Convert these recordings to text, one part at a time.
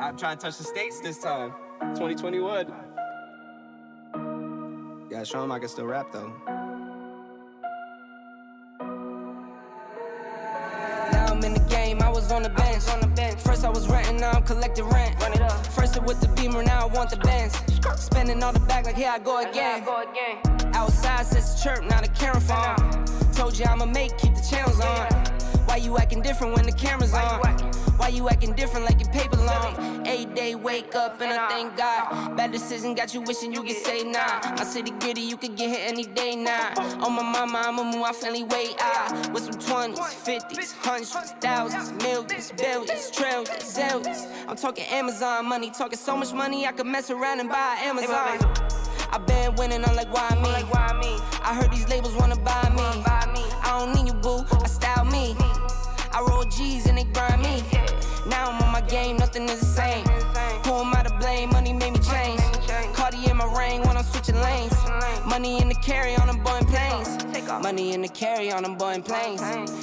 I'm trying to touch the States this time. 2021. Gotta show him I can still rap though. Now I'm in the game, I was on the bench. First I was renting, now I'm collecting rent. Run it up. First it with the Beamer, now I want the Benz. Spending all the bag like here I go again. Outside says the chirp, now the camera phone. Told you I'ma keep the channels on. Why you acting different when the camera's on? Why you acting different like your paper long? 8 day wake up and I thank God. Bad decision got you wishing you could say nah. My city gritty, you could get hit any day now. On my mama, I'ma move my family way out. With some 20s, 50s, hundreds, thousands, millions, billions, trillions, zillions. I'm talking Amazon money, talking so much money I could mess around and buy Amazon. I been winning, I'm like, why me? I heard these labels wanna buy me. I don't need you, boo, I style me. I roll G's and they grind me. Now I'm on my game, nothing is the same. Who am I to blame? Money made me change. Cardi in my ring when I'm switching lanes. Money in the carry on them Boeing planes. Money in the carry on them Boeing planes.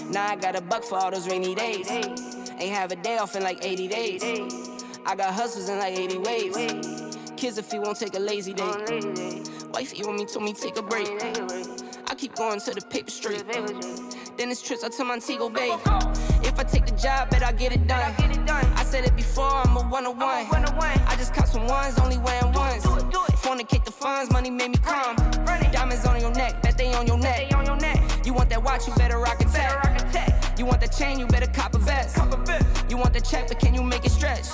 Now I got a buck for all those rainy days. Ain't have a day off in like 80 days. I got hustles in like 80 ways. Kids if you won't take a lazy day. Wifey on me told me take a break. I keep going to the paper street. Then it's trips out to Montego Bay. If I take the job, bet I get it done. I said it before, I'm a one-on-one. I just caught some ones, only wearing ones. Fornicate the funds, money made me calm. Diamonds on your neck, bet they on your neck. You want that watch, you better rock a tech. You want that chain, you better cop a vest. You want the check, but can you make it stretch?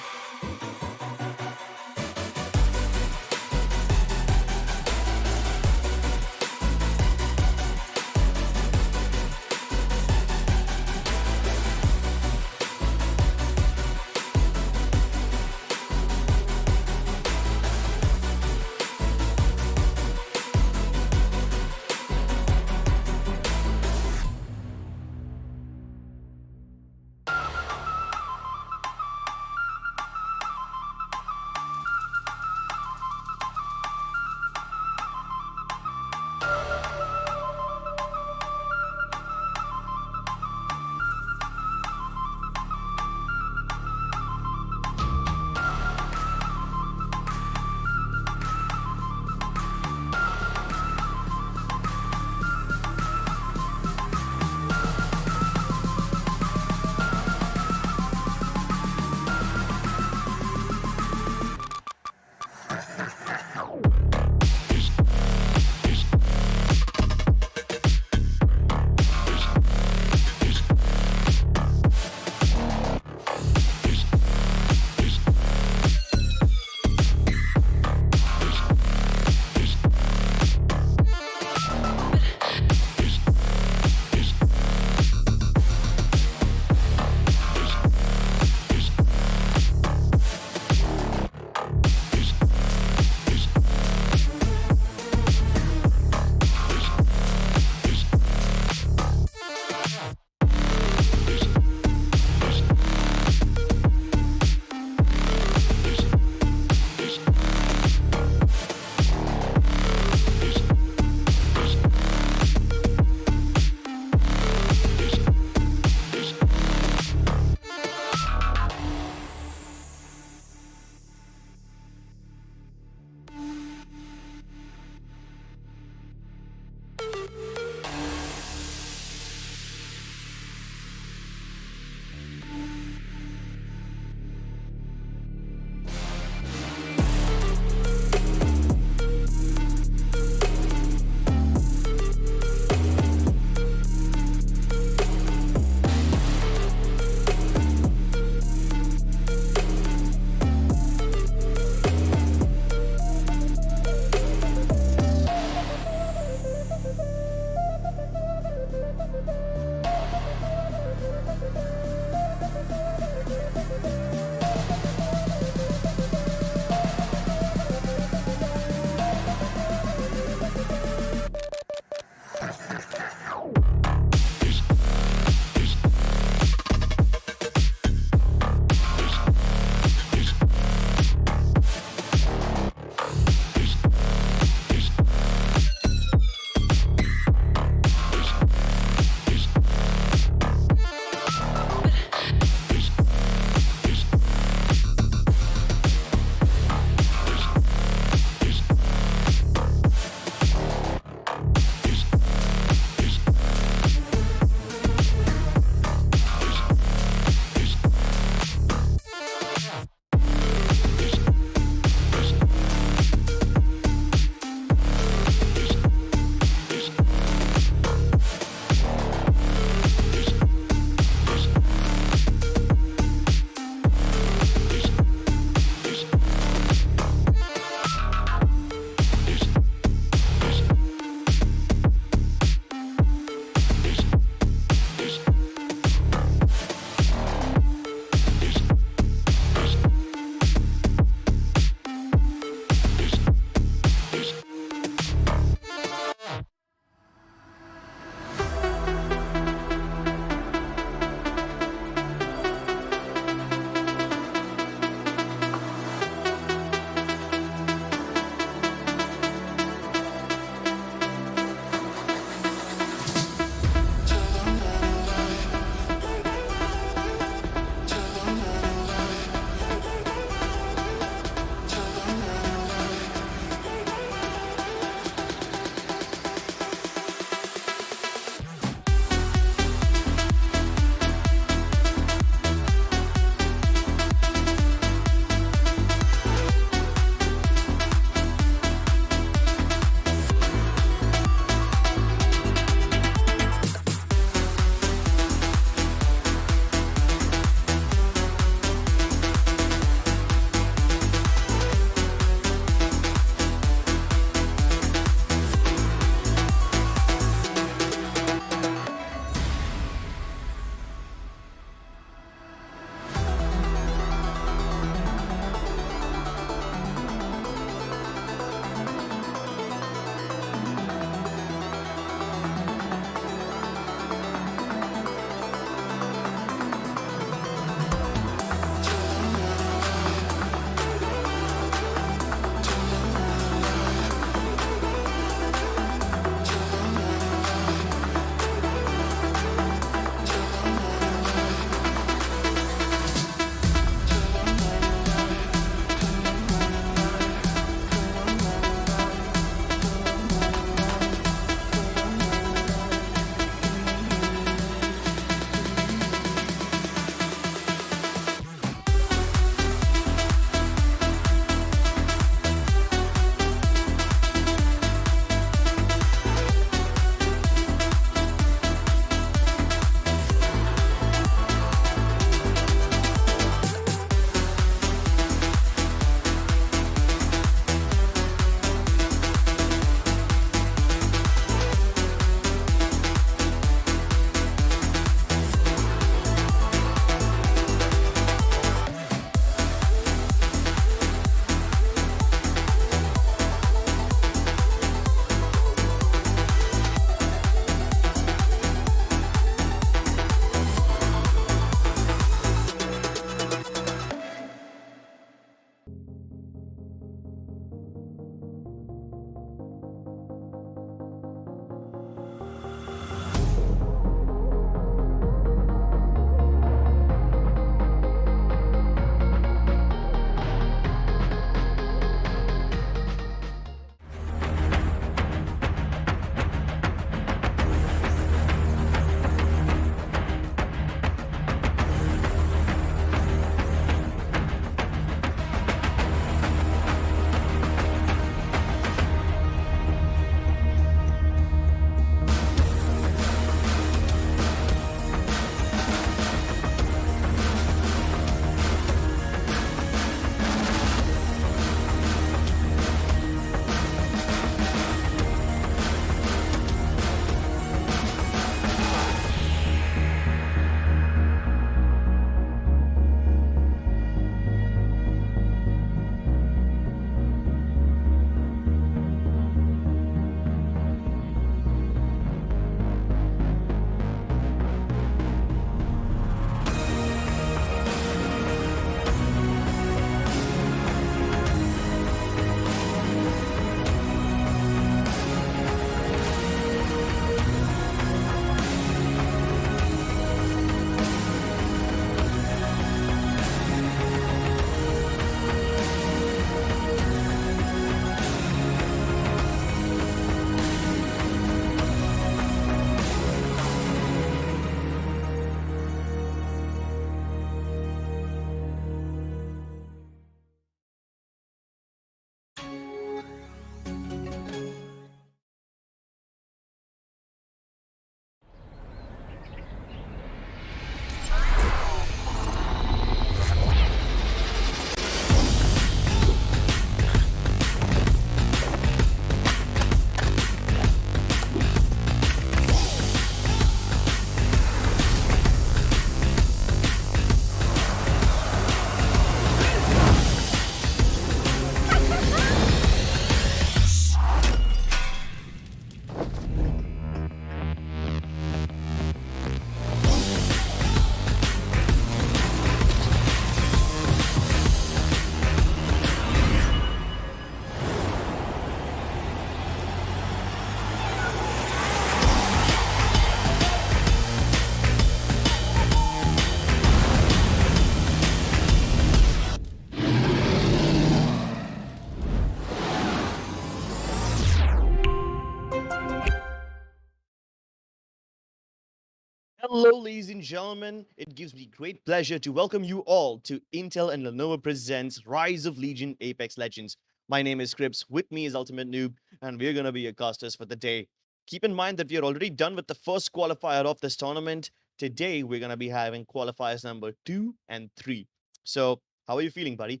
Hello, ladies and gentlemen. It gives me great pleasure to welcome you all to Intel and Lenovo presents Rise of Legion Apex Legends. My name is Crips. With me is Ultimate Noob, and we're going to be your casters for the day. Keep in mind that we are already done with the first qualifier of this tournament. Today, we're going to be having qualifiers number 2 and 3. So, how are you feeling, buddy?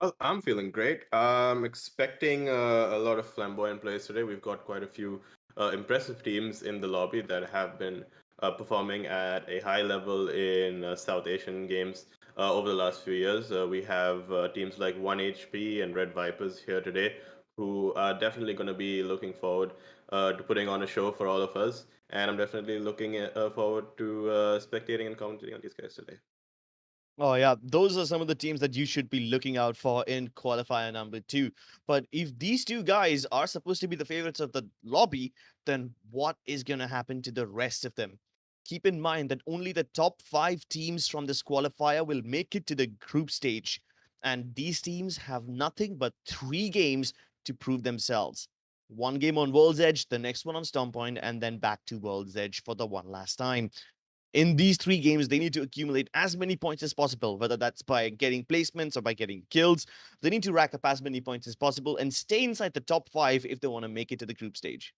Well, I'm feeling great. I'm expecting a lot of flamboyant plays today. We've got quite a few impressive teams in the lobby that have been performing at a high level in South Asian games over the last few years. We have teams like 1HP and Red Vipers here today who are definitely going to be looking forward to putting on a show for all of us. And I'm definitely looking forward to spectating and commentating on these guys today. Oh, yeah. Those are some of the teams that you should be looking out for in qualifier number 2. But if these two guys are supposed to be the favorites of the lobby, then what is going to happen to the rest of them? Keep in mind that only the top 5 teams from this qualifier will make it to the group stage. And these teams have nothing but 3 games to prove themselves. One game on World's Edge, the next one on Stormpoint, and then back to World's Edge for the one last time. In these 3 games, they need to accumulate as many points as possible, whether that's by getting placements or by getting kills. They need to rack up as many points as possible and stay inside the top 5 if they want to make it to the group stage.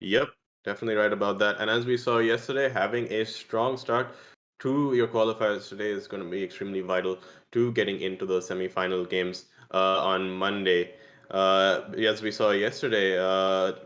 Yep, definitely right about that. And as we saw yesterday, having a strong start to your qualifiers today is going to be extremely vital to getting into the semi-final games on Monday. As we saw yesterday,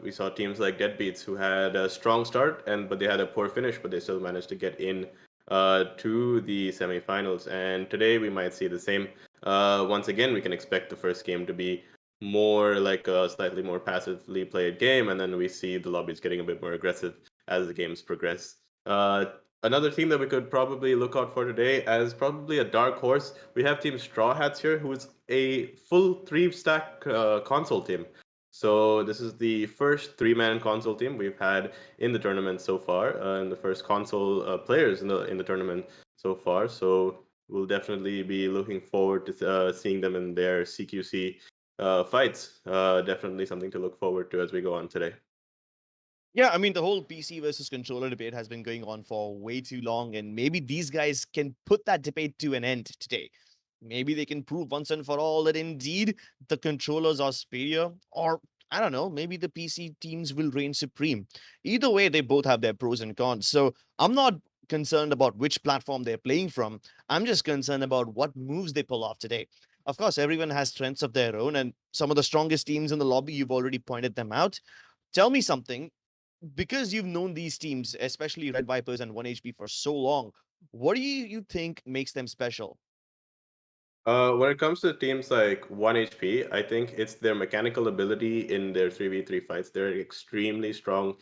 we saw teams like Deadbeats who had a strong start but they had a poor finish, but they still managed to get in to the semi-finals. And today we might see the same. Once again, we can expect the first game to be more like a slightly more passively played game, and then we see the lobbies getting a bit more aggressive as the games progress. Another team that we could probably look out for today as probably a dark horse, we have Team Straw Hats here, who is a full 3-stack console team. So this is the first 3-man console team we've had in the tournament so far, and the first console players in the tournament so far. So we'll definitely be looking forward to seeing them in their CQC fights. Definitely something to look forward to as we go on today. Yeah, I mean, the whole PC versus controller debate has been going on for way too long, and maybe these guys can put that debate to an end today. Maybe they can prove once and for all that indeed the controllers are superior, or I don't know, maybe the PC teams will reign supreme. Either way, they both have their pros and cons. So I'm not concerned about which platform they're playing from. I'm just concerned about what moves they pull off today. Of course, everyone has strengths of their own, and some of the strongest teams in the lobby, you've already pointed them out. Tell me something, because you've known these teams, especially Red Vipers and 1HP for so long, what do you think makes them special? When it comes to teams like 1HP, I think it's their mechanical ability in their 3v3 fights. They're an extremely strong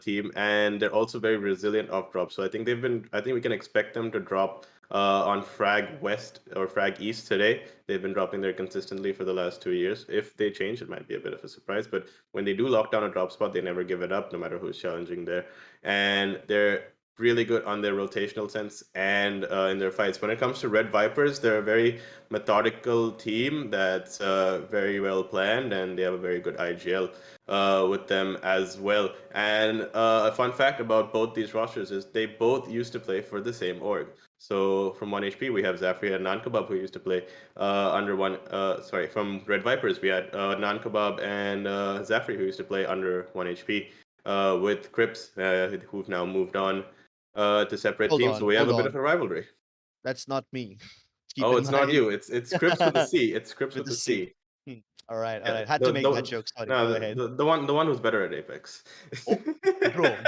team, and they're also very resilient off drop. So I think we can expect them to drop on Frag West or Frag East today. They've been dropping there consistently for the last 2 years. If they change, it might be a bit of a surprise. But when they do lock down a drop spot, they never give it up, no matter who's challenging there. And they're really good on their rotational sense and in their fights. When it comes to Red Vipers, they're a very methodical team that's very well planned, and they have a very good IGL with them as well. And a fun fact about both these rosters is they both used to play for the same org. So from 1HP, we have Zafri and Nankabab, who used to play from Red Vipers, we had Nankabab and Zafri, who used to play under 1HP. With Crips, who've now moved on to separate Hold teams. So on, we have hold a bit on. of a rivalry. That's not me. Keep Oh, in it's not mind. you. It's Crips with a C. It's Crips With with the a C. C. All right, all Yeah, right. Had to make that joke. Sorry, no, go ahead. the one who's better at Apex.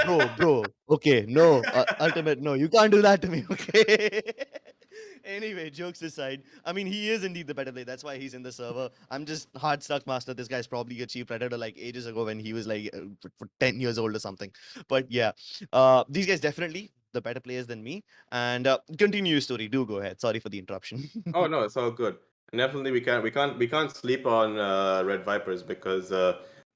Oh, bro. Okay, no, Ultimate, no, you can't do that to me, okay? Anyway, jokes aside, I mean, he is indeed the better player. That's why he's in the server. I'm just hard stuck master. This guy's probably achieved Predator like ages ago when he was like for 10 years old or something. But yeah, these guys definitely the better players than me. And continue your story. Do go ahead. Sorry for the interruption. Oh no, it's all good. And definitely we can't sleep on Red Vipers because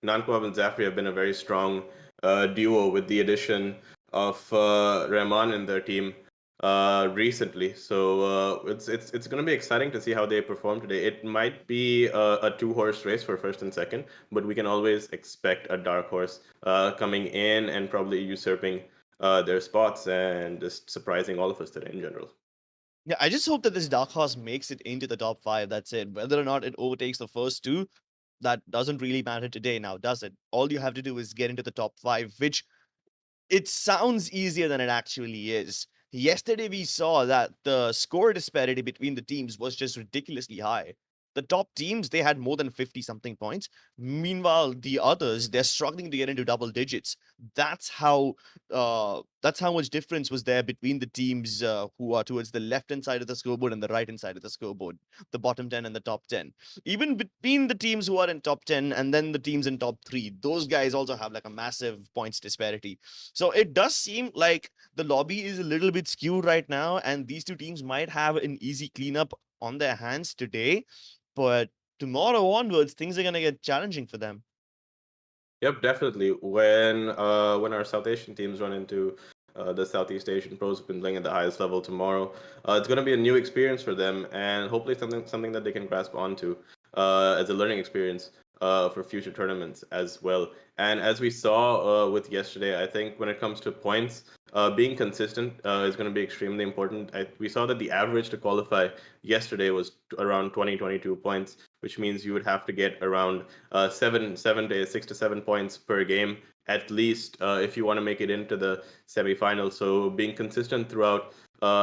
Nankwab and Zafri have been a very strong duo with the addition of Rahman in their team recently. So it's going to be exciting to see how they perform today. It might be a 2-horse race for first and second, but we can always expect a dark horse coming in and probably usurping their spots and just surprising all of us today in general. Yeah, I just hope that this dark horse makes it into the top 5. That's it. Whether or not it overtakes the first two, that doesn't really matter today now, does it? All you have to do is get into the top 5, which it sounds easier than it actually is. Yesterday, we saw that the score disparity between the teams was just ridiculously high. The top teams, they had more than 50 something points. Meanwhile, the others, they're struggling to get into double digits. That's how much difference was there between the teams who are towards the left hand side of the scoreboard and the right hand side of the scoreboard, the bottom 10 and the top 10. Even between the teams who are in top 10 and then the teams in top 3, those guys also have like a massive points disparity. So it does seem like the lobby is a little bit skewed right now, and these two teams might have an easy cleanup on their hands today. But tomorrow onwards, things are going to get challenging for them. Yep, definitely. When our South Asian teams run into the Southeast Asian pros who've been playing at the highest level tomorrow, it's going to be a new experience for them, and hopefully something that they can grasp onto as a learning experience for future tournaments as well. And as we saw with yesterday, I think when it comes to points, being consistent is going to be extremely important. We saw that the average to qualify yesterday was around 22 points, which means you would have to get around 6 to 7 points per game at least if you want to make it into the semifinals. So being consistent throughout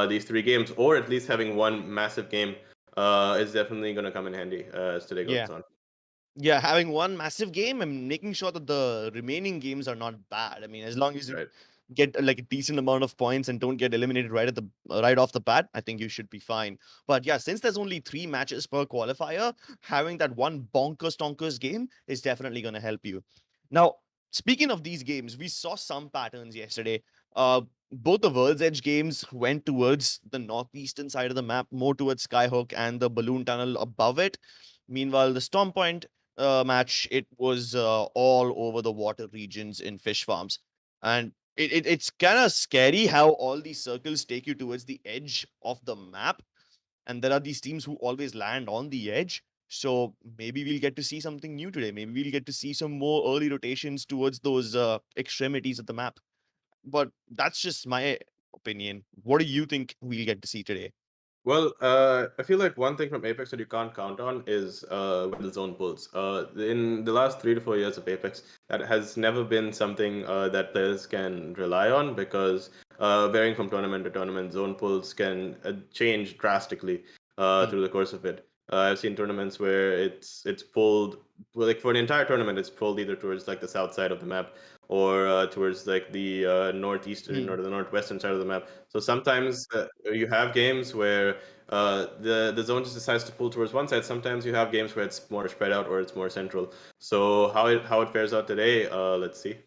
these 3 games, or at least having one massive game, is definitely going to come in handy as today goes on. Yeah, having one massive game and making sure that the remaining games are not bad. I mean, as long as you Right. get like a decent amount of points and don't get eliminated right off the bat, I think you should be fine. But yeah, since there's only 3 matches per qualifier, having that one bonkers game is definitely going to help you. Now, speaking of these games, we saw some patterns yesterday. Both the World's Edge games went towards the northeastern side of the map, more towards Skyhook and the balloon tunnel above it. Meanwhile, the Storm Point match, it was all over the water regions in fish farms. And it's kind of scary how all these circles take you towards the edge of the map. And there are these teams who always land on the edge. So maybe we'll get to see something new today. Maybe we'll get to see some more early rotations towards those extremities of the map. But that's just my opinion. What do you think we'll get to see today? Well, I feel like one thing from Apex that you can't count on is when the zone pulls. In the last 3 to 4 years of Apex, that has never been something that players can rely on because varying from tournament to tournament, zone pulls can change drastically through the course of it. I've seen tournaments where it's pulled, well, like for an entire tournament, it's pulled either towards like the south side of the map or towards like the northeastern or the northwestern side of the map. So sometimes you have games where the zone just decides to pull towards one side. Sometimes you have games where it's more spread out or it's more central. So how it fares out today, let's see.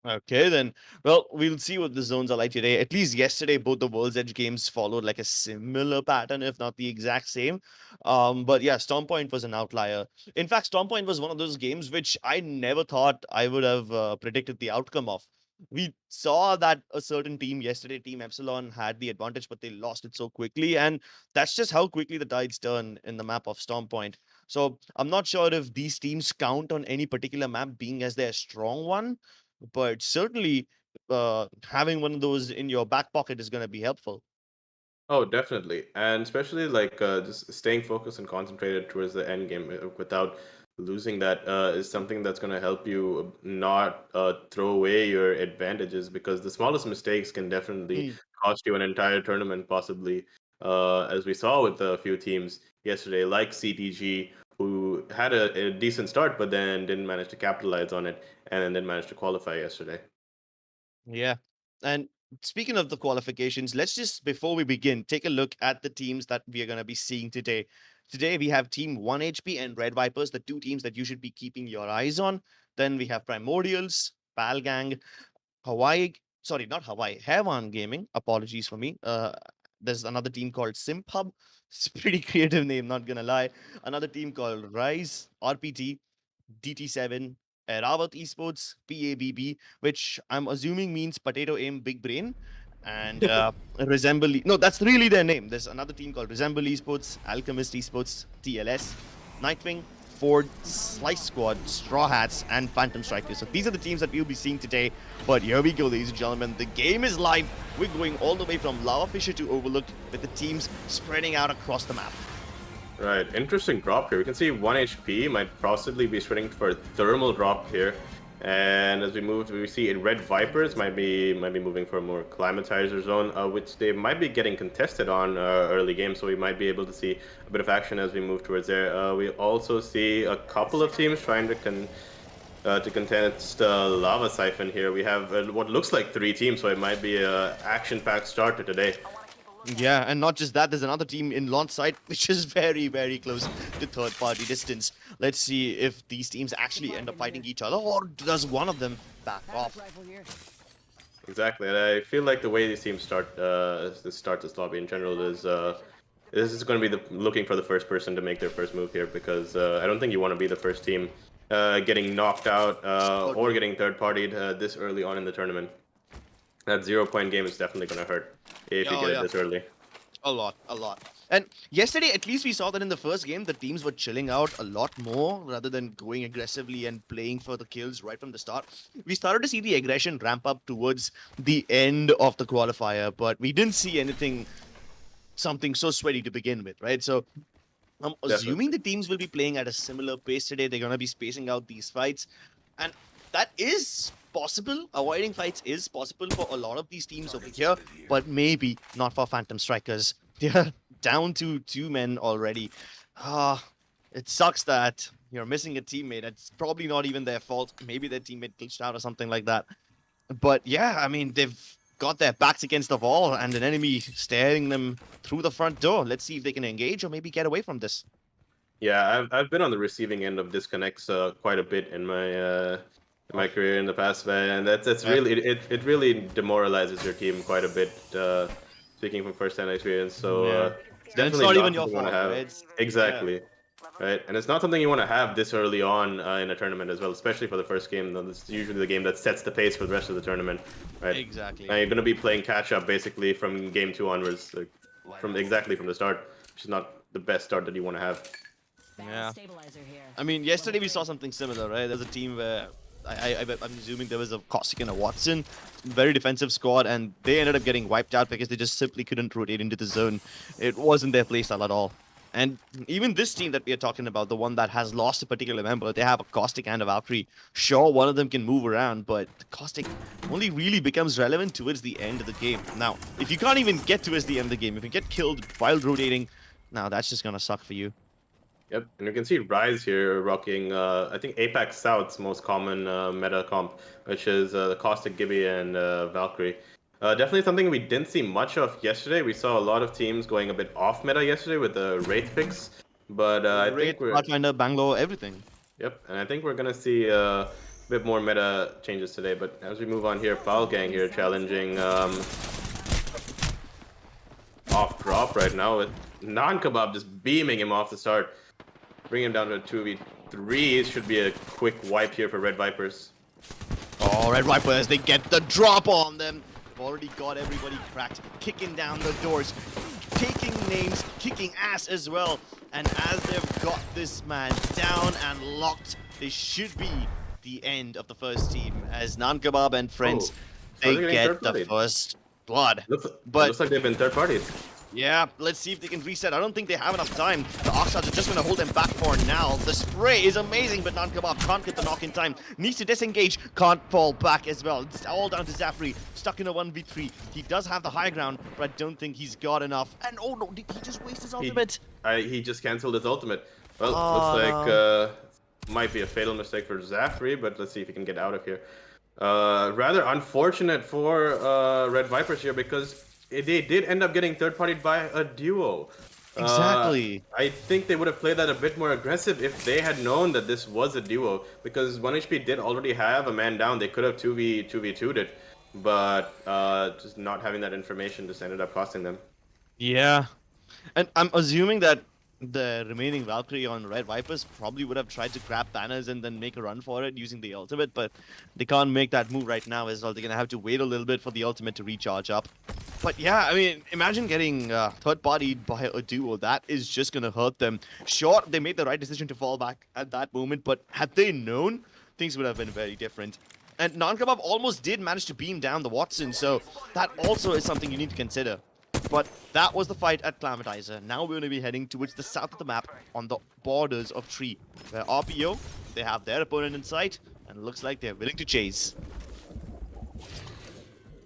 Okay, then. Well, we'll see what the zones are like today. At least yesterday, both the World's Edge games followed like a similar pattern, if not the exact same. But yeah, Storm Point was an outlier. In fact, Storm Point was one of those games which I never thought I would have predicted the outcome of. We saw that a certain team yesterday, Team Epsilon, had the advantage, but they lost it so quickly. And that's just how quickly the tides turn in the map of Storm Point. So I'm not sure if these teams count on any particular map being as their strong one, but certainly having one of those in your back pocket is going to be helpful. Oh, definitely, and especially like just staying focused and concentrated towards the end game without losing that is something that's going to help you not throw away your advantages because the smallest mistakes can definitely Mm. cost you an entire tournament, possibly, as we saw with a few teams yesterday, like CTG, who had a decent start but then didn't manage to capitalize on it and then didn't manage to qualify yesterday. Yeah. And speaking of the qualifications, let's just, before we begin, take a look at the teams that we are going to be seeing today. Today, we have Team 1HP and Red Vipers, the 2 teams that you should be keeping your eyes on. Then we have Primordials, Pal Gang, Hawaii, sorry, not Hawaii, Hewan Gaming. Apologies for me. There's another team called SimpHub. It's a pretty creative name, not gonna lie. Another team called Rise, RPT, DT7, Revenant Esports, PABB, which I'm assuming means Potato Aim Big Brain, and no, that's really their name. There's another team called Resemble Esports, Alchemist Esports, TLS, Nightwing, Ford, Slice Squad, Straw Hats, and Phantom Strikers. So these are the teams that we'll be seeing today. But here we go, ladies and gentlemen. The game is live. We're going all the way from Lava Fisher to Overlooked, with the teams spreading out across the map. Right, interesting drop here. We can see 1 HP might possibly be switching for thermal drop here. And as we move, we see Red Vipers might be moving for a more climatizer zone, which they might be getting contested on early game. So we might be able to see a bit of action as we move towards there. We also see a couple of teams trying to contest Lava Siphon here. We have what looks like 3 teams, so it might be an action-packed start to today. Yeah, and not just that, there's another team in launch site, which is very, very close to third-party distance. Let's see if these teams actually end up fighting each other, or does one of them back off? Exactly, and I feel like the way these teams start this lobby in general is this is going to be looking for the first person to make their first move here, because I don't think you want to be the first team getting knocked out or getting third-partied this early on in the tournament. That 0-point game is definitely going to hurt if you get it this early. A lot. And yesterday, at least we saw that in the first game, the teams were chilling out a lot more rather than going aggressively and playing for the kills right from the start. We started to see the aggression ramp up towards the end of the qualifier, but we didn't see something so sweaty to begin with, right? So I'm assuming the teams will be playing at a similar pace today. They're going to be spacing out these fights, and that is possible. Avoiding fights is possible for a lot of these teams over here, but maybe not for Phantom Strikers. They're down to 2 men already. It sucks that you're missing a teammate. It's probably not even their fault. Maybe their teammate glitched out or something like that. But yeah, I mean, they've got their backs against the wall and an enemy staring them through the front door. Let's see if they can engage or maybe get away from this. Yeah, I've been on the receiving end of disconnects quite a bit in my career in the past, and that's really it really demoralizes your team quite a bit. Speaking from first-hand experience, so it's definitely not even your fault, right? Exactly, right? And it's not something you want to have this early on in a tournament as well, especially for the first game. It's usually the game that sets the pace for the rest of the tournament, right? Exactly. And you're going to be playing catch-up basically from game 2 onwards, from the start, which is not the best start that you want to have. Yeah. I mean, yesterday we saw something similar, right? There's a team where I'm assuming there was a Caustic and a Watson, very defensive squad, and they ended up getting wiped out because they just simply couldn't rotate into the zone. It wasn't their playstyle at all. And even this team that we are talking about, the one that has lost a particular member, they have a Caustic and a Valkyrie. Sure, one of them can move around, but the Caustic only really becomes relevant towards the end of the game. Now, if you can't even get towards the end of the game, if you get killed while rotating, now that's just gonna suck for you. Yep, and you can see Rise here rocking, I think APAC South's most common meta comp, which is the Caustic Gibby and Valkyrie. Definitely something we didn't see much of yesterday. We saw a lot of teams going a bit off meta yesterday with the Wraith picks, but I think we're... Pathfinder, Bangalore, everything. Yep, and I think we're going to see a bit more meta changes today, but as we move on here, Foul Gang here challenging off drop right now with Non-Kebab just beaming him off the start. Bring him down to a 2v3. It should be a quick wipe here for Red Vipers. Oh, Red Vipers, they get the drop on them. They've already got everybody cracked, kicking down the doors, taking names, kicking ass as well. And as they've got this man down and locked, this should be the end of the first team. As Non-Kebab and friends, they get the first blood. Looks like they've been third-partied. Yeah, let's see if they can reset. I don't think they have enough time. The Oxtards are just going to hold them back for now. The spray is amazing, but Non-Kebab can't get the knock in time. Needs to disengage, can't fall back as well. It's all down to Zafri, stuck in a 1v3. He does have the high ground, but I don't think he's got enough. And oh no, did he just waste his ultimate? He just cancelled his ultimate. Well, looks like might be a fatal mistake for Zafri, but let's see if he can get out of here. Rather unfortunate for Red Vipers here, because they did end up getting third-partied by a duo. Exactly. I think they would have played that a bit more aggressive if they had known that this was a duo, because 1HP did already have a man down. They could have 2v2'd it, but just not having that information just ended up costing them. Yeah. And I'm assuming that the remaining Valkyrie on Red Vipers probably would have tried to grab banners and then make a run for it using the ultimate, but they can't make that move right now as well. They're going to have to wait a little bit for the ultimate to recharge up. But yeah, I mean, imagine getting third-partied by a duo. That is just going to hurt them. Sure, they made the right decision to fall back at that moment, but had they known, things would have been very different. And Non-Kebab almost did manage to beam down the Watson, so that also is something you need to consider. But that was the fight at Climatizer. Now we're going to be heading towards the south of the map on the borders of Tree, where RPO, they have their opponent in sight, and it looks like they're willing to chase.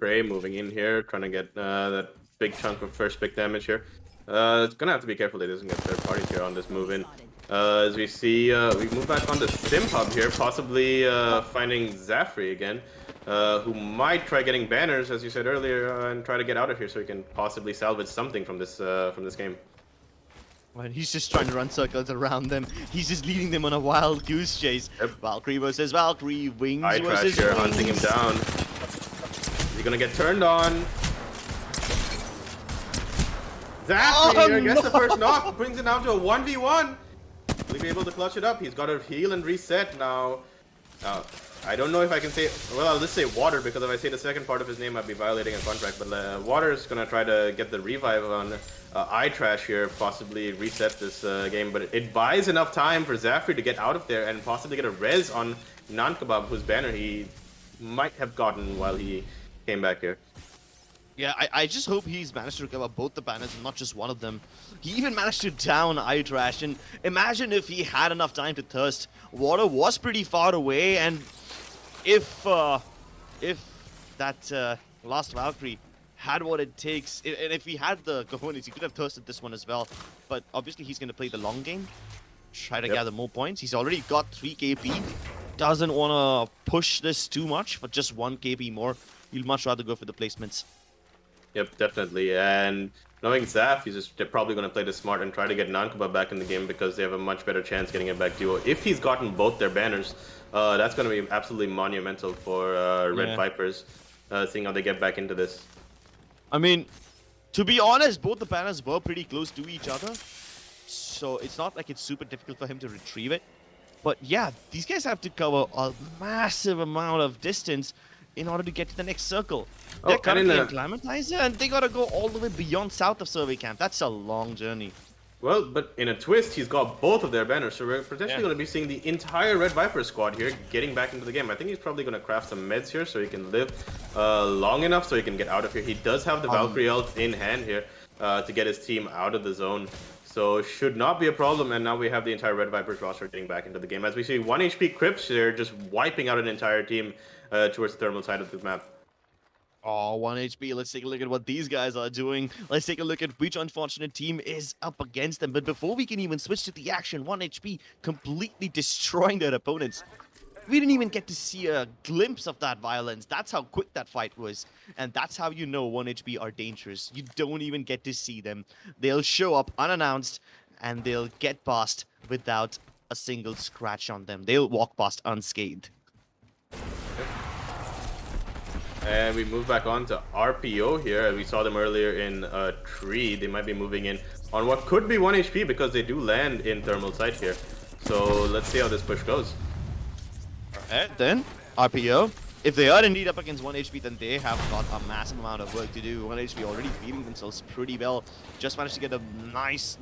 Prey moving in here, trying to get that big chunk of first pick damage here. It's going to have to be careful that he doesn't get third parties here on this move in. As we see, we move back on the Sim Hub here, possibly finding Zafri again. Who might try getting banners, as you said earlier, and try to get out of here so he can possibly salvage something from this game. Well, he's just trying to run circles around them. He's just leading them on a wild goose chase. Yep. Valkyrie versus Valkyrie, Wings Eye versus Trash here, Wings. hunting him down. Is he gonna get turned on? Zafri here gets the first knock, brings it down to a 1v1. Will he be able to clutch it up? He's got to heal and reset now. I don't know if I can say, well, I'll just say Water, because if I say the second part of his name, I'd be violating a contract. But Water is going to try to get the revive on Eye Trash here, possibly reset this game. But it buys enough time for Zafri to get out of there and possibly get a res on Non-Kebab, whose banner he might have gotten while he came back here. Yeah, I just hope he's managed to recover both the banners and not just one of them. He even managed to down Eye Trash, and imagine if he had enough time to thirst. Water was pretty far away, and if that last Valkyrie had what it takes, and if he had the cojones, he could have thirsted this one as well. But obviously he's going to play the long game, try to gather more points. He's already got 3 KP. Doesn't want to push this too much for just 1 KP more. He'll much rather go for the placements. Yep, definitely. And knowing Zaf, they're probably going to play this smart and try to get Non-Kebab back in the game because they have a much better chance getting it back duo. If he's gotten both their banners, that's going to be absolutely monumental for Red Vipers, seeing how they get back into this. I mean, to be honest, both the banners were pretty close to each other, so it's not like it's super difficult for him to retrieve it. But yeah, these guys have to cover a massive amount of distance in order to get to the next circle. They're currently in Climatizer, and they gotta go all the way beyond south of Survey Camp. That's a long journey. Well, but in a twist, he's got both of their banners, so we're potentially going to be seeing the entire Red Viper squad here getting back into the game. I think he's probably going to craft some meds here so he can live long enough so he can get out of here. He does have the Valkyrie ult in hand here to get his team out of the zone. So should not be a problem, and now we have the entire Red Vipers roster getting back into the game. As we see 1 HP Crips here just wiping out an entire team towards the thermal side of the map. Oh, 1 HP. Let's take a look at what these guys are doing. Let's take a look at which unfortunate team is up against them. But before we can even switch to the action, 1 HP completely destroying their opponents. We didn't even get to see a glimpse of that violence. That's how quick that fight was. And that's how you know 1 HP are dangerous. You don't even get to see them. They'll show up unannounced, and they'll get past without a single scratch on them. They'll walk past unscathed. And we move back on to RPO here. We saw them earlier in Tree. They might be moving in on what could be 1 HP because they do land in thermal sight here. So let's see how this push goes. Alright, then RPO. If they are indeed up against 1 HP, then they have got a massive amount of work to do. 1 HP already feeling themselves pretty well. Just managed to get a nice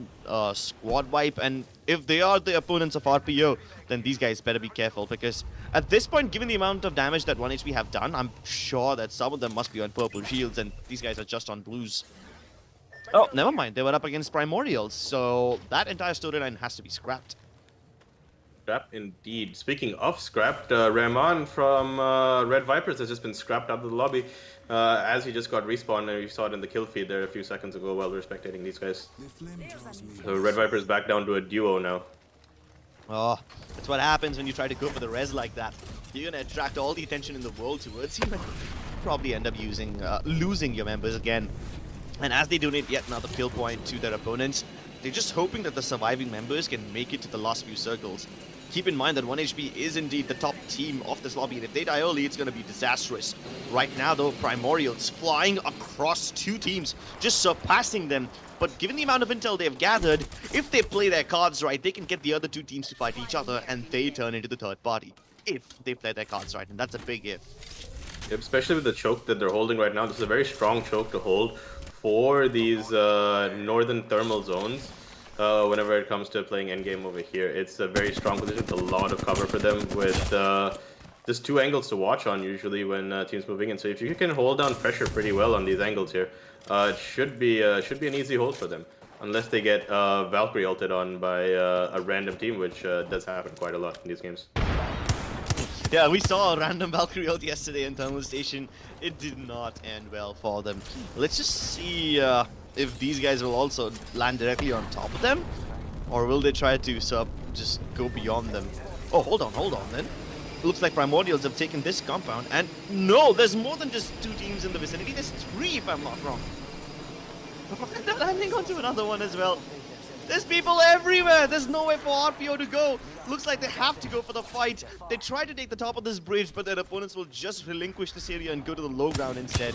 squad wipe. And if they are the opponents of RPO, then these guys better be careful. Because at this point, given the amount of damage that 1 HP have done, I'm sure that some of them must be on purple shields. And these guys are just on blues. Oh, never mind. They were up against Primordials. So that entire storyline has to be scrapped. Scrapped indeed. Speaking of scrapped, Rahman from Red Vipers has just been scrapped out of the lobby as he just got respawned, and we saw it in the kill feed there a few seconds ago while we were spectating these guys. So Red Vipers back down to a duo now. Oh, that's what happens when you try to go for the res like that. You're gonna attract all the attention in the world towards you and probably end up losing your members again. And as they donate yet another kill point to their opponents, they're just hoping that the surviving members can make it to the last few circles. Keep in mind that 1 HP is indeed the top team of this lobby, and if they die early, it's going to be disastrous. Right now, though, Primordials flying across across two teams, just surpassing them. But given the amount of intel they've gathered, if they play their cards right, they can get the other two teams to fight each other, and they turn into the third party. If they play their cards right, and that's a big if. Yep, especially with the choke that they're holding right now. This is a very strong choke to hold for these northern thermal zones. Whenever it comes to playing endgame over here, it's a very strong position with a lot of cover for them, with just two angles to watch on usually when teams moving in. So if you can hold down pressure pretty well on these angles here, it should be an easy hold for them, unless they get Valkyrie ulted on by a random team, which does happen quite a lot in these games. Yeah, we saw a random Valkyrie ult yesterday in Thermal Station. It did not end well for them. Let's just see if these guys will also land directly on top of them, or will they try to just go beyond them? Oh, hold on then. Looks like Primordials have taken this compound, and no, there's more than just two teams in the vicinity. There's three, if I'm not wrong. They're landing onto another one as well. There's people everywhere. There's nowhere for RPO to go. Looks like they have to go for the fight. They try to take the top of this bridge, but their opponents will just relinquish this area and go to the low ground instead.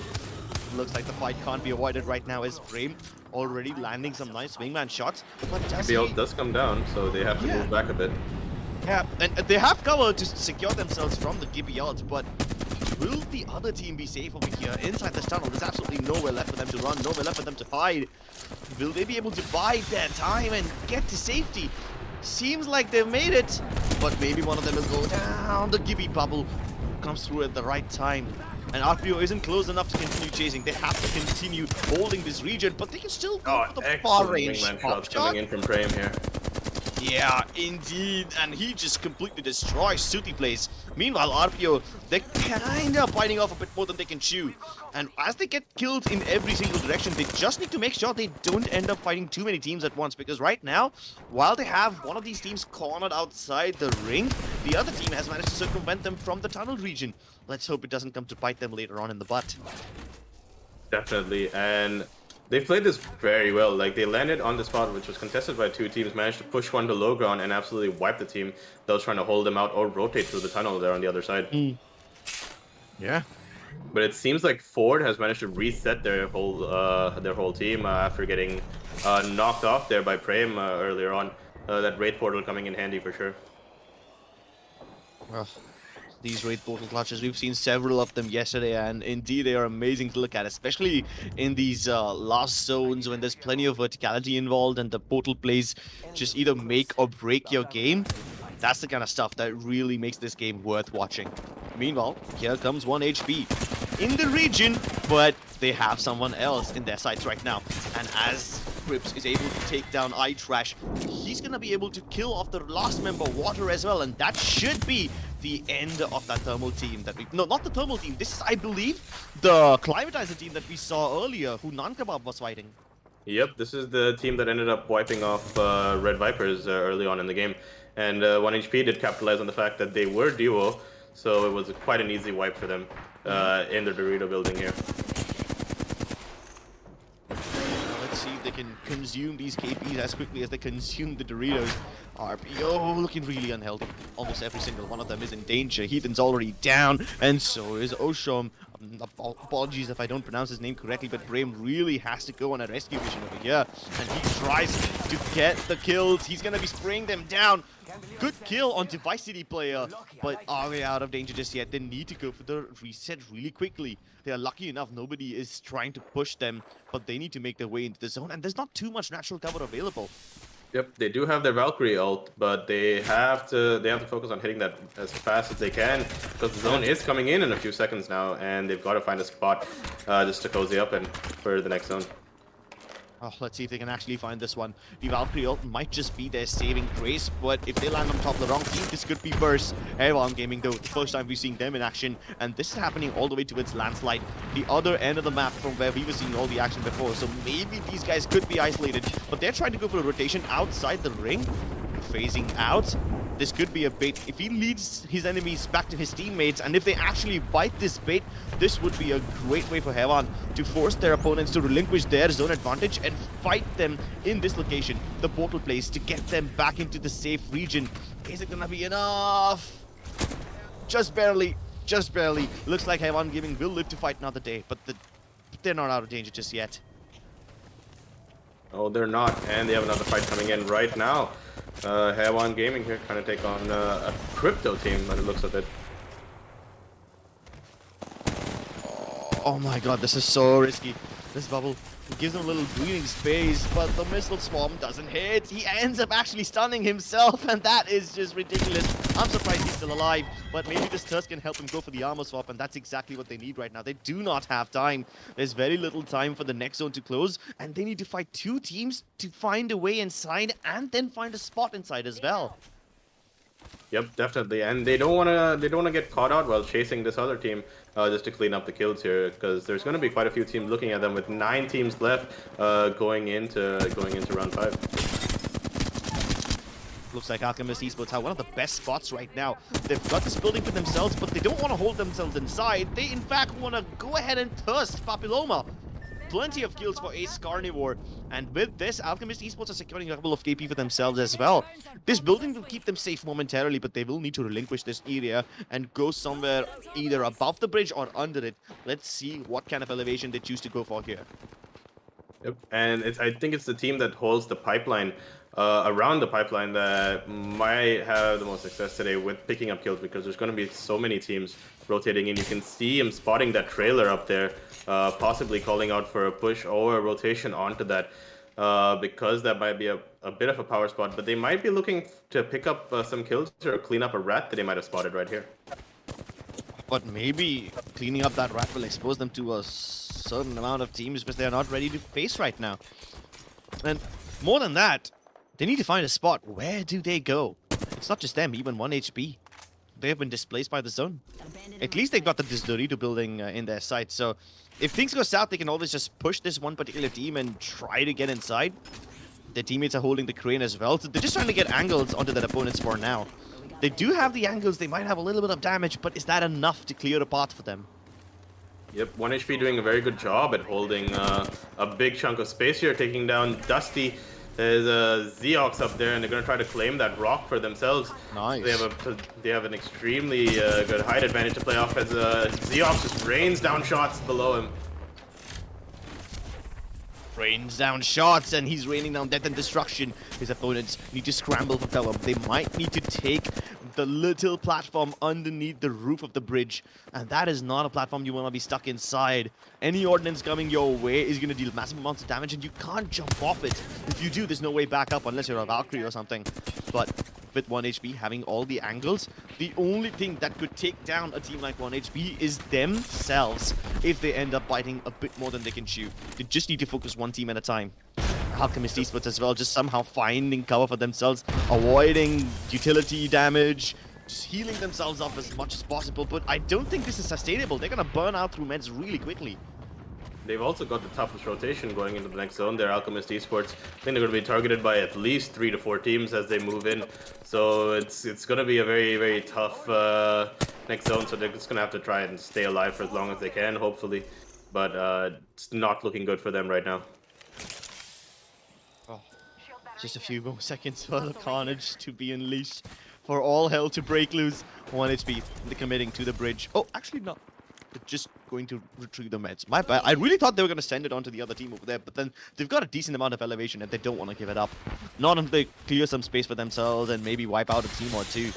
Looks like the fight can't be avoided right now, as Frame already landing some nice wingman shots. But The ult does come down, so they have to move back a bit. Yeah, and they have cover to secure themselves from the Gibby ult, but will the other team be safe over here? Inside this tunnel, there's absolutely nowhere left for them to run, nowhere left for them to hide. Will they be able to bide their time and get to safety? Seems like they've made it, but maybe one of them will go down. The Gibby bubble comes through at the right time. And RPO isn't close enough to continue chasing. They have to continue holding this region, but they can still go for the far range wingman shots coming in from Prem here. Yeah, indeed, and he just completely destroys Suti Place. Meanwhile, RPO, they're kinda biting off a bit more than they can chew. And as they get killed in every single direction, they just need to make sure they don't end up fighting too many teams at once. Because right now, while they have one of these teams cornered outside the ring, the other team has managed to circumvent them from the tunnel region. Let's hope it doesn't come to bite them later on in the butt. Definitely, and they played this very well. Like, they landed on the spot, which was contested by two teams, managed to push one to low ground and absolutely wipe the team that was trying to hold them out or rotate through the tunnel there on the other side. Yeah. But it seems like Ford has managed to reset their whole team after getting knocked off there by Prem earlier on. That raid portal coming in handy for sure. Well, these raid portal clutches, we've seen several of them yesterday, and indeed they are amazing to look at, especially in these last zones when there's plenty of verticality involved and the portal plays just either make or break your game. That's the kind of stuff that really makes this game worth watching. Meanwhile, here comes 1 HP in the region, but they have someone else in their sights right now. And as Crips is able to take down iTrash, he's gonna be able to kill off the last member, Water, as well, and that should be the end of that thermal team that we... No, not the thermal team. This is, I believe, the Climatizer team that we saw earlier, who Nankebab was fighting. Yep, this is the team that ended up wiping off Red Vipers early on in the game. And 1HP did capitalize on the fact that they were duo, so it was quite an easy wipe for them in the Dorito building here. Let's see if they can consume these KPs as quickly as they consume the Doritos. RPO looking really unhealthy. Almost every single one of them is in danger. Heathen's already down, and so is Oshom. Apologies if I don't pronounce his name correctly, but Brame really has to go on a rescue mission over here. And he tries to get the kills. He's going to be spraying them down. Good kill on Device City player, but are they out of danger just yet? They need to go for the reset really quickly. They are lucky enough nobody is trying to push them, but they need to make their way into the zone, and there's not too much natural cover available. Yep, they do have their Valkyrie ult, but they have to focus on hitting that as fast as they can, because the zone is coming in a few seconds now, and they've got to find a spot just to cozy up and for the next zone. Oh, let's see if they can actually find this one. The Valkyrie ult might just be their saving grace, but if they land on top of the wrong team, this could be burst. Airborne Gaming, though, the first time we've seen them in action, and this is happening all the way towards Landslide, the other end of the map from where we were seeing all the action before. So maybe these guys could be isolated, but they're trying to go for a rotation outside the ring, phasing out. This could be a bait. If he leads his enemies back to his teammates, and if they actually bite this bait, this would be a great way for Hevan to force their opponents to relinquish their zone advantage and fight them in this location, the portal place, to get them back into the safe region. Is it gonna be enough? Just barely. Just barely. Looks like Hevan Gaming will live to fight another day, but the they're not out of danger just yet. Oh, they're not, and they have another fight coming in right now. Hairwan Gaming here trying to take on a crypto team by the looks of it. Oh my god, this is so risky. This bubble gives him a little breathing space, but the missile swarm doesn't hit. He ends up actually stunning himself, and that is just ridiculous. I'm surprised he's still alive, but maybe this Thirst can help him go for the armor swap, and that's exactly what they need right now. They do not have time. There's very little time for the next zone to close, and they need to fight two teams to find a way inside and then find a spot inside as well. Yep, definitely, and they don't wanna get caught out while chasing this other team, just to clean up the kills here, because there's gonna be quite a few teams looking at them with 9 teams left, going into round 5. Looks like Alchemist Esports have one of the best spots right now. They've got this building for themselves, but they don't want to hold themselves inside. They in fact want to go ahead and thirst Papilloma. Plenty of kills for Ace Carnivore, and with this, Alchemist Esports are securing a couple of KP for themselves as well. This building will keep them safe momentarily, but they will need to relinquish this area and go somewhere either above the bridge or under it. Let's see what kind of elevation they choose to go for here. Yep, and I think it's the team that holds the pipeline, around the pipeline, that might have the most success today with picking up kills, because there's going to be so many teams rotating in. You can see him spotting that trailer up there, possibly calling out for a push or a rotation onto that, because that might be a bit of a power spot, but they might be looking to pick up some kills or clean up a rat that they might have spotted right here. But maybe cleaning up that rat will expose them to a certain amount of teams which they are not ready to face right now. And more than that, they need to find a spot. Where do they go? It's not just them, even 1 HP. They have been displaced by the zone. At least they've got the Dorito building in their sight. So if things go south, they can always just push this one particular team and try to get inside. Their teammates are holding the crane as well. So they're just trying to get angles onto their opponents for now. They do have the angles. They might have a little bit of damage, but is that enough to clear a path for them? Yep, 1 HP doing a very good job at holding a big chunk of space here, taking down Dusty. There's a Zeox up there, and they're going to try to claim that rock for themselves. Nice. They have an extremely good height advantage to play off, as Zeox just rains down shots below him. Rains down shots, and he's raining down death and destruction. His opponents need to scramble for cover. They might need to take the little platform underneath the roof of the bridge, and that is not a platform you want to be stuck inside. Any ordnance coming your way is going to deal massive amounts of damage, and you can't jump off it. If you do, there's no way back up unless you're a Valkyrie or something. But with 1 HP having all the angles, the only thing that could take down a team like 1 HP is themselves if they end up biting a bit more than they can chew. They just need to focus one team at a time. Alchemist Esports as well, just somehow finding cover for themselves, avoiding utility damage, just healing themselves up as much as possible, but I don't think this is sustainable. They're gonna burn out through meds really quickly. They've also got the toughest rotation going into the next zone there, Alchemist Esports. I think they're going to be targeted by at least 3 to 4 teams as they move in. So it's going to be a very, very tough next zone. So they're just going to have to try and stay alive for as long as they can, hopefully. But it's not looking good for them right now. Oh, just a few more seconds for the carnage to be unleashed. For all hell to break loose. 1 HP. They're committing to the bridge. Oh, actually not. They're just going to retrieve the meds. My bad. I really thought they were going to send it on to the other team over there, but then they've got a decent amount of elevation and they don't want to give it up. Not until they clear some space for themselves and maybe wipe out a team or two.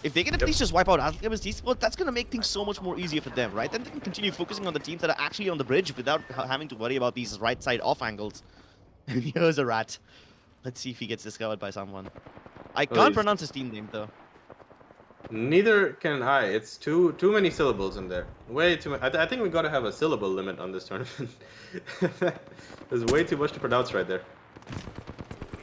If they can at least just wipe out Alchemist Esports, that's going to make things so much more easier for them, right? Then they can continue focusing on the teams that are actually on the bridge without having to worry about these right side off angles. And here's a rat. Let's see if he gets discovered by someone. I can't pronounce his team name though. Neither can I. It's too many syllables in there. Way too much. I think we gotta have a syllable limit on this tournament. There's way too much to pronounce right there.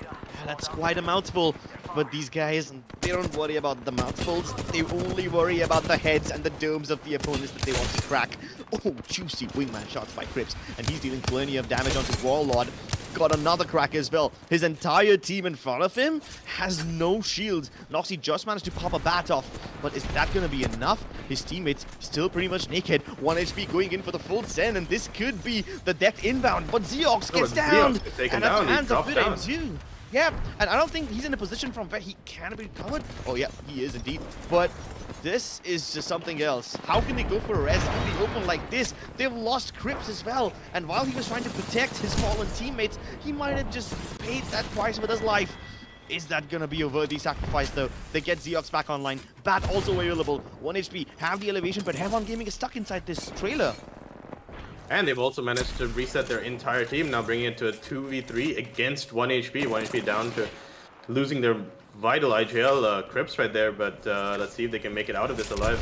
Yeah, that's quite a mouthful. But these guys, they don't worry about the mouthfuls. They only worry about the heads and the domes of the opponents that they want to crack. Oh, juicy wingman shots by Crips. And he's dealing plenty of damage onto Warlord. Got another crack as well. His entire team in front of him has no shields. Noxy just managed to pop a bat off, but is that going to be enough? His teammates still pretty much naked. 1 HP going in for the full send, and this could be the death inbound, but Zeox gets down, Zeox taken and down. a chance of it too. Yeah, and I don't think he's in a position from where he can be recovered. Oh yeah, he is indeed. But this is just something else. How can they go for a res in the open like this? They've lost Crips as well. And while he was trying to protect his fallen teammates, he might have just paid that price with his life. Is that gonna be a worthy sacrifice though? They get Zeox back online. Bat also available. 1 HP, have the elevation, but Heaven Gaming is stuck inside this trailer. And they've also managed to reset their entire team, now bringing it to a 2v3 against 1 HP. 1 HP down to losing their vital IGL Crips right there, but let's see if they can make it out of this alive.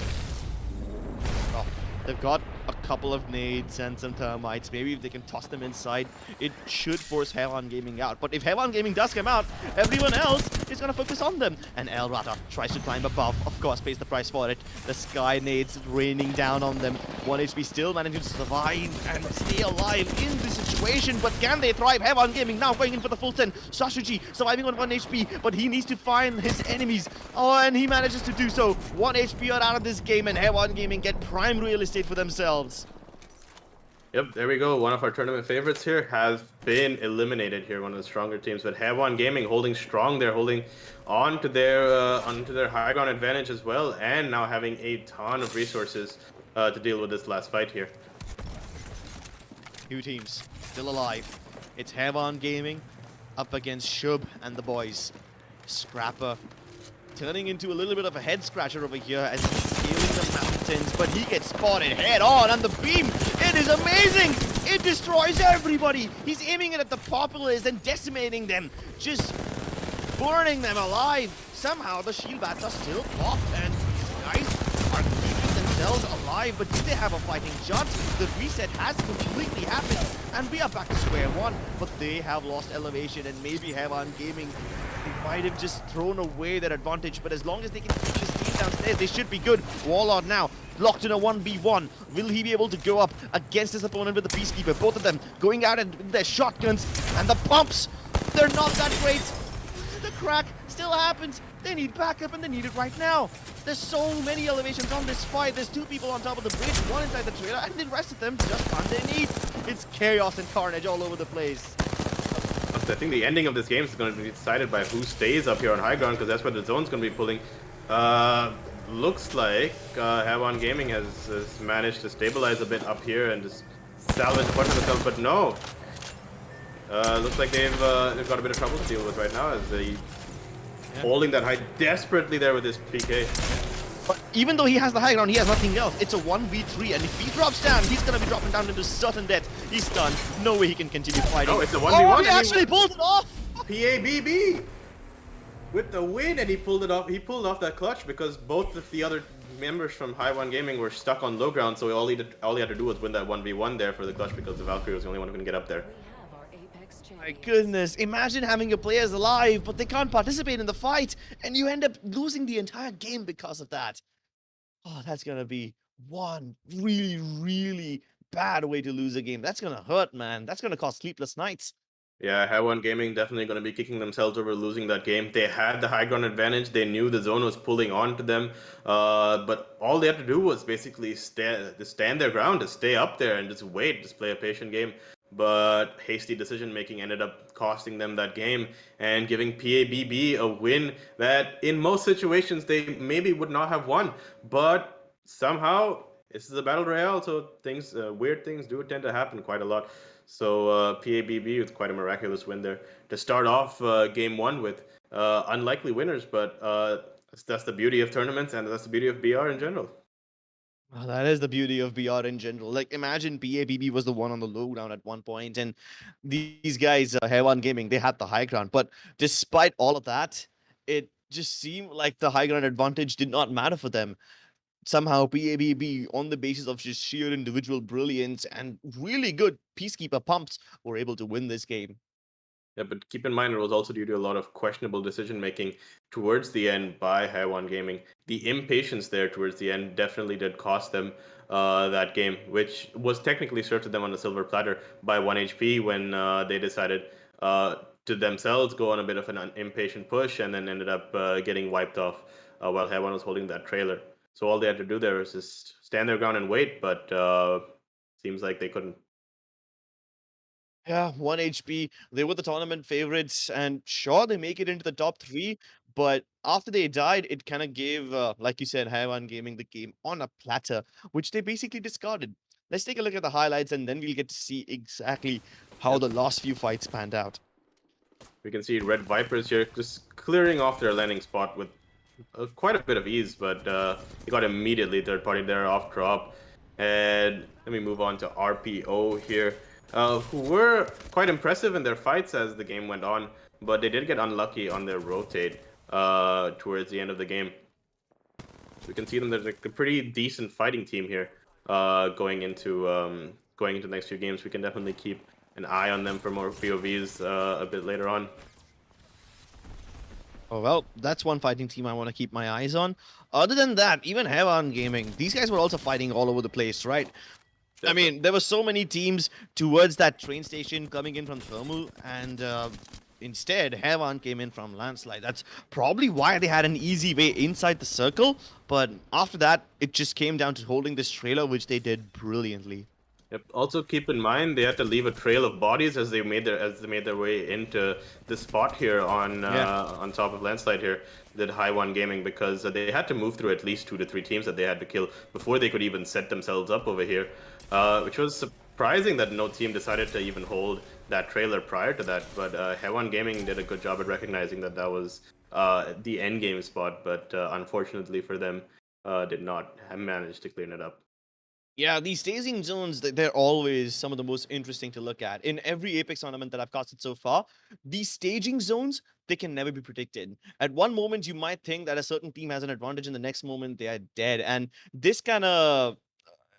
Oh, they've got a couple of nades and some termites. Maybe if they can toss them inside, it should force Heaven Gaming out. But if Heaven Gaming does come out, everyone else is going to focus on them. And El Rata tries to climb above. Of course, pays the price for it. The Sky nades raining down on them. 1 HP still managing to survive and stay alive in this situation. But can they thrive? Heaven Gaming now going in for the full 10. Sashuji surviving on 1 HP, but he needs to find his enemies. Oh, and he manages to do so. 1 HP are out of this game, and Heaven Gaming get prime real estate for themselves. Yep, there we go. One of our tournament favorites here has been eliminated here, one of the stronger teams. But Heaven Gaming holding strong. They're holding on to their high ground advantage as well, and now having a ton of resources to deal with this last fight here. Two teams still alive. It's Heaven Gaming up against Shub and the boys. Scrapper turning into a little bit of a head scratcher over here as he's scaling the mountains, but he gets spotted head on, and the beam, it is amazing! It destroys everybody! He's aiming it at the populace and decimating them, just burning them alive. Somehow the shield bats are still off, and these guys are keeping themselves alive, but do they have a fighting chance? The reset has completely happened, and we are back to square one, but they have lost elevation, and maybe Heaven Gaming, they might have just thrown away their advantage, but as long as they can keep this team downstairs, they should be good. Warlord now locked in a 1v1. Will he be able to go up against his opponent with the Peacekeeper? Both of them going out with their shotguns, and the pumps, they're not that great. The crack still happens. They need backup, and they need it right now. There's so many elevations on this fight. There's 2 people on top of the bridge, 1 inside the trailer, and the rest of them just underneath. It's chaos and carnage all over the place. I think the ending of this game is going to be decided by who stays up here on high ground, because that's where the zone's going to be pulling. Looks like Heaven Gaming has managed to stabilize a bit up here and just salvage a bunch of themselves, but no. Looks like they've got a bit of trouble to deal with right now as they holding that high desperately there with this PK. But even though he has the high ground, he has nothing else. It's a 1v3, and if he drops down, he's going to be dropping down into certain death. He's stunned. No way he can continue fighting. No, it's a 1v1. Oh, he actually pulled it off! PABB with the win, and he pulled it off. He pulled off that clutch because both of the other members from High-One Gaming were stuck on low ground, so all he had to do was win that 1v1 there for the clutch because the Valkyrie was the only one who can get up there. My goodness, imagine having your players alive, but they can't participate in the fight, and you end up losing the entire game because of that. Oh, that's gonna be one really, really bad way to lose a game. That's gonna hurt, man. That's gonna cause sleepless nights. Yeah, High-One Gaming definitely going to be kicking themselves over losing that game. They had the high ground advantage. They knew the zone was pulling on to them. But all they had to do was basically stand their ground, to stay up there and just wait, just play a patient game. But hasty decision-making ended up costing them that game and giving PABB a win that in most situations they maybe would not have won. But somehow, this is a battle royale, so weird things do tend to happen quite a lot. So PABB with quite a miraculous win there to start off game 1 with unlikely winners, but that's the beauty of tournaments, and that's the beauty of BR in general. Well, that is the beauty of BR in general. Like, imagine PABB was the one on the low ground at one point, and these guys, High-One Gaming, they had the high ground. But despite all of that, it just seemed like the high ground advantage did not matter for them. Somehow PABB, on the basis of just sheer individual brilliance and really good Peacekeeper pumps, were able to win this game. Yeah, but keep in mind it was also due to a lot of questionable decision making towards the end by High-One Gaming. The impatience there towards the end definitely did cost them that game, which was technically served to them on a silver platter by 1 HP when they decided to themselves go on a bit of an impatient push and then ended up getting wiped off while High-One was holding that trailer. So all they had to do there was just stand their ground and wait, but seems like they couldn't. Yeah, 1 HP. They were the tournament favorites, and sure, they make it into the top three. But after they died, it kind of gave, like you said, Haiwan Gaming the game on a platter, which they basically discarded. Let's take a look at the highlights, and then we'll get to see exactly how Yep. the last few fights panned out. We can see Red Vipers here just clearing off their landing spot with quite a bit of ease, but he got immediately third party there off drop. And let me move on to RPO here, who were quite impressive in their fights as the game went on, but they did get unlucky on their rotate towards the end of the game. We can see them. There's like a pretty decent fighting team here going into the next few games. We can definitely keep an eye on them for more POVs a bit later on. Oh, well, that's one fighting team I want to keep my eyes on. Other than that, even Haiwan Gaming, these guys were also fighting all over the place, right? I Definitely. mean, there were so many teams towards that train station coming in from Thermal, and instead, Haiwan came in from Landslide. That's probably why they had an easy way inside the circle, but after that, it just came down to holding this trailer, which they did brilliantly. Yep. Also, keep in mind they had to leave a trail of bodies as they made their way into this spot here on top of Landslide here, the High One Gaming, because they had to move through at least 2 to 3 teams that they had to kill before they could even set themselves up over here, which was surprising that no team decided to even hold that trailer prior to that. But Haiwan Gaming did a good job at recognizing that that was the end game spot, but unfortunately for them, did not have managed to clean it up. Yeah, these staging zones, they're always some of the most interesting to look at. In every Apex tournament that I've casted so far, these staging zones, they can never be predicted. At one moment, you might think that a certain team has an advantage, in the next moment, they are dead. And this kind of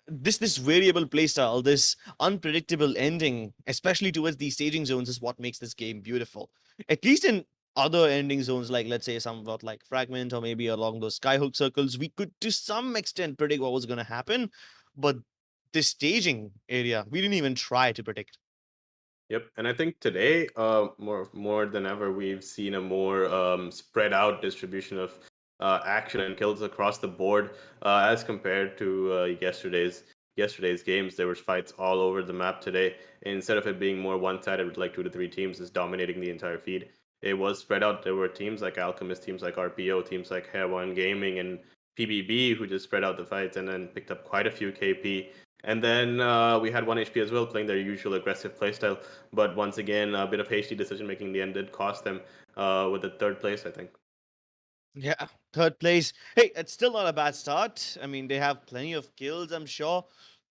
this variable playstyle, this unpredictable ending, especially towards these staging zones, is what makes this game beautiful. At least in other ending zones, like let's say somewhat like Fragment or maybe along those skyhook circles, we could to some extent predict what was going to happen. But this staging area, we didn't even try to predict. Yep, and I think today, more than ever, we've seen a more spread out distribution of action and kills across the board as compared to yesterday's games. There was fights all over the map today. Instead of it being more one sided with like 2 to 3 teams just dominating the entire feed, it was spread out. There were teams like Alchemist, teams like RPO, teams like Hair One Gaming, and PBB who just spread out the fights and then picked up quite a few KP. And then we had 1 HP as well, playing their usual aggressive playstyle. But once again, a bit of hasty decision making in the end did cost them with the third place, I think. Yeah, third place. Hey, it's still not a bad start. I mean, they have plenty of kills, I'm sure.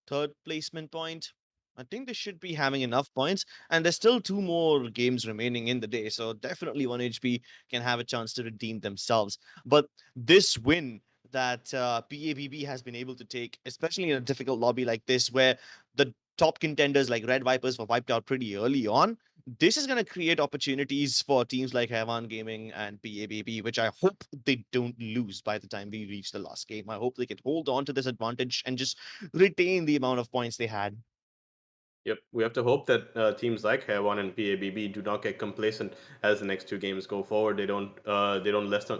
Third placement point. I think they should be having enough points. And there's still 2 more games remaining in the day. So definitely 1 HP can have a chance to redeem themselves. But this win that PABB has been able to take, especially in a difficult lobby like this, where the top contenders like Red Vipers were wiped out pretty early on, this is going to create opportunities for teams like Haiwan Gaming and PABB, which I hope they don't lose by the time we reach the last game. I hope they can hold on to this advantage and just retain the amount of points they had. Yep, we have to hope that teams like Hair1 and PABB do not get complacent as the next 2 games go forward. They don't rest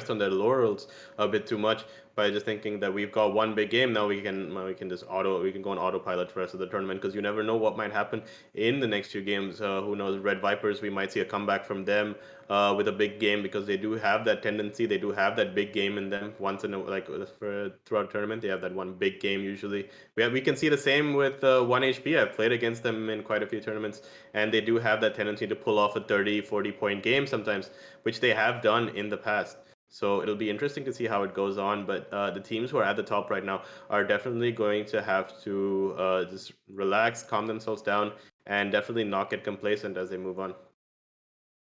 on their laurels a bit too much by just thinking that we've got one big game now we can just we can go on autopilot for the rest of the tournament, because you never know what might happen in the next 2 games. Who knows? Red Vipers, we might see a comeback from them with a big game, because they do have that tendency. They do have that big game in them once in a, like throughout a tournament. They have that one big game usually. We can see the same with 1HP. I've played against them in quite a few tournaments, and they do have that tendency to pull off a 30-40 point game sometimes, which they have done in the past. So it'll be interesting to see how it goes on. But the teams who are at the top right now are definitely going to have to just relax, calm themselves down, and definitely not get complacent as they move on.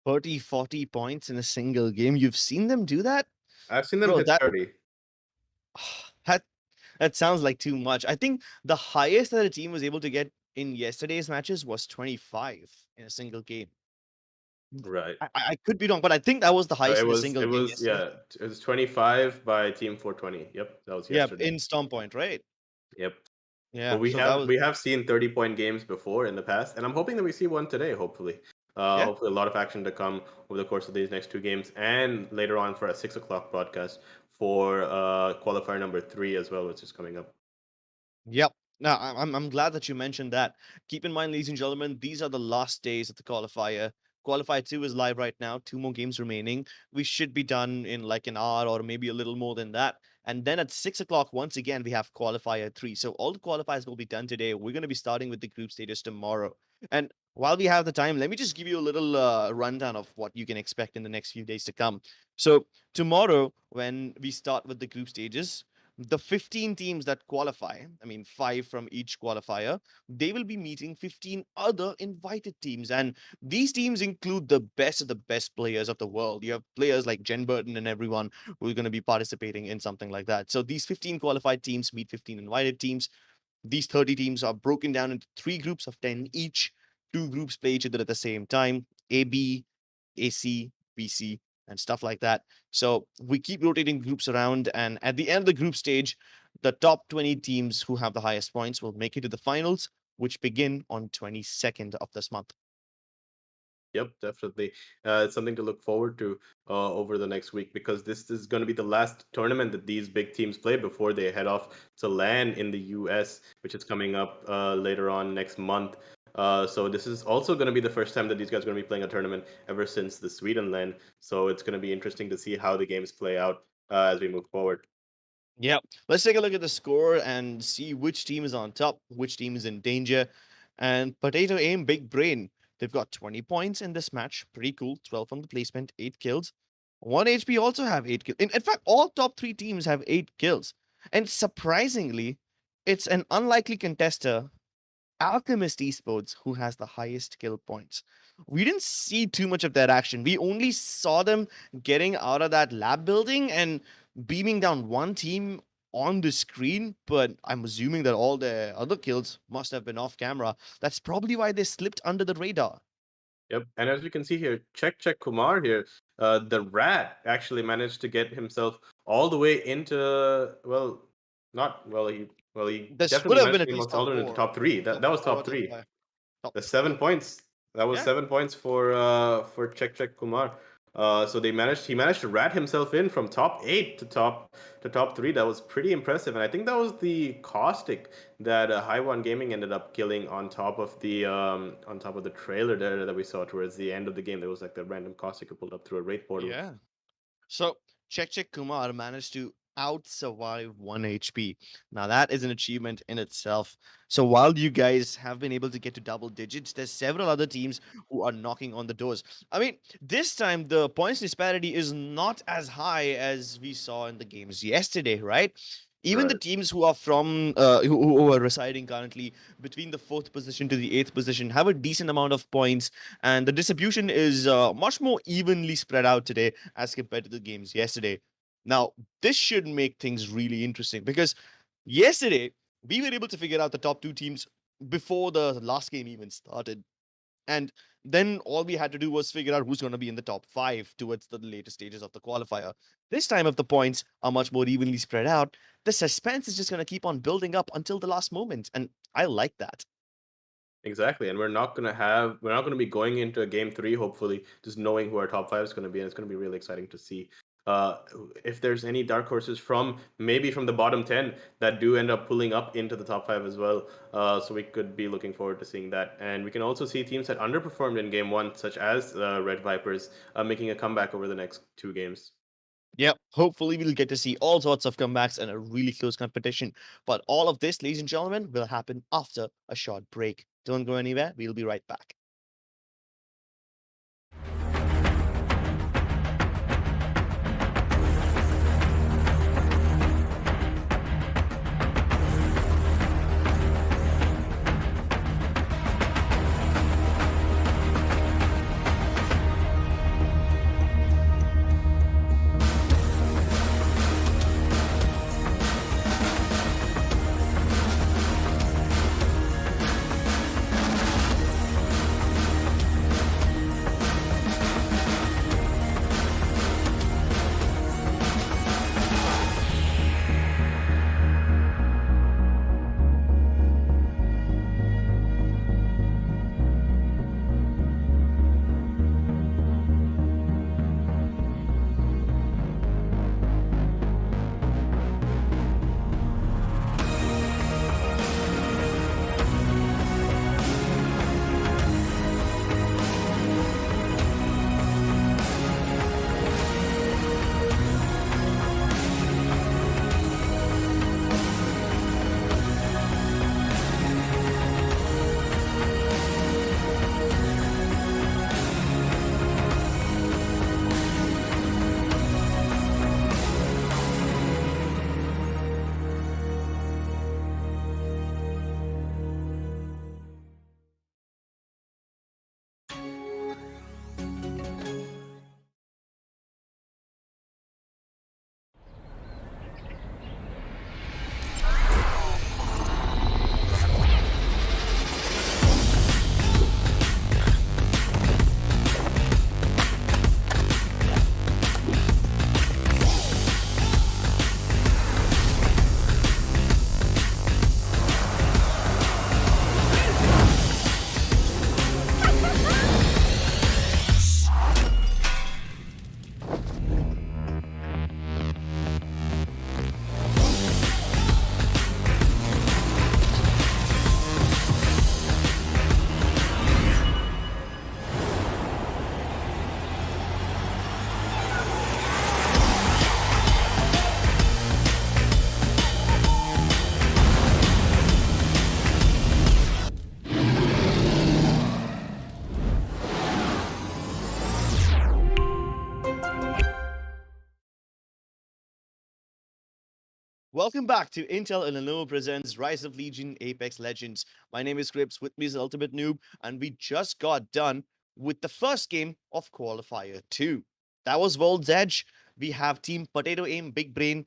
30, 40 points in a single game. You've seen them do that? I've seen them Bro, hit that 30. that that sounds like too much. I think the highest that a team was able to get in yesterday's matches was 25 in a single game. Right. I could be wrong, but I think that was the highest in a single It game was yesterday. yeah, it was 25 by Team 420. Yep, that was Yeah, yesterday. in Storm Point, right? Yep. But Yeah, so that was we have seen 30-point games before in the past, and I'm hoping that we see one today. Hopefully, yeah. hopefully a lot of action to come over the course of these next 2 games, and later on for a 6 o'clock broadcast for qualifier number 3 as well, which is coming up. Yep. Now, I'm glad that you mentioned that. Keep in mind, ladies and gentlemen, these are the last days of the qualifier. Qualifier 2 is live right now, 2 more games remaining. We should be done in like an hour or maybe a little more than that. And then at 6 o'clock, once again, we have qualifier 3. So all the qualifiers will be done today. We're going to be starting with the group stages tomorrow. And while we have the time, let me just give you a little rundown of what you can expect in the next few days to come. So tomorrow, when we start with the group stages, the 15 teams that qualify, I mean, 5 from each qualifier, they will be meeting 15 other invited teams. And these teams include the best of the best players of the world. You have players like Jen Burton and everyone who are going to be participating in something like that. So these 15 qualified teams meet 15 invited teams. These 30 teams are broken down into 3 groups of 10 each. 2 groups play each other at the same time: AB, AC, BC, and stuff like that. So we keep rotating groups around, and at the end of the group stage, the top 20 teams who have the highest points will make it to the finals, which begin on 22nd of this month. Yep, definitely. It's something to look forward to over the next week, because this is going to be the last tournament that these big teams play before they head off to LAN in the US, which is coming up later on next month. So this is also going to be the first time that these guys are going to be playing a tournament ever since the Sweden LAN. So it's going to be interesting to see how the games play out as we move forward. Yeah, let's take a look at the score and see which team is on top, which team is in danger. And Potato Aim, Big Brain, they've got 20 points in this match. Pretty cool. 12 from the placement, 8 kills. 1 HP also have 8 kills. In fact, all top 3 teams have 8 kills. And surprisingly, it's an unlikely contester, Alchemist Esports, who has the highest kill points. We didn't see too much of that action. We only saw them getting out of that lab building and beaming down one team on the screen, but I'm assuming that all the other kills must have been off camera. That's probably why they slipped under the radar. Yep, and as you can see here, Check Kumar here, the rat actually managed to get himself all the way into, well, not he This would definitely have managed been to at get least himself all top the way into 4. top three. That was Top 4 or top top three. 5. Top The 4. 7 points. That was Yeah. 7 points for Check Kumar. So he managed to rat himself in from top 8 to top 3. That was pretty impressive, and I think that was the caustic that Haiwan Gaming ended up killing on top of the trailer there that we saw towards the end of the game. There was like the random caustic who pulled up through a raid portal. Yeah. So Check Kumar managed to out survive 1 HP. Now that is an achievement in itself. So while you guys have been able to get to double digits, there's several other teams who are knocking on the doors. I mean, this time the points disparity is not as high as we saw in the games yesterday, right? Even the Right. teams who are from who are residing currently between the 4th position to the 8th position have a decent amount of points, and the distribution is much more evenly spread out today as compared to the games yesterday. Now, this should make things really interesting because yesterday we were able to figure out the top 2 teams before the last game even started. And then all we had to do was figure out who's going to be in the top 5 towards the later stages of the qualifier. This time, if the points are much more evenly spread out, the suspense is just going to keep on building up until the last moment. And I like that. Exactly, and we're not gonna be going into a game 3, hopefully, just knowing who our top 5 is gonna be, and it's gonna be really exciting to see if there's any dark horses from maybe from the bottom 10 that do end up pulling up into the top 5 as well. So we could be looking forward to seeing that, and we can also see teams that underperformed in game 1, such as Red Vipers, making a comeback over the next 2 games. Yep, hopefully we'll get to see all sorts of comebacks and a really close competition. But all of this, ladies and gentlemen, will happen after a short break. Don't go anywhere. We'll be right back. Welcome back to Intel and Lenovo presents Rise of Legion Apex Legends. My name is Grips, with me is Ultimate Noob, and we just got done with the first game of Qualifier 2. That was World's Edge. We have Team Potato Aim Big Brain.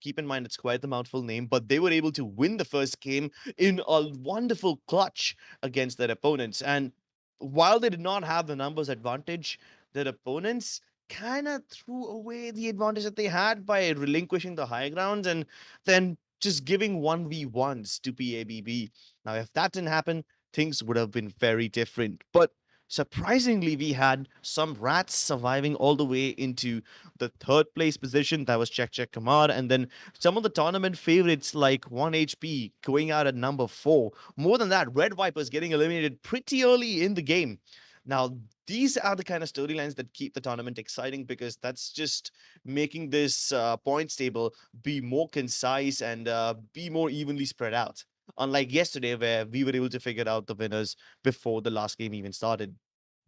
Keep in mind it's quite the mouthful name, but they were able to win the first game in a wonderful clutch against their opponents. And while they did not have the numbers advantage, their opponents kind of threw away the advantage that they had by relinquishing the high grounds and then just giving 1v1s to PABB. Now, if that didn't happen, things would have been very different. But surprisingly, we had some rats surviving all the way into the third place position. That was Check Check Kamar. And then some of the tournament favorites like 1HP going out at number 4. More than that, Red Vipers getting eliminated pretty early in the game. Now, these are the kind of storylines that keep the tournament exciting because that's just making this points table be more concise and be more evenly spread out. Unlike yesterday, where we were able to figure out the winners before the last game even started.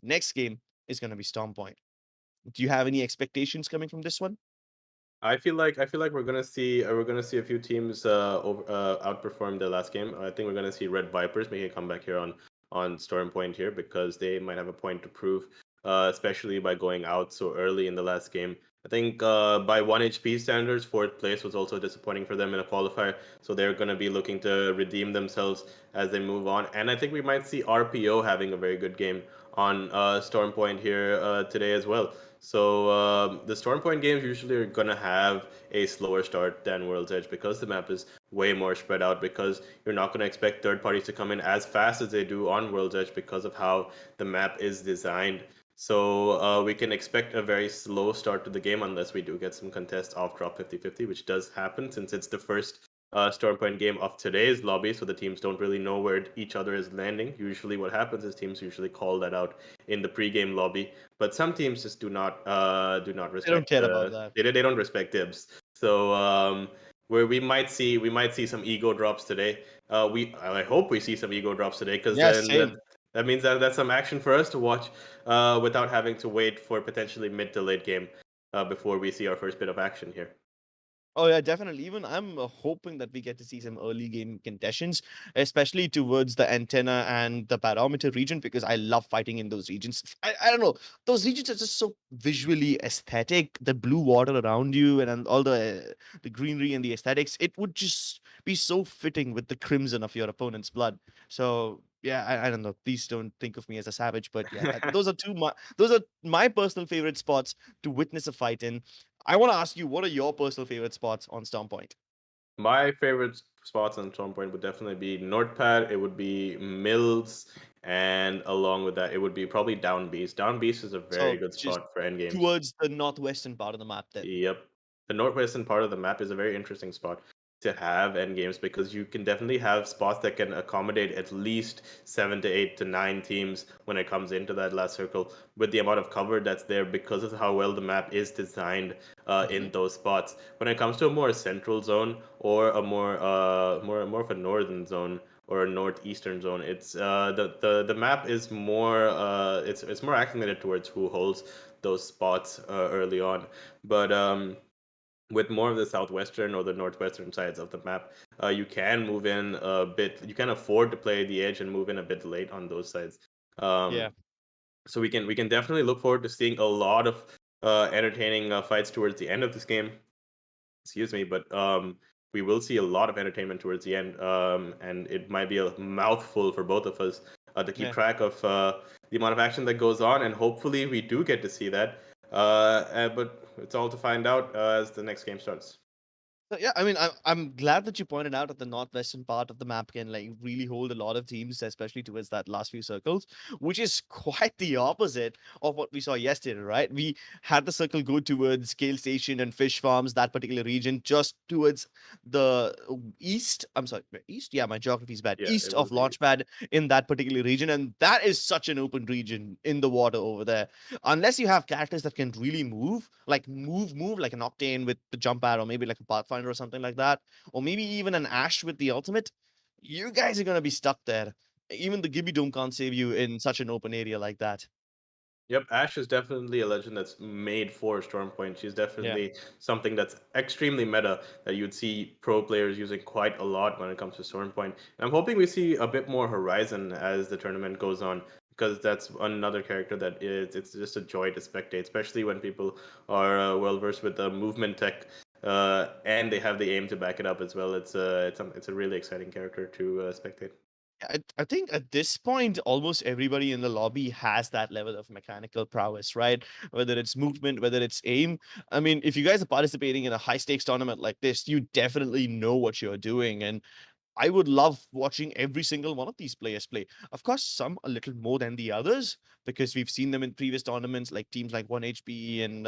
Next game is going to be Storm Point. Do you have any expectations coming from this one? I feel like we're gonna see a few teams outperform the last game. I think we're gonna see Red Vipers make a comeback here on Storm Point here because they might have a point to prove, especially by going out so early in the last game. I think by 1 HP standards, fourth place was also disappointing for them in a qualifier, so they're going to be looking to redeem themselves as they move on. And I think we might see RPO having a very good game on Storm Point here today as well. So the Storm Point games usually are gonna have a slower start than World's Edge because the map is way more spread out. Because you're not gonna expect third parties to come in as fast as they do on World's Edge because of how the map is designed. So we can expect a very slow start to the game unless we do get some contests off drop 50-50, which does happen since it's the first Storm Point game of today's lobby, so the teams don't really know where each other is landing. Usually what happens is teams usually call that out in the pre-game lobby, but some teams just do not I don't respect care about that. they don't respect dibs. So where we might see some ego drops today. I hope we see some ego drops today because Yeah, then same. that means that that's some action for us to watch without having to wait for potentially mid to late game before we see our first bit of action here. Oh yeah, definitely. Even I'm hoping that we get to see some early game conditions, especially towards the antenna and the barometer region, because I love fighting in those regions. I don't know, those regions are just so visually aesthetic. The blue water around you and all the greenery and the aesthetics, it would just be so fitting with the crimson of your opponent's blood. So yeah, I don't know. Please don't think of me as a savage, but yeah, those are my personal favorite spots to witness a fight in. I want to ask you, what are your personal favorite spots on Storm Point? My favorite spots on Storm Point would definitely be Nordpad. It would be Mills, and along with that, it would be probably Down Beast. Down Beast is a very So good just spot for end games. towards the northwestern part of the map then. Yep. The northwestern part of the map is a very interesting spot to have end games because you can definitely have spots that can accommodate at least 7 to 8 to 9 teams when it comes into that last circle with the amount of cover that's there because of how well the map is designed Hmm. in those spots. When it comes to a more central zone or a more of a northern zone or a northeastern zone, it's the map is more it's more acclimated towards who holds those spots early on. But with more of the southwestern or the northwestern sides of the map, you can move in a bit. You can afford to play the edge and move in a bit late on those sides. Um, Yeah. so we can definitely look forward to seeing a lot of entertaining fights towards the end of this game. Excuse me, but we will see a lot of entertainment towards the end, and it might be a mouthful for both of us to keep Yeah. track of the amount of action that goes on, and hopefully we do get to see that. But it's all to find out as the next game starts. So, yeah, I mean, I'm glad that you pointed out that the northwestern part of the map can like really hold a lot of teams, especially towards that last few circles, which is quite the opposite of what we saw yesterday, right? We had the circle go towards Scale Station and Fish Farms, that particular region, just towards the east. I'm sorry, east? Yeah, my geography is bad. Yeah, East it of was the Launchpad in that particular region, and that is such an open region in the water over there. Unless you have characters that can really move, like move, like an Octane with the jump pad, or maybe like a Pathfinder or something like that, or maybe even an Ash with the ultimate, you guys are gonna be stuck there. Even the Gibby Dome can't save you in such an open area like that. Yep, Ashe is definitely a legend that's made for Stormpoint. She's Yeah. definitely something that's extremely meta that you'd see pro players using quite a lot when it comes to Stormpoint. And I'm hoping we see a bit more Horizon as the tournament goes on, because that's another character that is it's just a joy to spectate, especially when people are well versed with the movement tech. And they have the aim to back it up as well. It's a really exciting character to spectate. I think at this point, almost everybody in the lobby has that level of mechanical prowess, right? Whether it's movement, whether it's aim. I mean, if you guys are participating in a high stakes tournament like this, you definitely know what you're doing. And I would love watching every single one of these players play. Of course, some a little more than the others, because we've seen them in previous tournaments, like teams like 1HP and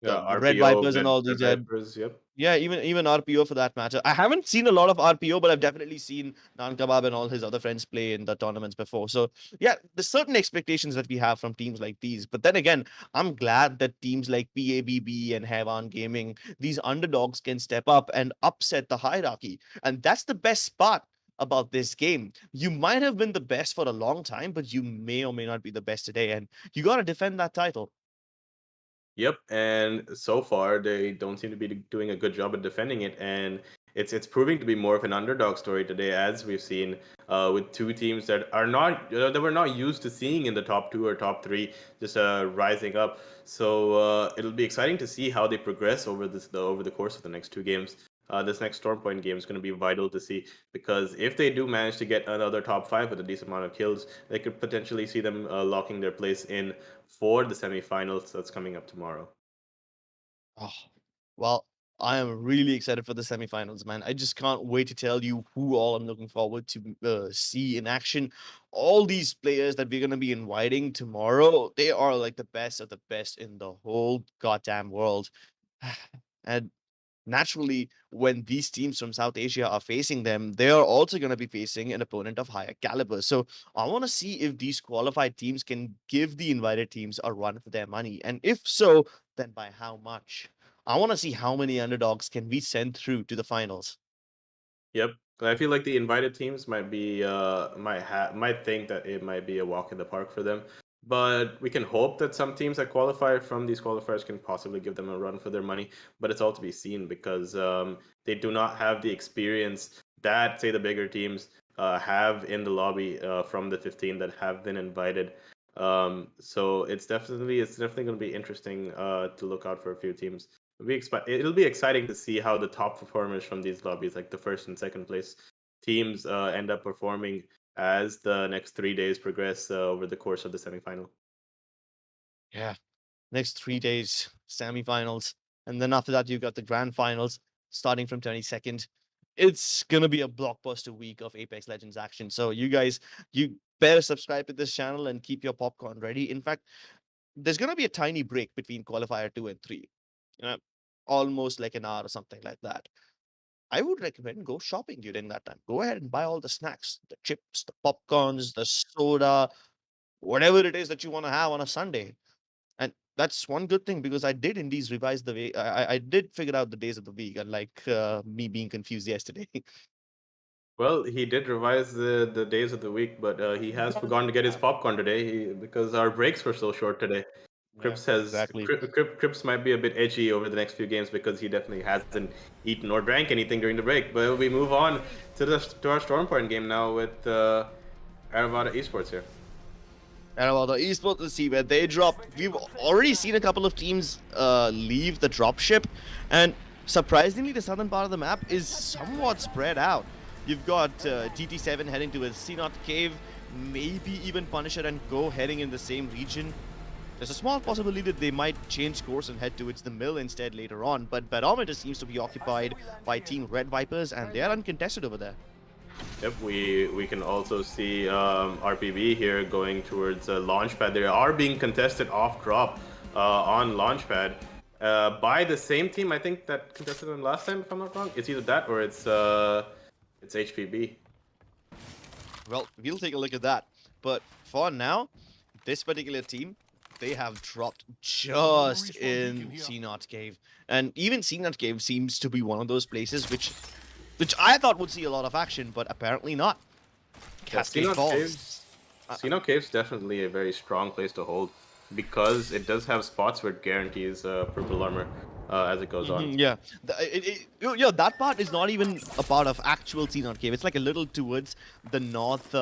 Yeah, the Red RPO, Vipers and all Red these. Vipers. Yep. Yeah, even RPO for that matter. I haven't seen a lot of RPO, but I've definitely seen Nan Kebab and all his other friends play in the tournaments before. So yeah, there's certain expectations that we have from teams like these. But then again, I'm glad that teams like PABB and Hevan Gaming, these underdogs can step up and upset the hierarchy. And that's the best part about this game. You might have been the best for a long time, but you may or may not be the best today. And you gotta defend that title. Yep, and so far they don't seem to be doing a good job at defending it, and it's proving to be more of an underdog story today, as we've seen with two teams that are not that we're not used to seeing in the top two or top three, just rising up. So it'll be exciting to see how they progress over the course of the next two games. This next Stormpoint game is going to be vital to see, because if they do manage to get another top five with a decent amount of kills, they could potentially see them locking their place in for the semifinals that's coming up tomorrow. Oh, well, I am really excited for the semifinals, man. I just can't wait to tell you who all I'm looking forward to see in action. All these players that we're going to be inviting tomorrow, they are like the best of the best in the whole goddamn world. And naturally, when these teams from South Asia are facing them, they are also going to be facing an opponent of higher caliber. So I want to see if these qualified teams can give the invited teams a run for their money. And if so, then by how much? I want to see how many underdogs can we send through to the finals. Yep. I feel like the invited teams might think that it might be a walk in the park for them. But we can hope that some teams that qualify from these qualifiers can possibly give them a run for their money. But it's all to be seen, because they do not have the experience that, say, the bigger teams have in the lobby from the 15 that have been invited. So it's definitely going to be interesting to look out for a few teams. We expect it'll be exciting to see how the top performers from these lobbies, like the first and second place teams, end up performing as the next 3 days progress over the course of the semifinal. Yeah. Next 3 days, semifinals. And then after that, you've got the grand finals starting from 22nd. It's going to be a blockbuster week of Apex Legends action. So you guys, you better subscribe to this channel and keep your popcorn ready. In fact, there's going to be a tiny break between qualifier 2 and 3. You know, almost like an hour or something like that. I would recommend go shopping during that time. Go ahead and buy all the snacks, the chips, the popcorns, the soda, whatever it is that you want to have on a Sunday. And that's one good thing, because I did indeed revise the way I did figure out the days of the week, unlike me being confused yesterday. Well, he did revise the days of the week, but he has forgotten to get his popcorn today, because our breaks were so short today. Yeah, exactly. Crips might be a bit edgy over the next few games, because he definitely hasn't eaten or drank anything during the break. But we move on to our Stormpoint game now with Aravada Esports here. And about the esports, let's see where they drop. We've already seen a couple of teams leave the dropship, and surprisingly, the southern part of the map is somewhat spread out. You've got TT7 heading to a C0 cave, maybe even Punisher and Go heading in the same region. There's a small possibility that they might change course and head towards the mill instead later on, but Barometer seems to be occupied by Team Red Vipers, and they are uncontested over there. Yep, we can also see RPB here going towards Launchpad. They are being contested off drop on Launchpad by the same team, I think, that contested them last time, if I'm not wrong. It's either that or it's HPB. Well, we'll take a look at that. But for now, this particular team, they have dropped just in C0 Cave. And even C0 Cave seems to be one of those places which I thought would see a lot of action, but apparently not. Cascade C0 Falls. Caves Casino Cave's definitely a very strong place to hold because it does have spots where it guarantees purple armor as it goes on. Yeah, that part is not even a part of actual Xenon Cave. It's like a little towards the north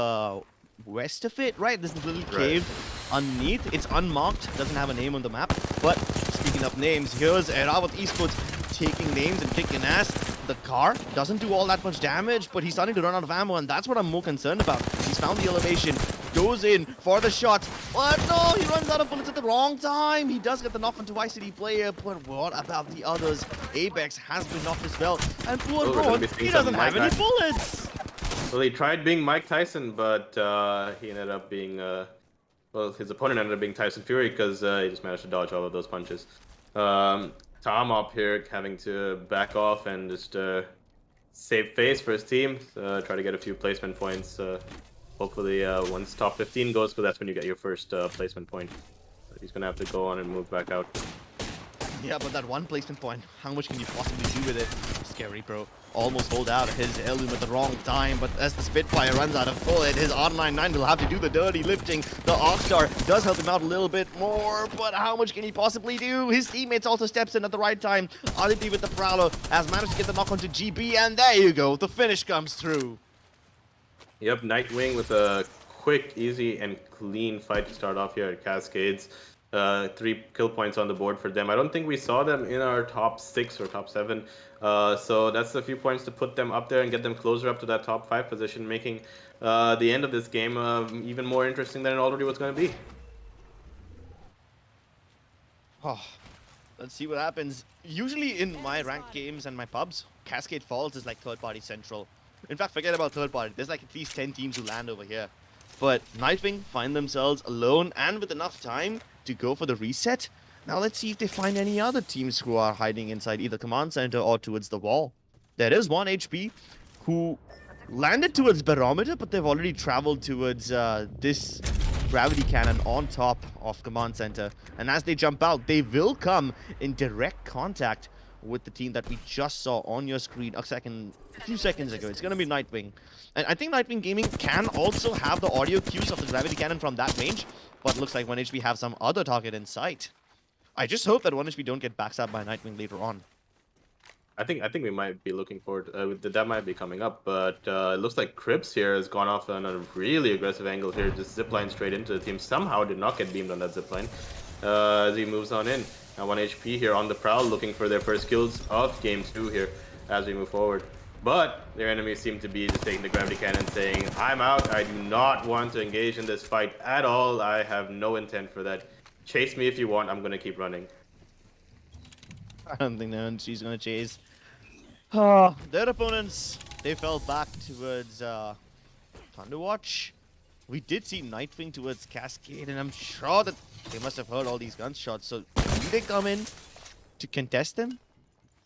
west of it, right? There's this little cave underneath. It's unmarked, doesn't have a name on the map. But speaking of names, here's Revenant Esports taking names and kicking ass. The car doesn't do all that much damage, but he's starting to run out of ammo, and that's what I'm more concerned about. He's found the elevation, goes in for the shot, but no, he runs out of bullets at the wrong time. He does get the knock onto YCD player, but what about the others? Apex has been knocked as well, and poor Braun, he doesn't have any bullets. Well, he tried being Mike Tyson, but he ended up being, well, his opponent ended up being Tyson Fury because he just managed to dodge all of those punches. Tom up here having to back off and just save face for his team, try to get a few placement points. Hopefully, once top 15 goes, because that's when you get your first placement point. But he's going to have to go on and move back out. Yeah, but that one placement point, how much can you possibly do with it? Scary, bro. Almost hold out his heirloom at the wrong time, but as the Spitfire runs out of bullet, his R99 will have to do the dirty lifting. The Arcstar does help him out a little bit more, but how much can he possibly do? His teammates also steps in at the right time. Aditi with the Prowler has managed to get the knock onto GB, and there you go, the finish comes through. Yep, Nightwing with a quick, easy, and clean fight to start off here at Cascades. 3 kill points on the board for them. I don't think we saw them in our top 6 or top 7. So that's a few points to put them up there and get them closer up to that top 5 position, making the end of this game even more interesting than it already was going to be. Oh, let's see what happens. Usually in my ranked games and my pubs, Cascade Falls is like third-party central. In fact, forget about third-party. There's like at least 10 teams who land over here. But Nightwing find themselves alone and with enough time to go for the reset. Now let's see if they find any other teams who are hiding inside either command center or towards the wall. There is one HP who landed towards Barometer, but they've already traveled towards this gravity cannon on top of command center. And as they jump out, they will come in direct contact with the team that we just saw on your screen a few seconds ago. It's going to be Nightwing. And I think Nightwing Gaming can also have the audio cues of the gravity cannon from that range, but looks like 1HP have some other target in sight. I just hope that 1HP don't get backstabbed by Nightwing later on. I think we might be looking forward that might be coming up, but it looks like Cribs here has gone off on a really aggressive angle here, just zipline straight into the team. Somehow did not get beamed on that zipline as he moves on in. Now 1HP here on the prowl, looking for their first kills of game 2 here as we move forward. But their enemies seem to be just taking the gravity cannon, saying, I'm out, I do not want to engage in this fight at all, I have no intent for that. Chase me if you want, I'm going to keep running. I don't think she's going to chase. Their opponents, they fell back towards Thunderwatch. We did see Nightwing towards Cascade, and I'm sure that they must have heard all these gunshots. So do they come in to contest them?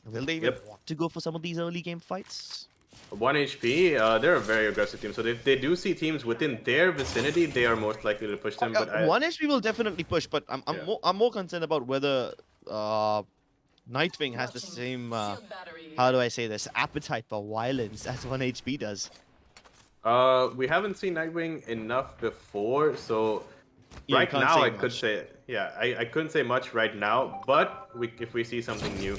Will they even want to go for some of these early game fights? 1 HP, they're a very aggressive team. So if they do see teams within their vicinity, they are most likely to push them. But 1 HP will definitely push, but I'm more concerned about whether Nightwing has the same, how do I say this, appetite for violence as 1 HP does. We haven't seen Nightwing enough before, so right now I could say, I couldn't say much right now, but if we see something new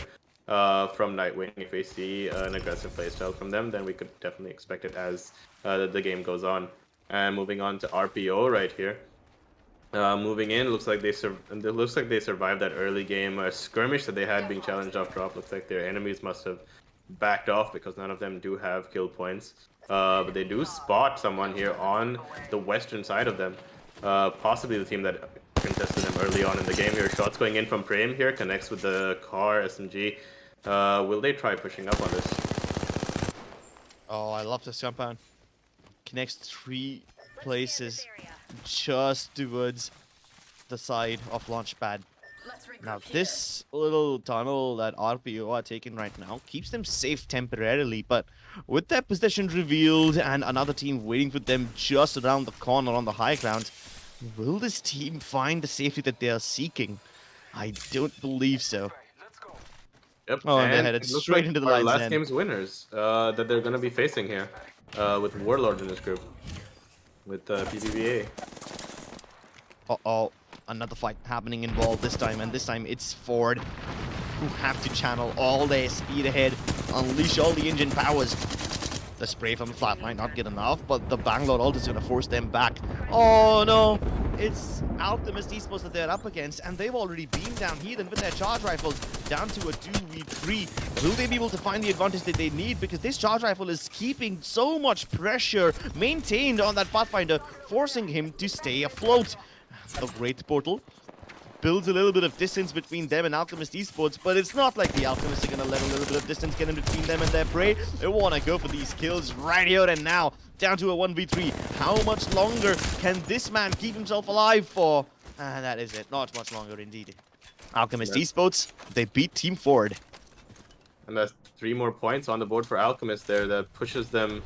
from Nightwing, if we see an aggressive playstyle from them, then we could definitely expect it as the game goes on. And moving on to RPO right here. Moving in, looks like they survived that early game skirmish that they had being challenged off drop. Looks like their enemies must have backed off because none of them do have kill points. But they do spot someone here on the western side of them. Possibly the team that contested them early on in the game here. Shots going in from Prem here, connects with the car SMG. Will they try pushing up on this? Oh, I love this compound. Connects 3 places just towards the side of Launchpad. Now this little tunnel that RPO are taking right now keeps them safe temporarily, but with their position revealed and another team waiting for them just around the corner on the high ground, will this team find the safety that they are seeking? I don't believe so. Yep. Oh, and they headed straight into the lion's last den. game's winners that they're going to be facing here with Warlord in this group. with PBBA. Uh-oh, another fight happening involved this time, and this time it's Ford who have to channel all their speed ahead, unleash all the engine powers. The spray from the flat might not get enough, but the Bangalore ult is going to force them back. Oh no, it's Alchemist Esports that they're up against, and they've already beamed down Heathen with their charge rifles down to a 2v3. Will they be able to find the advantage that they need? Because this charge rifle is keeping so much pressure maintained on that Pathfinder, forcing him to stay afloat. The Wraith Portal builds a little bit of distance between them and Alchemist Esports, but it's not like the Alchemists are going to let a little bit of distance get in between them and their prey. They want to go for these kills right here and now, down to a 1v3. How much longer can this man keep himself alive for? That is it. Not much longer indeed. Alchemist Esports, they beat Team Ford. And that's 3 more points on the board for Alchemist there that pushes them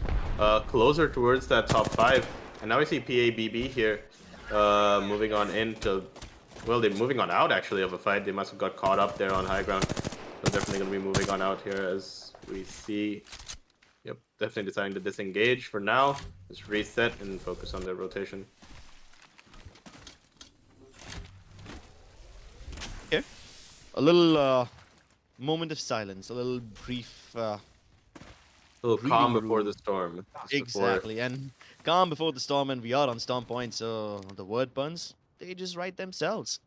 closer towards that top 5. And now we see PABB here moving on into... Well, they're moving on out, actually, of a fight. They must have got caught up there on high ground. They're definitely going to be moving on out here, as we see. Yep, definitely deciding to disengage for now. Just reset and focus on their rotation. Okay. A little moment of silence, a little brief... a little calm before the storm. Exactly, and calm before the storm, and we are on storm point, so the word puns, they just write themselves.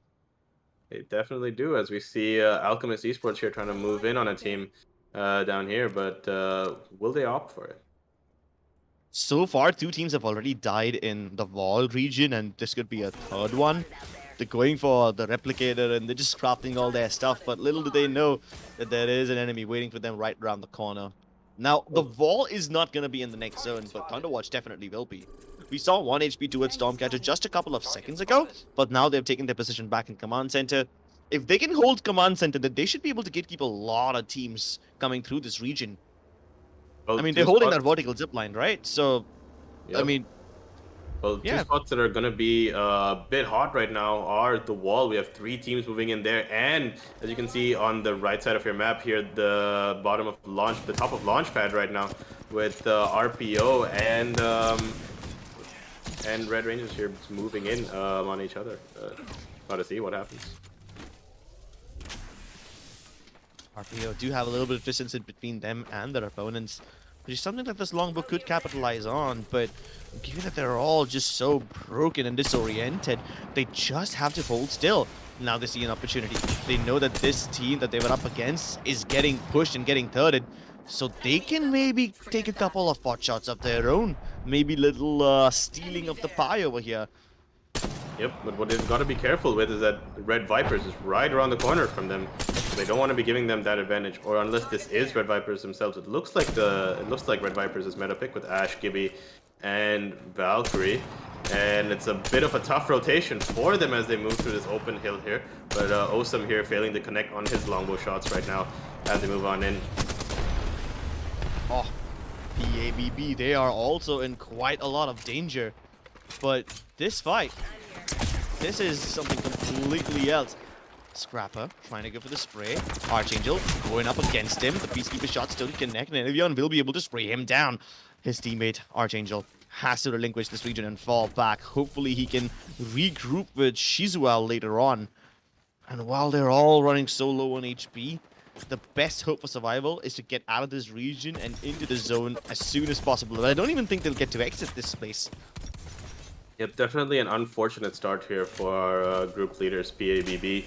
They definitely do, as we see Alchemist Esports here trying to move in on a team down here, but will they opt for it? So far, 2 teams have already died in the wall region, and this could be a third one. They're going for the replicator, and they're just crafting all their stuff, but little do they know that there is an enemy waiting for them right around the corner. Now, the wall is not going to be in the next zone, but Thunderwatch definitely will be. We saw 1 HP towards Stormcatcher just a couple of seconds ago, but now they've taken their position back in Command Center. If they can hold Command Center, then they should be able to gatekeep a lot of teams coming through this region. Well, I mean, they're holding that vertical zip line, right? So, yep. I mean... Well, 2 spots that are going to be a bit hot right now are the wall. We have 3 teams moving in there. And as you can see on the right side of your map here, the bottom of launch, the top of Launchpad right now with RPO and Red Rangers here moving in on each other. Got to see what happens. RPO do have a little bit of distance in between them and their opponents, which is something that this longbow could capitalize on, but given that they're all just so broken and disoriented, they just have to hold still. Now they see an opportunity. They know that this team that they were up against is getting pushed and getting thirded, so they can maybe take a couple of pot shots of their own. Maybe little stealing of the pie over here. Yep, but what they've got to be careful with is that Red Vipers is right around the corner from them. So they don't want to be giving them that advantage, or unless this is Red Vipers themselves. It looks like Red Vipers is meta pick with Ashe, Gibby, and Valkyrie, and it's a bit of a tough rotation for them as they move through this open hill here. But Osam here failing to connect on his longbow shots right now as they move on in. Oh, PABB, they are also in quite a lot of danger. But this fight, this is something completely else. Scrapper trying to go for the spray. Archangel going up against him. The Peacekeeper shots don't connect, and Evian will be able to spray him down. His teammate, Archangel, has to relinquish this region and fall back. Hopefully he can regroup with Shizuel later on. And while they're all running so low on HP, the best hope for survival is to get out of this region and into the zone as soon as possible. But I don't even think they'll get to exit this space. Yep, definitely an unfortunate start here for our group leaders, PABB.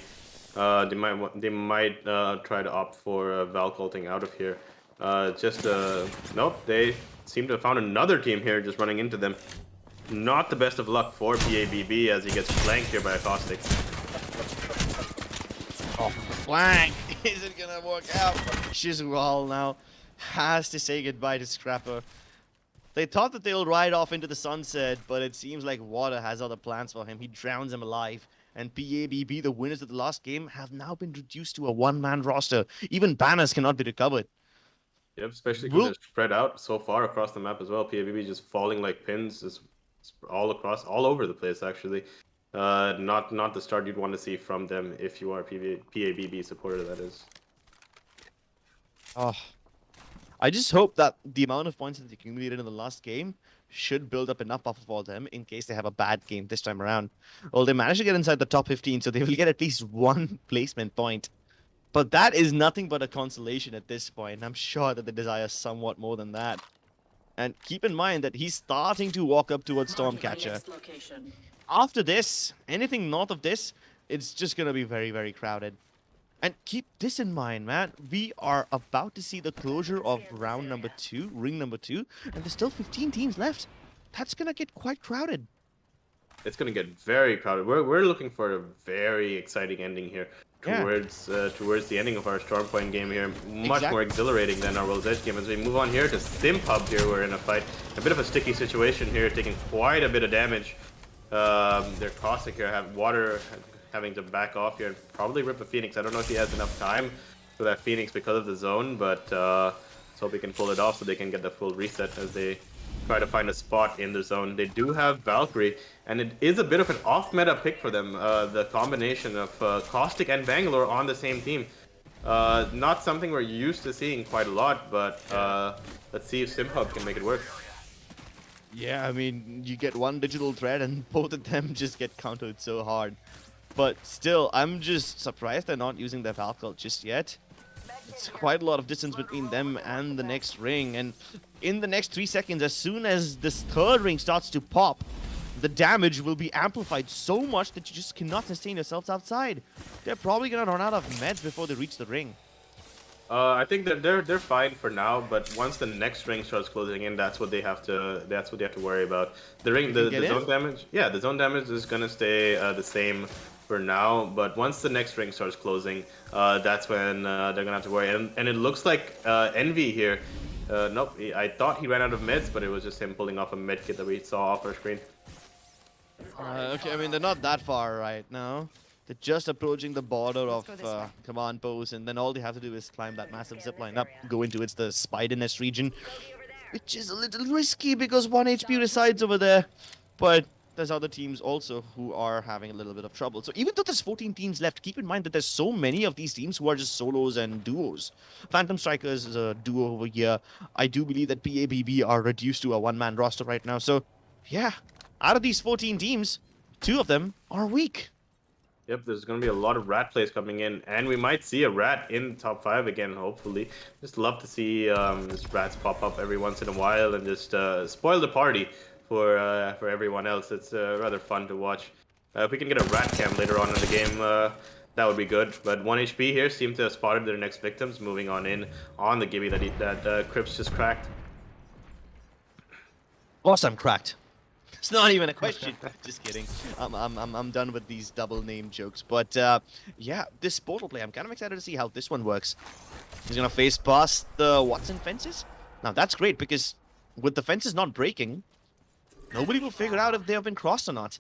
They might try to opt for Valk ulting out of here. Nope, they seem to have found another team here just running into them. Not the best of luck for PABB as he gets flanked here by a Caustic. Oh, flank isn't gonna work out. Shizual now has to say goodbye to Scrapper. They thought that they'll ride off into the sunset, but it seems like Water has other plans for him. He drowns him alive. And PABB, the winners of the last game, have now been reduced to a one-man roster. Even banners cannot be recovered. Yep, especially because they're spread out so far across the map as well. PABB just falling like pins, just all over the place, actually. Not the start you'd want to see from them if you are a PABB supporter, that is. Oh, I just hope that the amount of points that they accumulated in the last game should build up enough buffer for them in case they have a bad game this time around. Well, they managed to get inside the top 15, so they will get at least one placement point. But that is nothing but a consolation at this point. I'm sure that they desire somewhat more than that. And keep in mind that he's starting to walk up towards Stormcatcher. After this, anything north of this, it's just going to be very, very crowded. And keep this in mind, man. We are about to see the closure of round number 2, ring number 2, and there's still 15 teams left. That's going to get quite crowded. It's going to get very crowded. We're looking for a very exciting ending here towards the ending of our Stormpoint game here. Much more exhilarating than our World's Edge game. As we move on here to Sim Hub here, we're in a fight. A bit of a sticky situation here, taking quite a bit of damage. Their Caustic here have water having to back off here and probably rip a Phoenix. I don't know if he has enough time for that Phoenix because of the zone, but let's hope he can pull it off so they can get the full reset as they try to find a spot in the zone. They do have Valkyrie, and it is a bit of an off-meta pick for them, the combination of Caustic and Bangalore on the same team. Not something we're used to seeing quite a lot, but let's see if SimHub can make it work. Yeah, I mean, you get one digital threat and both of them just get countered so hard. But still, I'm just surprised they're not using their Valkyrie just yet. It's quite a lot of distance between them and the next ring, and in the next 3 seconds, as soon as this third ring starts to pop, the damage will be amplified so much that you just cannot sustain yourselves outside. They're probably gonna run out of meds before they reach the ring. I think that they're fine for now, but once the next ring starts closing in, that's what they have to worry about. The ring, the zone damage, yeah, the zone damage is gonna stay the same for now, but once the next ring starts closing, that's when they're gonna have to worry. And it looks like Envy here. Nope, I thought he ran out of meds, but it was just him pulling off a med kit that we saw off our screen. Okay, I mean, they're not that far right now. They're just approaching the border of command post, and then all they have to do is climb that massive zipline up, go into the spider nest region, which is a little risky because 1 HP resides over there. But there's other teams also who are having a little bit of trouble. So even though there's 14 teams left, keep in mind that there's so many of these teams who are just solos and duos. Phantom Strikers is a duo over here. I do believe that PABB are reduced to a one-man roster right now. So, yeah, out of these 14 teams, 2 of them are weak. Yep, there's going to be a lot of rat plays coming in, and we might see a rat in top 5 again, hopefully. Just love to see these rats pop up every once in a while and just spoil the party for everyone else. It's rather fun to watch. If we can get a rat cam later on in the game, that would be good. But 1 HP here seem to have spotted their next victims, moving on in on the Gibby that Crips just cracked. Of course I'm cracked. It's not even a question. Just kidding. I'm done with these double name jokes. But yeah, this portal play, I'm kind of excited to see how this one works. He's gonna face past the Watson fences. Now that's great because with the fences not breaking, nobody will figure out if they have been crossed or not.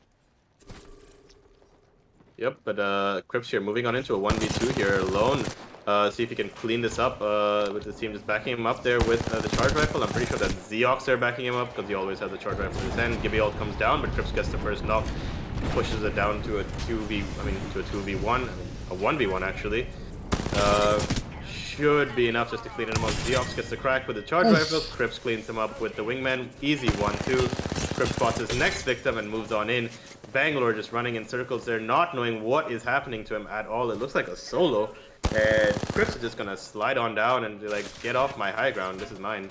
Yep, but Crips here moving on into a 1v2 here alone. See if he can clean this up with the team just backing him up there with the charge rifle. I'm pretty sure that Zeox there backing him up because he always has the charge rifle in his hand. Gibby ult comes down, but Crips gets the first knock, pushes it down to a 2v1, a 1v1 actually. Should be enough just to clean him up. Zeox gets the crack with the charge rifle. Crips cleans him up with the wingman. Easy 1-2. Crips spots his next victim and moves on in. Bangalore just running in circles there, not knowing what is happening to him at all. It looks like a solo. And Crips is just gonna slide on down and be like, get off my high ground, this is mine.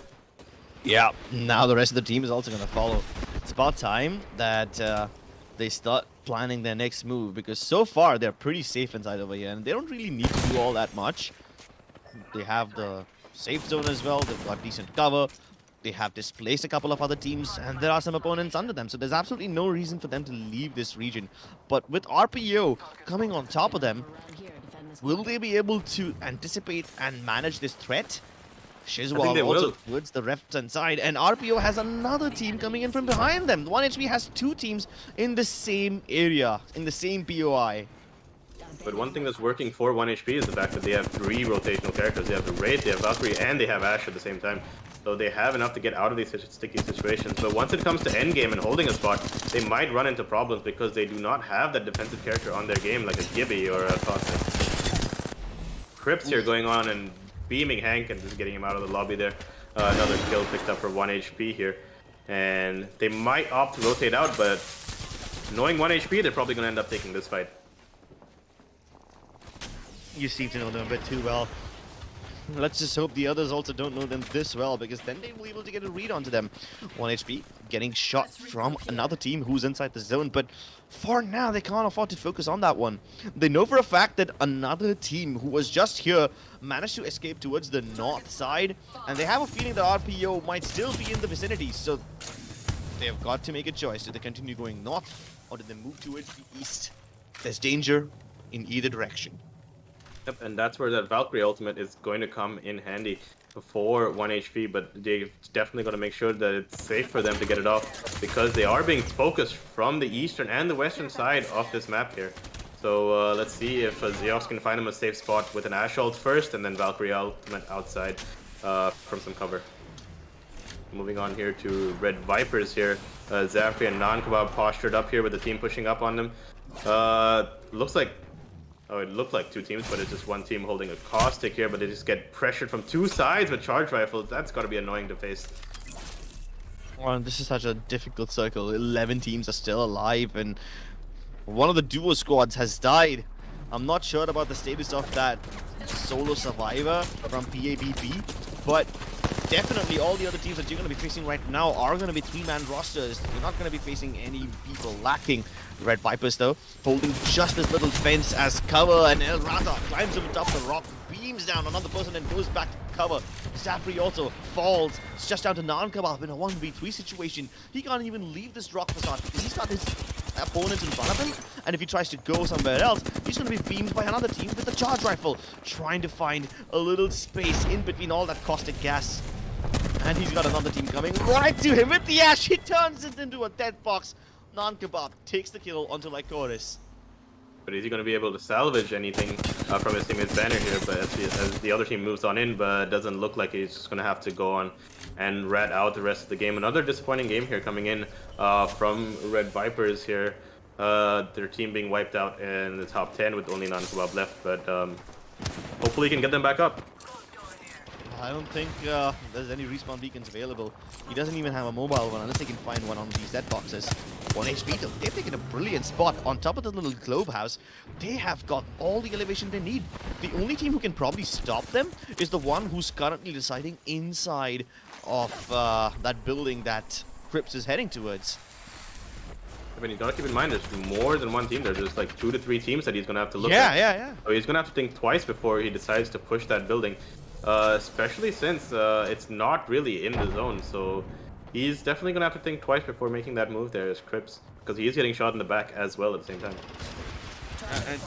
Yeah, now the rest of the team is also gonna follow. It's about time that they start planning their next move, because so far they're pretty safe inside over here, and they don't really need to do all that much. They have the safe zone as well, they've got decent cover, they have displaced a couple of other teams, and there are some opponents under them, so there's absolutely no reason for them to leave this region. But with RPO coming on top of them, will they be able to anticipate and manage this threat? Shizwal also towards the left-hand side, and RPO has another team coming in from behind them. 1HP has 2 teams in the same area, in the same POI. But one thing that's working for 1HP is the fact that they have 3 rotational characters. They have the Wraith, they have Valkyrie, and they have Ashe at the same time. So they have enough to get out of these sticky situations. But once it comes to endgame and holding a spot, they might run into problems because they do not have that defensive character on their game like a Gibby or a Caustic. Crips here going on and beaming Hank and just getting him out of the lobby there. Another kill picked up for 1 HP here. And they might opt to rotate out, but knowing 1 HP, they're probably going to end up taking this fight. You seem to know them a bit too well. Let's just hope the others also don't know them this well, because then they will be able to get a read onto them. 1 HP, getting shot from another team who's inside the zone, but for now they can't afford to focus on that one. They know for a fact that another team who was just here managed to escape towards the north side, and they have a feeling that RPO might still be in the vicinity, so they've got to make a choice. Do they continue going north, or do they move towards the east? There's danger in either direction. Yep, and that's where that Valkyrie ultimate is going to come in handy for 1 HP, but they're definitely going to make sure that it's safe for them to get it off, because they are being focused from the eastern and the western side of this map here. So let's see if Zeox can find him a safe spot with an Ash ult first, and then Valkyrie ultimate outside from some cover. Moving on here to Red Vipers here. Zafri and Non-Kebab postured up here with the team pushing up on them. Looks like... Oh, it looked like two teams, but it's just one team holding a caustic here, but they just get pressured from two sides with charge rifles. That's got to be annoying to face. Well, this is such a difficult circle. 11 teams are still alive, and one of the duo squads has died. I'm not sure about the status of that solo survivor from PABB, but definitely all the other teams that you're going to be facing right now are going to be 3-man rosters. You're not going to be facing any people lacking. Red Vipers, though, holding just this little fence as cover, and El Rata climbs over top of the rock, beams down another person and goes back to cover. Zafri also falls. It's just down to Non-Kebab in a 1v3 situation. He can't even leave this rock facade because he's got his opponents in front of him, and if he tries to go somewhere else, he's going to be beamed by another team with a charge rifle, trying to find a little space in between all that caustic gas. And he's got another team coming right to him with the Ash. He turns it into a dead box. Non-Kebab takes the kill onto Lycoris. But is he going to be able to salvage anything from his teammate's banner here? But as the other team moves on in, but it doesn't look like he's just going to have to go on and rat out the rest of the game. Another disappointing game here coming in from Red Vipers here. Their team being wiped out in the top 10 with only Non-Kebab left, but hopefully he can get them back up. I don't think there's any respawn beacons available. He doesn't even have a mobile one unless they can find one on these dead boxes. 1 HP though, they've taken a brilliant spot on top of the little globe house. They have got all the elevation they need. The only team who can probably stop them is the one who's currently residing inside of that building that Crips is heading towards. I mean, you gotta keep in mind there's more than one team. There's just like 2 to 3 teams that he's gonna have to look at. Yeah. So he's gonna have to think twice before he decides to push that building. Especially since it's not really in the zone, so he's definitely gonna have to think twice before making that move there as Crips, because he is getting shot in the back as well at the same time. And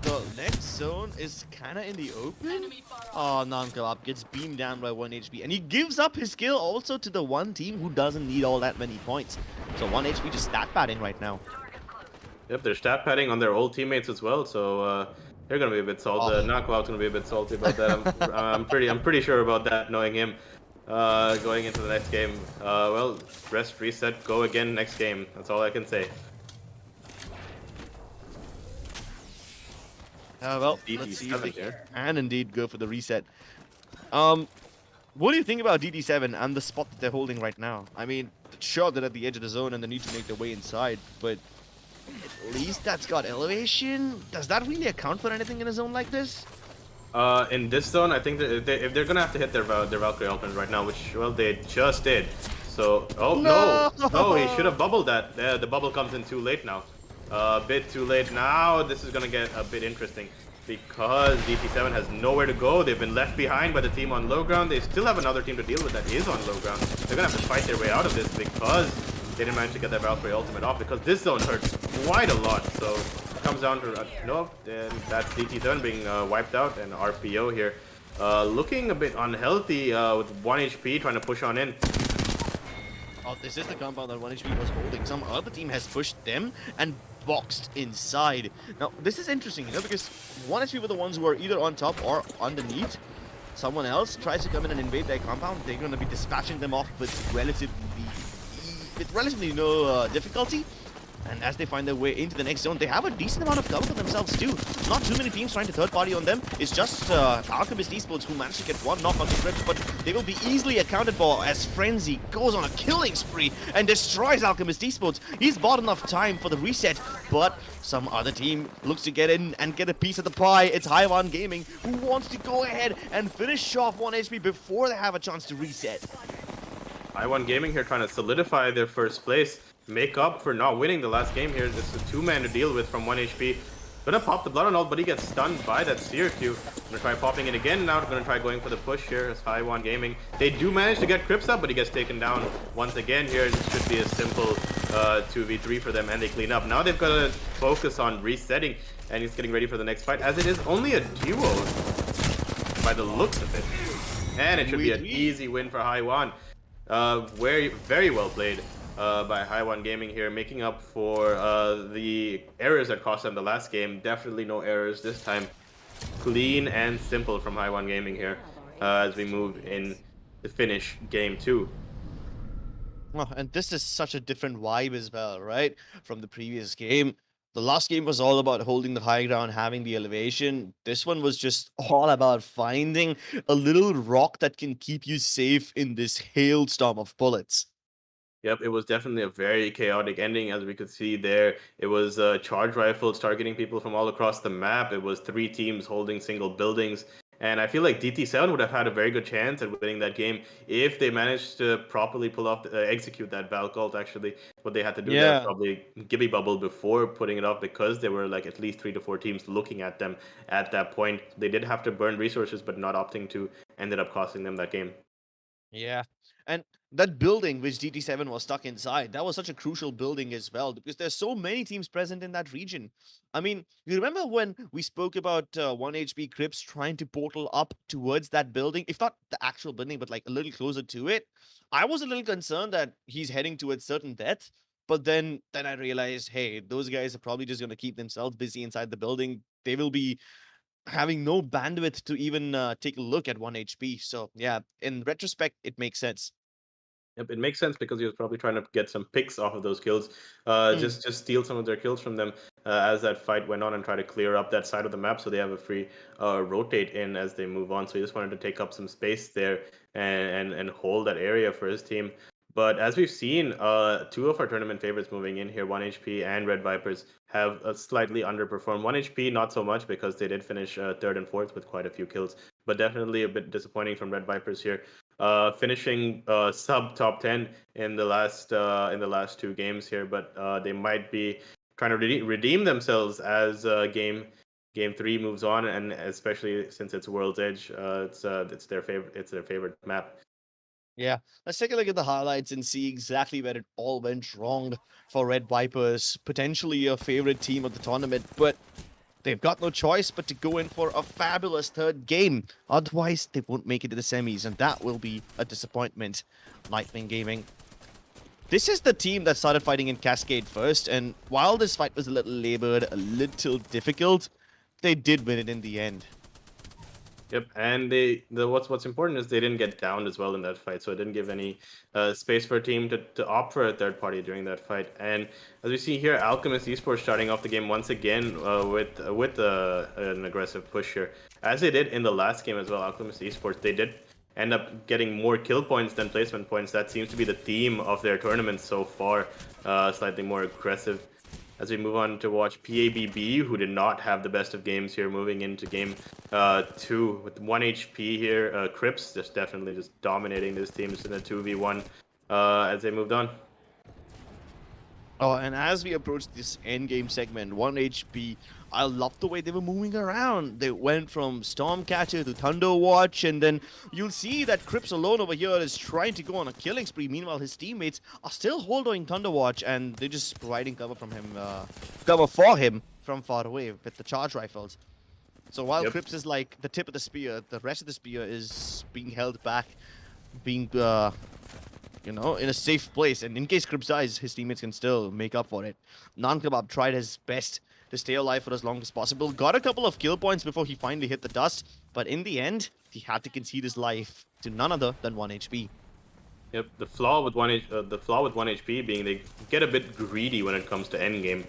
the next zone is kind of in the open. Oh, Non-Kebab gets beamed down by 1 HP, and he gives up his kill also to the one team who doesn't need all that many points. So 1 HP just stat padding right now. Yep, they're stat padding on their old teammates as well, so they're gonna be a bit salty. Non-Kebab's gonna be a bit salty about that. I'm pretty sure about that, knowing him. Going into the next game. Well, rest, reset, go again next game. That's all I can say. Well, let's see if they here. can indeed go for the reset. What do you think about DD7 and the spot that they're holding right now? I mean, sure, they're at the edge of the zone and they need to make their way inside, but at least that's got elevation. Does that really account for anything in a zone like this? In this zone, I think that if they're gonna have to hit their Valkyrie ultimate right now, which, well, they just did. So, oh no, he should have bubbled that. The bubble comes in too late now. A bit too late now. This is gonna get a bit interesting because DT7 has nowhere to go. They've been left behind by the team on low ground. They still have another team to deal with that is on low ground. They're gonna have to fight their way out of this because they didn't manage to get their Valkyrie ultimate off, because this zone hurts quite a lot. So it comes down to no, then that's DT7 being wiped out, and RPO here looking a bit unhealthy with 1 HP trying to push on in. Oh, this is the compound that 1 HP was holding. Some other team has pushed them and boxed inside. Now, this is interesting, you know, because 1 HP were the ones who are either on top or underneath. Someone else tries to come in and invade their compound. They're going to be dispatching them off with relatively no difficulty. And as they find their way into the next zone, they have a decent amount of cover for themselves too. Not too many teams trying to third party on them. It's just Alchemist Esports who managed to get one knock on the Crips, but they will be easily accounted for as Frenzy goes on a killing spree and destroys Alchemist Esports. He's bought enough time for the reset, but some other team looks to get in and get a piece of the pie. It's Haiwan Gaming who wants to go ahead and finish off 1 HP before they have a chance to reset. Haiwan Gaming here trying to solidify their first place, make up for not winning the last game here. This is a 2-man to deal with from 1 HP. Gonna pop the blood on ult, but he gets stunned by that Seer Q. Gonna try popping it again now. Gonna try going for the push here as Haiwan Gaming. They do manage to get Crips up, but he gets taken down once again here. This should be a simple 2v3 for them, and they clean up. Now they've got to focus on resetting, and he's getting ready for the next fight, as it is only a duo by the looks of it. And it should be an easy win for Haiwan. Very well played by Haiwan Gaming here, making up for the errors that cost them the last game. Definitely no errors this time. Clean and simple from Haiwan Gaming here as we move in to finish game 2. Oh, and this is such a different vibe as well, right? From the previous game. The last game was all about holding the high ground, having the elevation. This one was just all about finding a little rock that can keep you safe in this hailstorm of bullets. Yep, it was definitely a very chaotic ending, as we could see there. It was charge rifles targeting people from all across the map. It was 3 teams holding single buildings. And I feel like DT7 would have had a very good chance at winning that game if they managed to properly pull off, execute that Valk ult, actually. What they had to do there was probably Gibby Bubble before putting it off, because there were like at least 3 to 4 teams looking at them at that point. They did have to burn resources, but not opting to, ended up costing them that game. Yeah, and that building which DT7 was stuck inside, that was such a crucial building as well, because there's so many teams present in that region. I mean, you remember when we spoke about 1 HP Crips trying to portal up towards that building, if not the actual building, but like a little closer to it? I was a little concerned that he's heading towards certain death, but then I realized, hey, those guys are probably just going to keep themselves busy inside the building. They will be having no bandwidth to even take a look at 1 HP. So yeah, in retrospect, it makes sense. Yep, it makes sense because he was probably trying to get some picks off of those kills, just steal some of their kills from them as that fight went on, and try to clear up that side of the map so they have a free rotate in as they move on. So he just wanted to take up some space there and hold that area for his team. But as we've seen, 2 of our tournament favorites moving in here, 1 HP and Red Vipers, have slightly underperformed. 1 HP not so much, because they did finish 3rd and 4th with quite a few kills, but definitely a bit disappointing from Red Vipers here. Finishing sub top 10 in the last 2 games here, but they might be trying to redeem themselves as game 3 moves on, and especially since it's World's Edge, it's their favorite map. Yeah, let's take a look at the highlights and see exactly where it all went wrong for Red Vipers, potentially a favorite team of the tournament, but they've got no choice but to go in for a fabulous 3rd game. Otherwise, they won't make it to the semis, and that will be a disappointment. Nightwing Gaming. This is the team that started fighting in Cascade first, and while this fight was a little labored, a little difficult, they did win it in the end. Yep, and what's important is they didn't get downed as well in that fight, so it didn't give any space for a team to opt for a third party during that fight. And as we see here, Alchemist Esports starting off the game once again with an aggressive push here, as they did in the last game as well. Alchemist Esports, they did end up getting more kill points than placement points. That seems to be the theme of their tournament so far, slightly more aggressive. As we move on to watch PABB, who did not have the best of games here, moving into game 2 with 1 HP here. Crips just definitely just dominating this team in a 2v1 as they moved on. Oh, and as we approach this endgame segment, 1 HP, I love the way they were moving around. They went from Stormcatcher to Thunderwatch, and then you'll see that Crips alone over here is trying to go on a killing spree. Meanwhile, his teammates are still holding Thunderwatch, and they're just providing cover from him, cover for him from far away with the charge rifles. So while Crips is like the tip of the spear, the rest of the spear is being held back, being you know, in a safe place, and in case Crips dies, his teammates can still make up for it. Nankebab tried his best to stay alive for as long as possible, got a couple of kill points before he finally hit the dust, but in the end, he had to concede his life to none other than 1 HP. Yep, the flaw with the flaw with 1 HP being they get a bit greedy when it comes to endgame,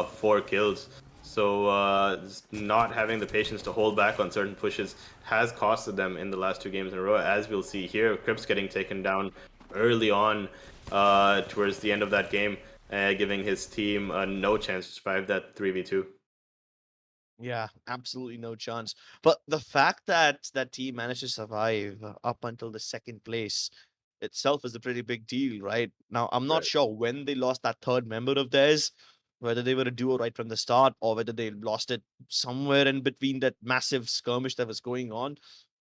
4 kills. So just not having the patience to hold back on certain pushes has costed them in the last 2 games in a row. As we'll see here, Crips getting taken down early on towards the end of that game, giving his team no chance to survive that 3v2. Yeah, absolutely no chance. But the fact that that team managed to survive up until the second place itself is a pretty big deal, right? Now, I'm not Right. sure when they lost that third member of theirs, whether they were a duo right from the start or whether they lost it somewhere in between that massive skirmish that was going on.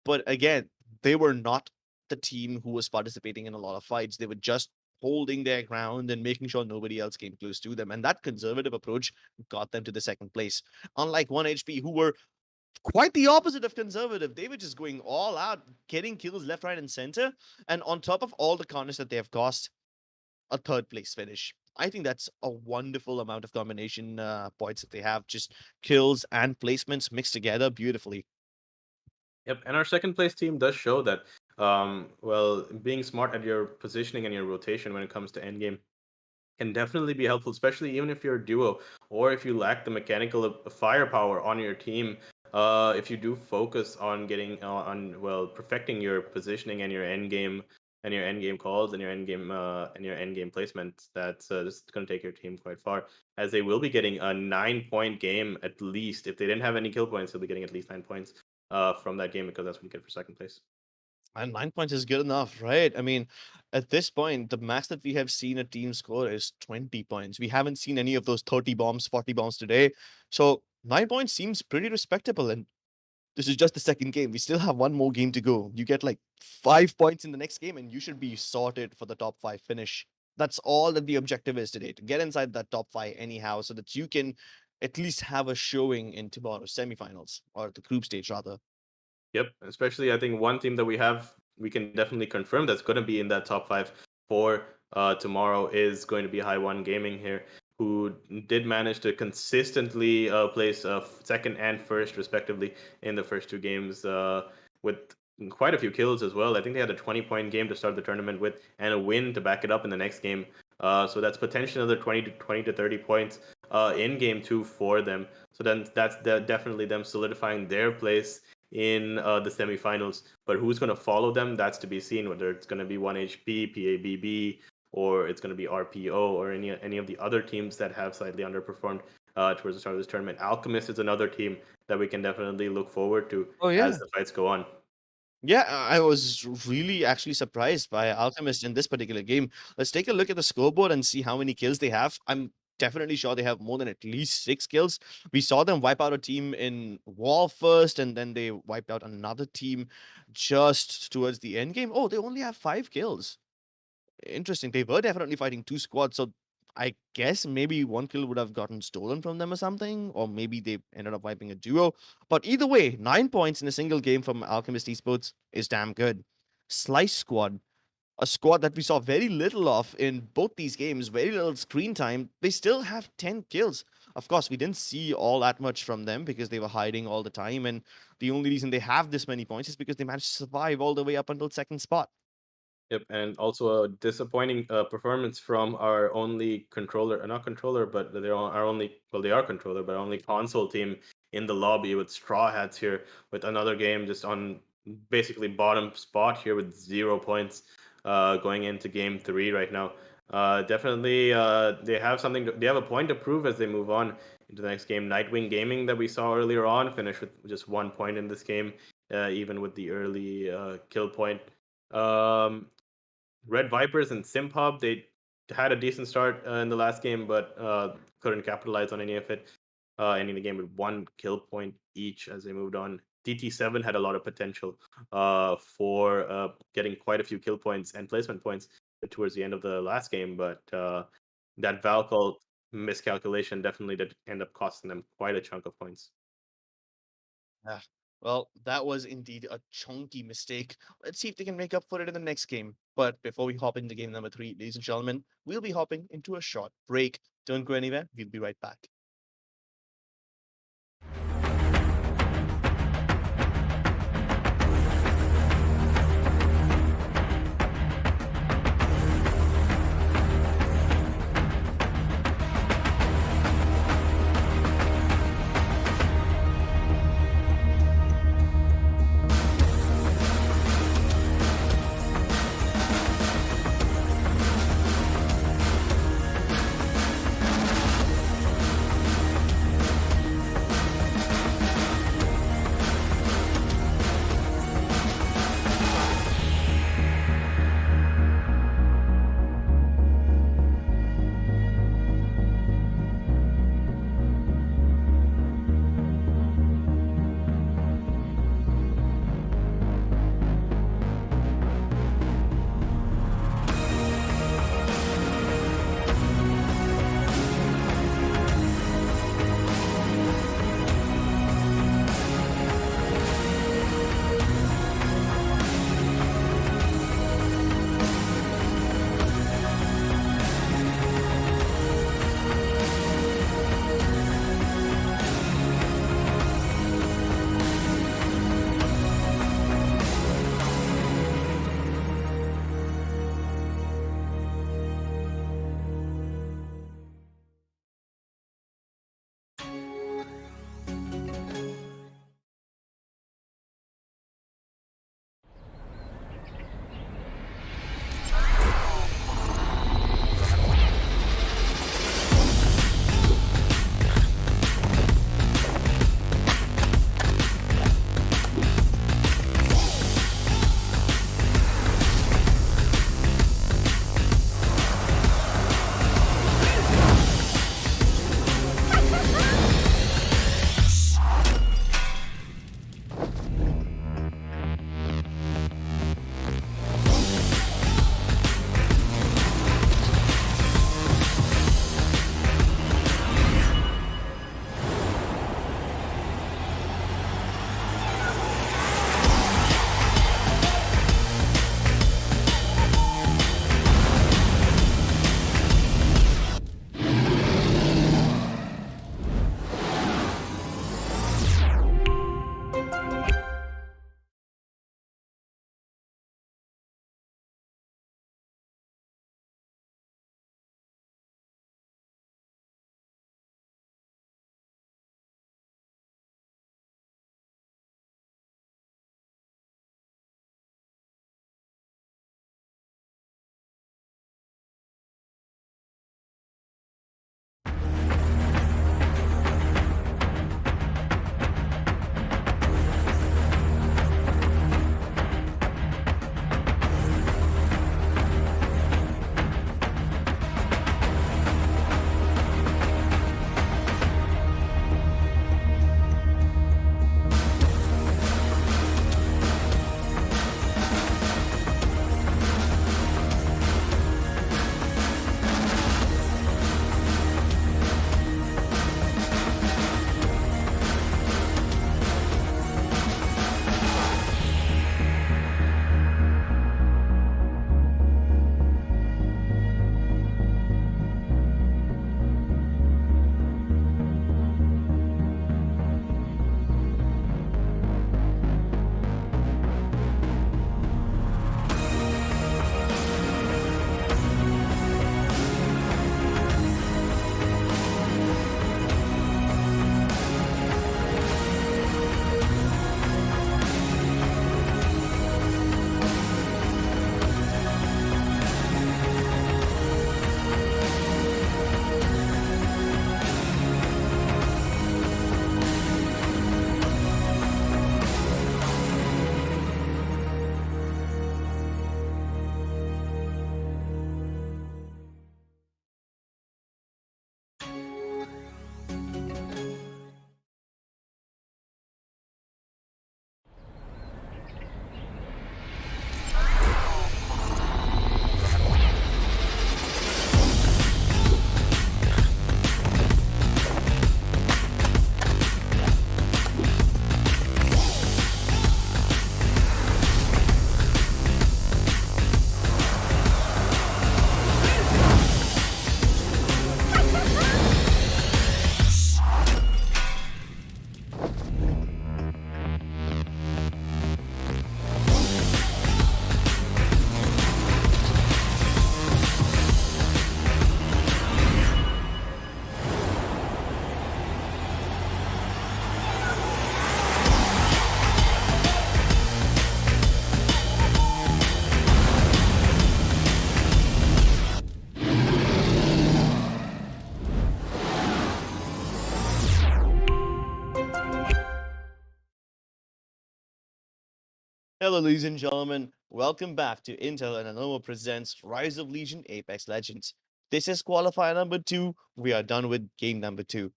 But again, they were not the team who was participating in a lot of fights. They were just holding their ground and making sure nobody else came close to them. And that conservative approach got them to the second place. Unlike 1 HP, who were quite the opposite of conservative. They were just going all out, getting kills left, right, and center. And on top of all the carnage that they have cost, a third place finish. I think that's a wonderful amount of combination points that they have. Just kills and placements mixed together beautifully. Yep, and our second place team does show that, well, being smart at your positioning and your rotation when it comes to endgame can definitely be helpful, especially even if you're a duo or if you lack the mechanical firepower on your team. If you do focus on getting on well perfecting your positioning and your end game calls and your end game placement, that's just going to take your team quite far. As they will be getting a 9 point game at least. If they didn't have any kill points, they'll be getting at least 9 points from that game because that's what you get for second place. And 9 points is good enough, right? I mean, at this point, the max that we have seen a team score is 20 points. We haven't seen any of those 30 bombs, 40 bombs today. So 9 points seems pretty respectable. And this is just the second game. We still have one more game to go. You get like 5 points in the next game, and you should be sorted for the top five finish. That's all that the objective is today, to get inside that top five anyhow, so that you can at least have a showing in tomorrow's semifinals, or the group stage rather. Yep, especially I think one team that we can definitely confirm that's going to be in that top 5 for tomorrow is going to be High One Gaming here, who did manage to consistently place second and first respectively in the first 2 games with quite a few kills as well. I think they had a 20-point game to start the tournament with and a win to back it up in the next game. So that's potentially another 20 to 30 points in game 2 for them. So then that's definitely them solidifying their place in the semifinals. But who's going to follow them? That's to be seen. Whether it's going to be 1 HP, PABB, or it's going to be RPO, or any of the other teams that have slightly underperformed towards the start of this tournament. Alchemist is another team that we can definitely look forward to Oh as yeah. the fights go on. Yeah, I was really actually surprised by Alchemist in this particular game. Let's take a look at the scoreboard and see how many kills they have. I'm definitely sure they have more than at least 6 kills. We saw them wipe out a team in Wall first, and then they wiped out another team just towards the end game. Oh, they only have 5 kills. Interesting. They were definitely fighting 2 squads, so I guess maybe 1 kill would have gotten stolen from them or something, or maybe they ended up wiping a duo. But either way, 9 points in a single game from Alchemist Esports is damn good. Slice Squad, a squad that we saw very little of in both these games, very little screen time. They still have 10 kills. Of course, we didn't see all that much from them because they were hiding all the time, and the only reason they have this many points is because they managed to survive all the way up until second spot. Yep, and also a disappointing performance from our only controller, not controller, but they're our only, well, they are controller, but our only console team in the lobby with Straw Hats here, with another game just on basically bottom spot here with 0 points going into game 3 right now. Definitely, they have they have a point to prove as they move on into the next game. Nightwing Gaming that we saw earlier on finished with just 1 point in this game, even with the early kill point. Um, Red Vipers and SimHub, they had a decent start in the last game, but couldn't capitalize on any of it. Ending the game with 1 kill point each as they moved on. DT7 had a lot of potential for getting quite a few kill points and placement points towards the end of the last game, but that Valcol miscalculation definitely did end up costing them quite a chunk of points. Yeah. Well, that was indeed a chunky mistake. Let's see if they can make up for it in the next game. But before we hop into game number 3, ladies and gentlemen, we'll be hopping into a short break. Don't go anywhere. We'll be right back. Hello, ladies and gentlemen. Welcome back to Intel and Lenovo presents Rise of Legion Apex Legends. This is qualifier number 2. We are done with game number 2.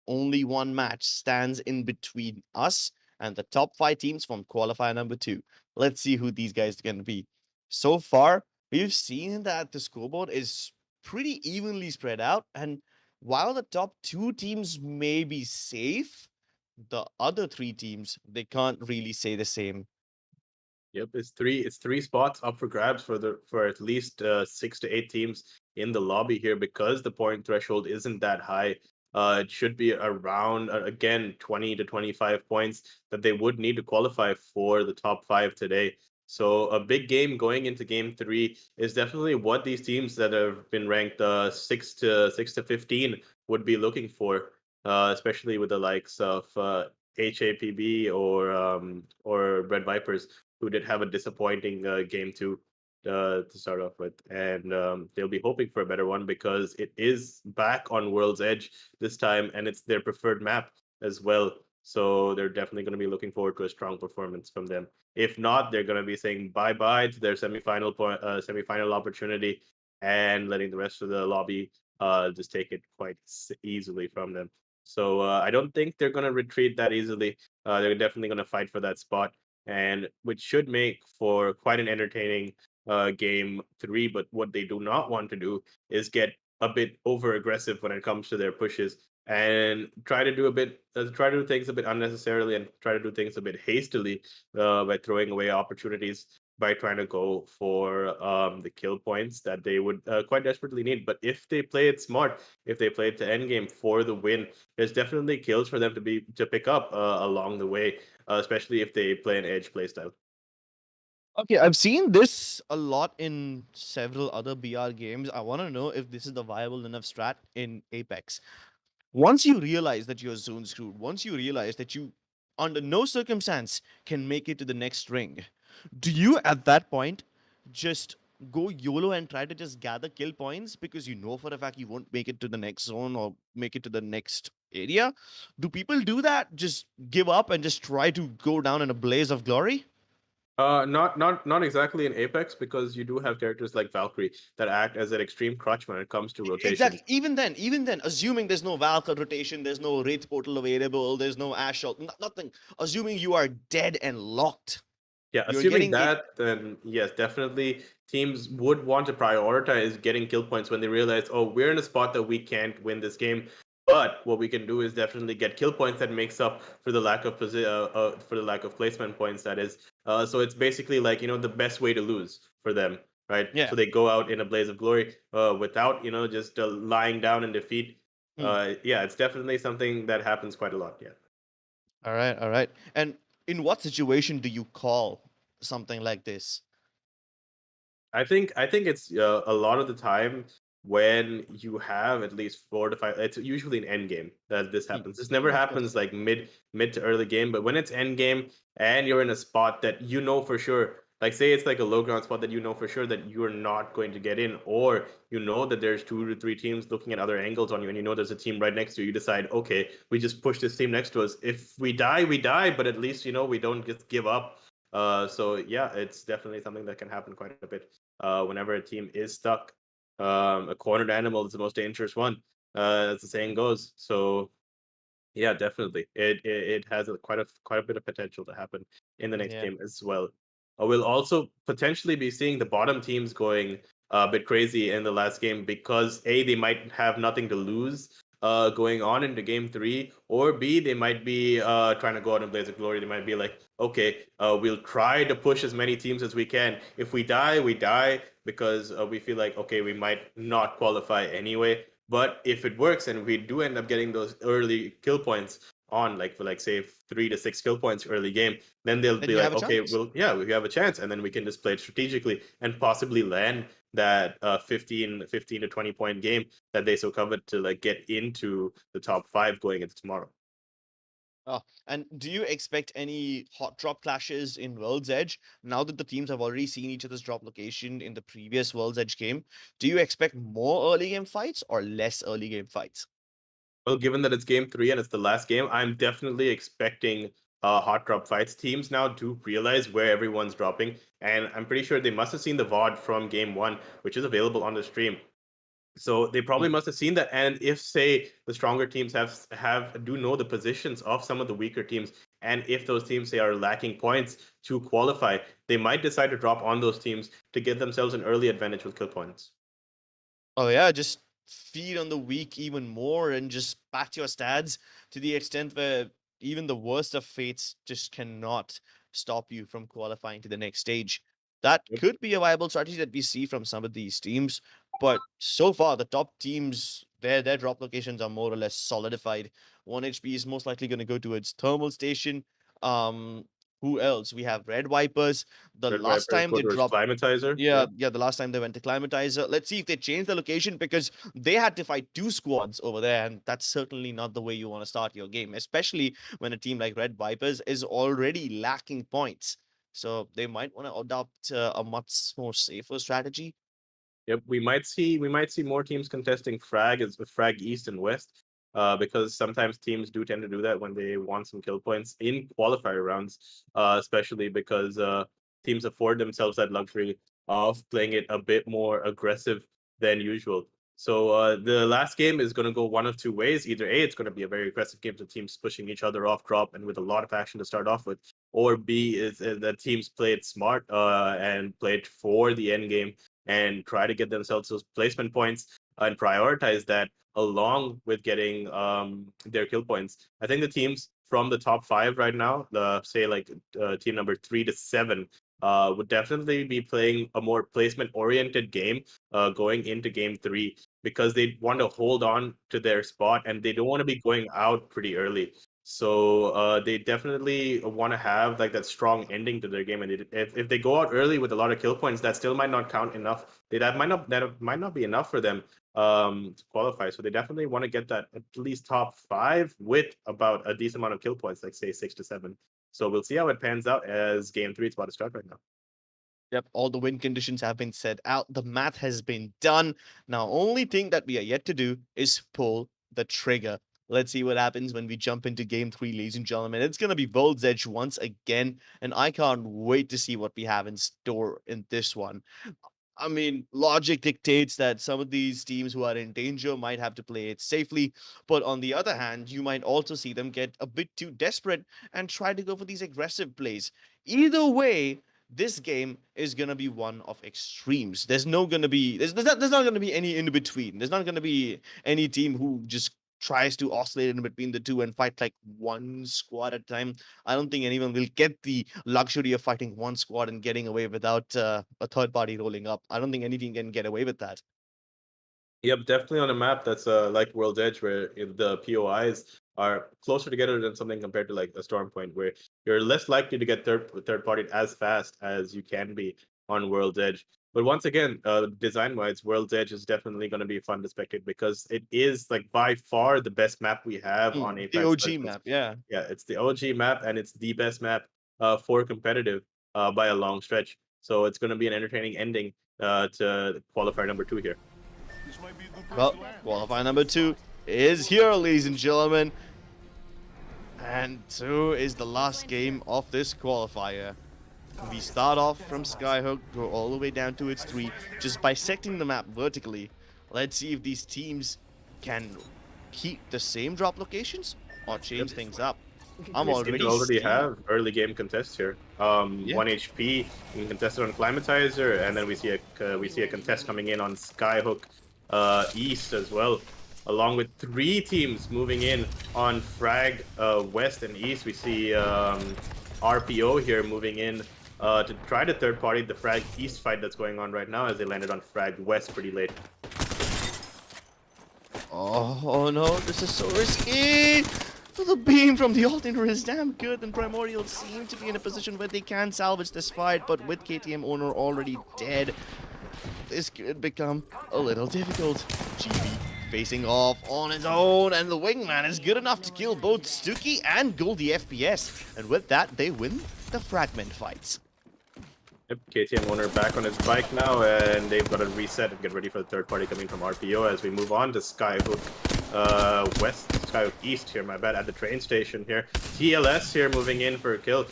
Only one match stands in between us and the top 5 teams from qualifier number 2. Let's see who these guys are going to be. So far, we've seen that the scoreboard is pretty evenly spread out, and while the top 2 teams may be safe, the other 3 teams, they can't really say the same. Yep, it's three spots up for grabs for at least 6 to 8 teams in the lobby here because the point threshold isn't that high. It should be around again 20 to 25 points that they would need to qualify for the top 5 today. So a big game going into game 3 is definitely what these teams that have been ranked 6 to 15 would be looking for, especially with the likes of HAPB or Red Vipers, who did have a disappointing game 2 to start off with, and they'll be hoping for a better one because it is back on World's Edge this time, and it's their preferred map as well. So they're definitely going to be looking forward to a strong performance from them. If not, they're going to be saying bye bye to their semifinal opportunity and letting the rest of the lobby just take it quite easily from them. So I don't think they're going to retreat that easily. They're definitely going to fight for that spot, and which should make for quite an entertaining game 3. But what they do not want to do is get a bit over aggressive when it comes to their pushes and try to do things a bit unnecessarily and try to do things a bit hastily by throwing away opportunities by trying to go for the kill points that they would quite desperately need. But if they play it smart, if they play it to end game for the win, there's definitely kills for them to pick up along the way, especially if they play an edge playstyle. Okay, I've seen this a lot in several other BR games. I want to know if this is the viable enough strat in Apex. Once you realize that you're zone screwed, once you realize that you, under no circumstance, can make it to the next ring, do you at that point just go YOLO and try to just gather kill points because you know for a fact you won't make it to the next zone or make it to the next area? Do people do that? Just give up and just try to go down in a blaze of glory? Not exactly in Apex because you do have characters like Valkyrie that act as an extreme crutch when it comes to Exactly. rotations. Even then, assuming there's no Valkyrie rotation, there's no Wraith portal available, there's no Ash Shot, nothing. Assuming you are dead and locked, Yeah, you're assuming getting it. that, then yes, definitely teams would want to prioritize getting kill points when they realize, oh, we're in a spot that we can't win this game. But what we can do is definitely get kill points that makes up for the lack of placement points. That is, so it's basically like the best way to lose for them, right? Yeah. So they go out in a blaze of glory without just lying down in defeat. Hmm. Yeah, it's definitely something that happens quite a lot. Yeah. All right, all right. And in what situation do you call something like this? I think it's a lot of the time when you have at least 4 to 5. It's usually an end game that this Hmm. happens. This never Of course. happens like mid to early game, but when it's end game and you're in a spot that you know for sure, like say it's like a low ground spot that you know for sure that you're not going to get in, or you know that there's 2 to 3 teams looking at other angles on you, and you know there's a team right next to you. You decide, okay, we just push this team next to us. If we die, we die, but at least we don't just give up. So yeah, it's definitely something that can happen quite a bit whenever a team is stuck. A cornered animal is the most dangerous one, as the saying goes. So yeah, definitely, it has quite a bit of potential to happen in the next Yeah. game as well. We'll also potentially be seeing the bottom teams going a bit crazy in the last game because A, they might have nothing to lose going on into game 3, or B, they might be trying to go out in blaze of glory. They might be like, okay, we'll try to push as many teams as we can. If we die, we die because we feel like, okay, we might not qualify anyway. But if it works and we do end up getting those early kill points on, like for like say 3 to 6 kill points early game, then they'll Then be you have like, a okay, chance. well, yeah, we have a chance, and then we can just play it strategically and possibly land that 15 to 20 point game that they so covet to like get into the top 5 going into tomorrow. And do you expect any hot drop clashes in World's Edge now that the teams have already seen each other's drop location in the previous World's Edge game? Do you expect more early game fights or less early game fights? Well, given that it's game 3 and it's the last game, I'm definitely expecting hot drop fights, teams now do realize where everyone's dropping, and I'm pretty sure they must have seen the VOD from game 1, which is available on the stream. So they probably must have seen that, and if say the stronger teams do know the positions of some of the weaker teams, and if those teams say are lacking points to qualify, they might decide to drop on those teams to get themselves an early advantage with kill points. Oh yeah, just feed on the weak even more and just pat your stats to the extent where even the worst of fates just cannot stop you from qualifying to the next stage. That Yep. could be a viable strategy that we see from some of these teams, but so far the top teams, their drop locations are more or less solidified. 1HP is most likely going to go to its thermal station. Um, who else? We have Red Vipers. The Red last Vipers time go they towards dropped, Climatizer. yeah, the last time they went to Climatizer. Let's see if they change the location because they had to fight 2 squads over there, and that's certainly not the way you want to start your game, especially when a team like Red Vipers is already lacking points. So they might want to adopt a much more safer strategy. Yep, we might see more teams contesting frag East and West, because sometimes teams do tend to do that when they want some kill points in qualifier rounds, especially because teams afford themselves that luxury of playing it a bit more aggressive than usual. So the last game is going to go one of two ways. Either A, it's going to be a very aggressive game, so teams pushing each other off drop and with a lot of action to start off with, or B is that teams play it smart and play it for the end game and try to get themselves those placement points and prioritize that along with getting their kill points. I think the teams from the top 5 right now, the say like team number 3 to 7, would definitely be playing a more placement oriented game going into game 3 because they want to hold on to their spot and they don't want to be going out pretty early. So they definitely want to have like that strong ending to their game, and if they go out early with a lot of kill points, that still might not count enough. That might not be enough for them to qualify. So they definitely want to get that at least top 5 with about a decent amount of kill points, like say 6 to 7. So we'll see how it pans out as game 3 is about to start right now. Yep, all the win conditions have been set out. The math has been done. Now, only thing that we are yet to do is pull the trigger. Let's see what happens when we jump into game 3, ladies and gentlemen. It's going to be World's Edge once again, and I can't wait to see what we have in store in this one. I mean, logic dictates that some of these teams who are in danger might have to play it safely, but on the other hand, you might also see them get a bit too desperate and try to go for these aggressive plays. Either way, this game is gonna be one of extremes. There's not gonna be any in between. There's not gonna be any team who just tries to oscillate in between the two and fight like one squad at a time. I don't think anyone will get the luxury of fighting one squad and getting away without a third party rolling up. I don't think any team can get away with that. Yep, definitely on a map that's like World's Edge, where the POIs are closer together than something compared to like a Storm Point, where you're less likely to get third party as fast as you can be on World's Edge. But once again, design wise, World's Edge is definitely going to be fun to spectate because it is like by far the best map we have on The APAC OG South. map, yeah. Yeah, it's the OG map and it's the best map for competitive by a long stretch. So it's going to be an entertaining ending to qualifier number 2 here. Well, qualifier number 2 is here, ladies and gentlemen. And 2 is the last game of this qualifier. We start off from Skyhook, go all the way down to its 3, just bisecting the map vertically. Let's see if these teams can keep the same drop locations or change things up. I'm We seem already to already seeing- have early game contests here. 1 HP being contested on Climatizer, and then we see a contest coming in on Skyhook East as well, along with 3 teams moving in on Frag West and East. We see RPO here moving in to try to third party the Frag East fight that's going on right now, as they landed on Frag West pretty late. Oh no, this is so risky! The beam from the Alternate is damn good, and Primordial seem to be in a position where they can salvage this fight, but with KTM owner already dead, this could become a little difficult. GB facing off on his own, and the Wingman is good enough to kill both Stuki and Goldie FPS, and with that, they win the Fragment fights. Yep, KTM owner back on his bike now, and they've got to reset and get ready for the third party coming from RPO as we move on to Skyhook east here, my bad, at the train station here. TLS here moving in for a kill.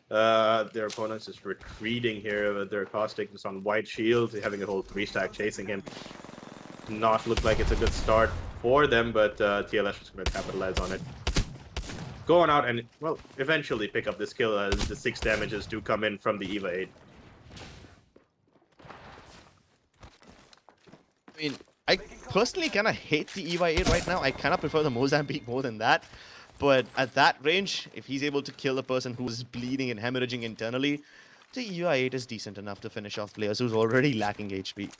Their opponent's just retreating here with their caustic just on white shield, having a whole 3-stack chasing him. Not look like it's a good start for them, but TLS is going to capitalize on it. Going out and, well, eventually pick up this kill as the 6 damages do come in from the EVA 8. I mean, I personally kind of hate the EVA 8 right now. I kind of prefer the Mozambique more than that. But at that range, if he's able to kill a person who's bleeding and hemorrhaging internally, the EVA 8 is decent enough to finish off players who's already lacking HP.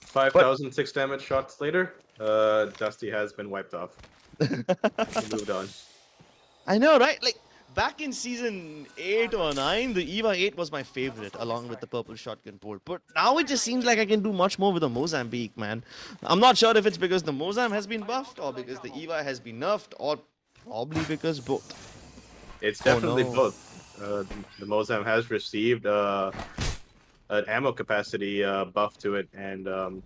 5,006 damage shots later, Dusty has been wiped off. He moved on. I know, right? Like, back in season 8 or 9, the EVA 8 was my favorite, along with the purple shotgun bolt. But now it just seems like I can do much more with the Mozambique, man. I'm not sure if it's because the Mozam has been buffed, or because the EVA has been nerfed, or probably because both. It's definitely both. The Mozam has received an ammo capacity buff to it, and the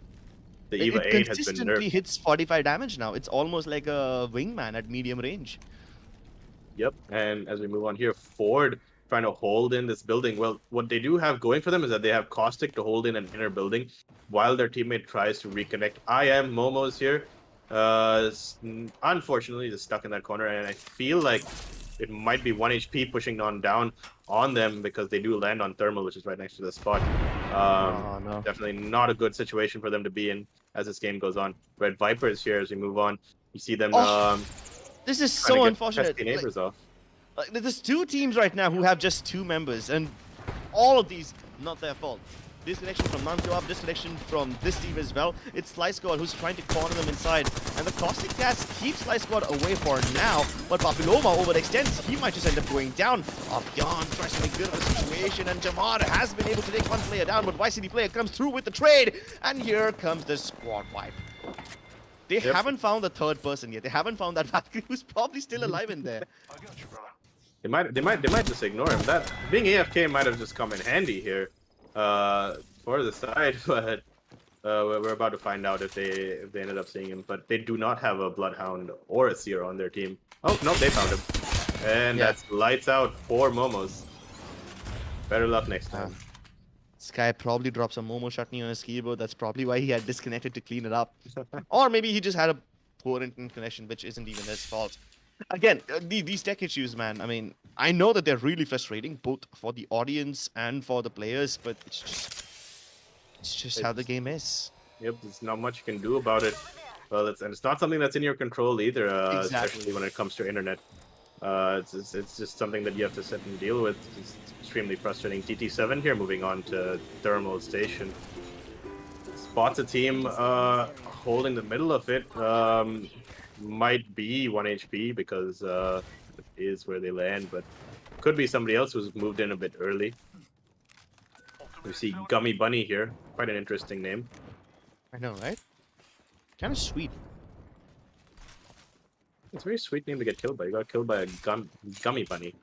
EVA 8 has been nerfed. It consistently hits 45 damage now. It's almost like a wingman at medium range. Yep, and as we move on here, Ford trying to hold in this building. Well, what they do have going for them is that they have Caustic to hold in an inner building while their teammate tries to reconnect. Momo's here. Unfortunately, just stuck in that corner, and I feel like it might be 1 HP pushing on down on them because they do land on Thermal, which is right next to the spot. No. Definitely not a good situation for them to be in as this game goes on. Red Vipers here as we move on. You see them... This is so unfortunate. Neighbors off. Like, there's 2 teams right now who have just 2 members, and all of these, not their fault. Disconnection from Nantuab, disconnection from this team as well. It's Slice Squad who's trying to corner them inside, and the Caustic Gas keeps Slice Squad away for now, but Papiloma overextends. He might just end up going down. Beyond tries to make good of a situation, and Jamar has been able to take 1 player down, but YCD player comes through with the trade, and here comes the squad wipe. They haven't found the 3rd person yet. They haven't found that Valkyrie who's probably still alive in there. They might just ignore him. That being AFK might have just come in handy here for the side, but we're about to find out if they ended up seeing him. But they do not have a Bloodhound or a Seer on their team. Oh no, they found him, and that's lights out for Momos. Better luck next time. This guy probably dropped some Momo chutney on his keyboard. That's probably why he had disconnected to clean it up. Or maybe he just had a poor internet connection, which isn't even his fault. Again, these tech issues, man. I mean, I know that they're really frustrating, both for the audience and for the players, but it's just how the game is. Yep, there's not much you can do about it. Well, it's not something that's in your control either, especially when it comes to internet. It's just something that you have to sit and deal with. It's extremely frustrating. TT7 here, moving on to Thermal Station. Spots a team holding the middle of it. Might be 1 HP because it is where they land, but could be somebody else who's moved in a bit early. We see Gummy Bunny here. Quite an interesting name. I know, right? Kind of sweet. It's a very sweet name to get killed by. You got killed by a Gummy Bunny.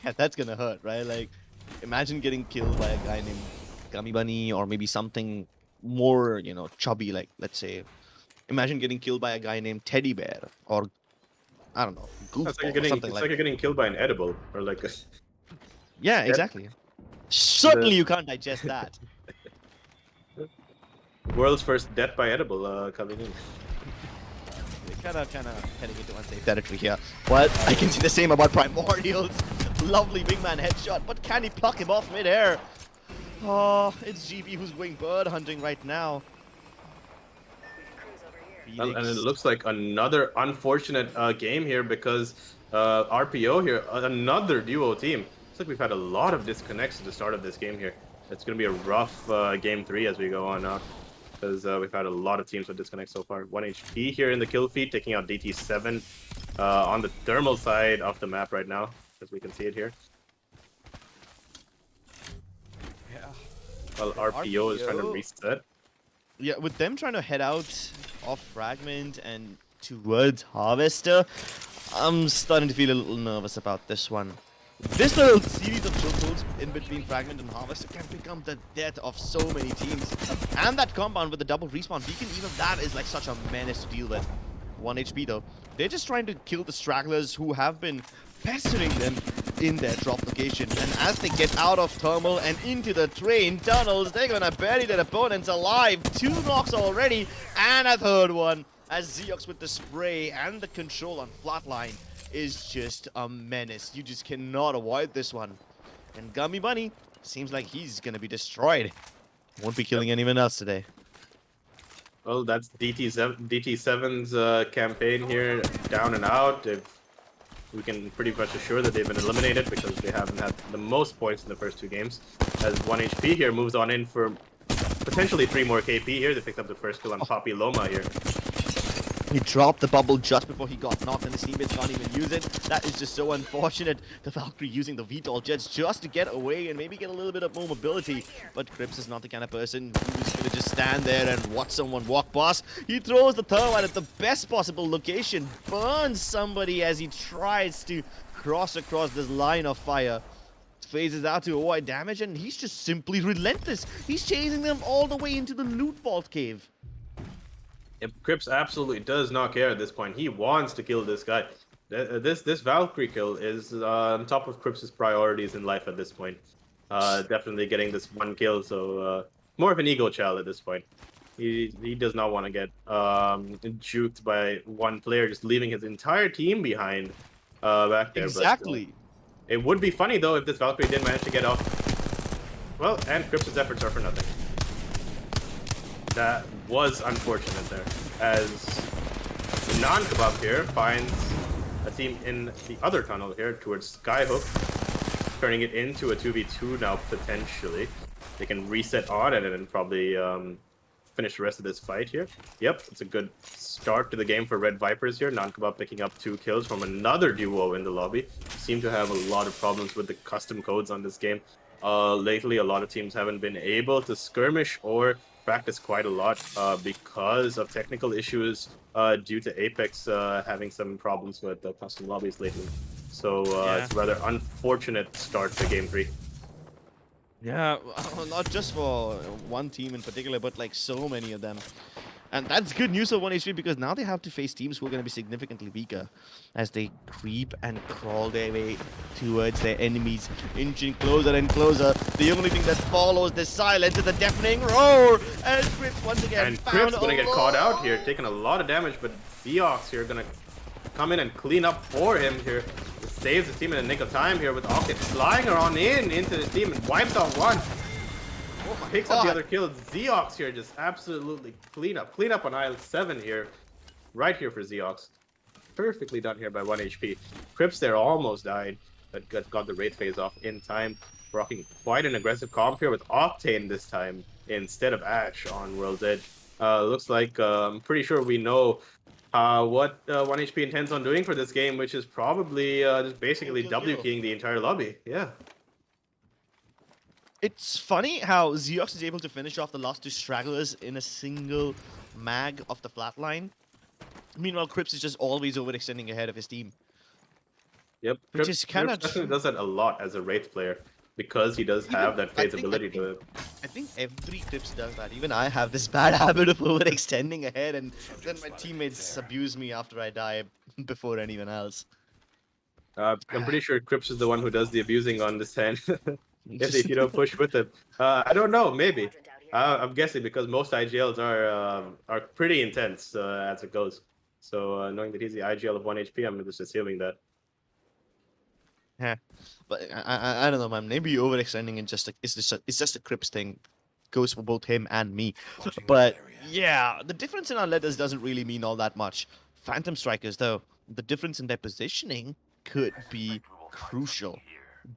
Yeah, that's gonna hurt, right? Like, imagine getting killed by a guy named Gummy Bunny, or maybe something more, you know, chubby, like, let's say, imagine getting killed by a guy named Teddy Bear, or, I don't know, Goofball, or something like like you're getting killed by an edible, or like a... Yeah, exactly. Certainly you can't digest that. World's first death by edible coming in. Kind of heading into unsafe territory here. But I can see the same about Primordials. Lovely big man headshot, but can he pluck him off mid-air? Oh, it's GB who's going bird hunting right now. And it looks like another unfortunate game here because RPO here, another duo team. Looks like we've had a lot of disconnects at the start of this game here. It's going to be a rough game 3 as we go on now. Because we've had a lot of teams with disconnects so far. 1 HP here in the kill feed, taking out DT7 on the thermal side of the map right now, as we can see it here. Yeah. Well, RPO is trying to reset. Yeah, with them trying to head out of Fragment and towards Harvester, I'm starting to feel a little nervous about this one. This little series of chill pulls in between Fragment and Harvester can become the death of so many teams. And that compound with the double respawn beacon, even that is like such a menace to deal with. 1 HP though. They're just trying to kill the stragglers who have been pestering them in their drop location. And as they get out of thermal and into the train tunnels, they're gonna bury their opponents alive. 2 knocks already, and a third one. As Zeox with the spray and the control on flatline is just a menace. You just cannot avoid this one. And Gummy Bunny seems like he's gonna be destroyed. Won't be killing anyone else today. Well, that's DT7's campaign here, down and out. We can pretty much assure that they've been eliminated because they haven't had the most points in the first 2 games. As 1 HP here moves on in for potentially 3 more KP here. They picked up the first kill on Poppy Loma here. He dropped the bubble just before he got knocked, and his teammates can't even use it. That is just so unfortunate. The Valkyrie using the VTOL jets just to get away and maybe get a little bit of more mobility. But Crips is not the kind of person who's going to just stand there and watch someone walk past. He throws the thermite at the best possible location, burns somebody as he tries to cross across this line of fire. Phases out to avoid damage, and he's just simply relentless. He's chasing them all the way into the loot vault cave. Crips absolutely does not care at this point. He wants to kill this guy. This Valkyrie kill is on top of Crips' priorities in life at this point. Definitely getting this 1 kill, so more of an ego child at this point. He does not want to get juked by 1 player, just leaving his entire team behind back there. Exactly. But, it would be funny though if this Valkyrie did manage to get off. Well, and Crips' efforts are for nothing. That was unfortunate there, as Non-Kebab here finds a team in the other tunnel here towards Skyhook, turning it into a 2v2 now potentially. They can reset on it and then probably finish the rest of this fight here. Yep, it's a good start to the game for Red Vipers here. Non-Kebab picking up 2 kills from another duo in the lobby. Seem to have a lot of problems with the custom codes on this game. Lately, a lot of teams haven't been able to skirmish or practice quite a lot because of technical issues due to Apex having some problems with the custom lobbies lately. So it's a rather unfortunate start to Game 3. Yeah, not just for 1 team in particular, but like so many of them. And that's good news for 1HP because now they have to face teams who are going to be significantly weaker as they creep and crawl their way towards their enemies, inching closer and closer. The only thing that follows this silence is a deafening roar, and Crips once again and found Crips going to get caught out here, taking a lot of damage, but Zeox here going to come in and clean up for him here. Saves the team in a nick of time here with Octet flying around into the team and wipes out 1. Picks up the other kill. Zeox here just absolutely clean up on aisle 7 here. Right here for Zeox. Perfectly done here by 1 HP. Crips there almost died, but got the Wraith phase off in time. Rocking quite an aggressive comp here with Octane this time instead of Ash on World's Edge. Looks like I'm pretty sure we know what 1 HP intends on doing for this game, which is probably just basically W-keying the entire lobby. Yeah. It's funny how Zeox is able to finish off the last 2 stragglers in a single mag of the flatline. Meanwhile, Crips is just always overextending ahead of his team. Yep, Which is kind of does that a lot as a Wraith player because he does have that phase ability to. I think every Crips does that. Even I have this bad habit of overextending ahead, and then my teammates abuse me after I die before anyone else. I'm pretty sure Crips is the one who does the abusing on this hand. If you don't push with it, I don't know. Maybe I'm guessing because most IGLs are pretty intense as it goes. So knowing that he's the IGL of 1 HP, I'm just assuming that. Yeah, but I don't know, man. Maybe overextending and it's just a Crips thing. Goes for both him and me. But yeah, the difference in our letters doesn't really mean all that much. Phantom Strikers, though, the difference in their positioning could be crucial.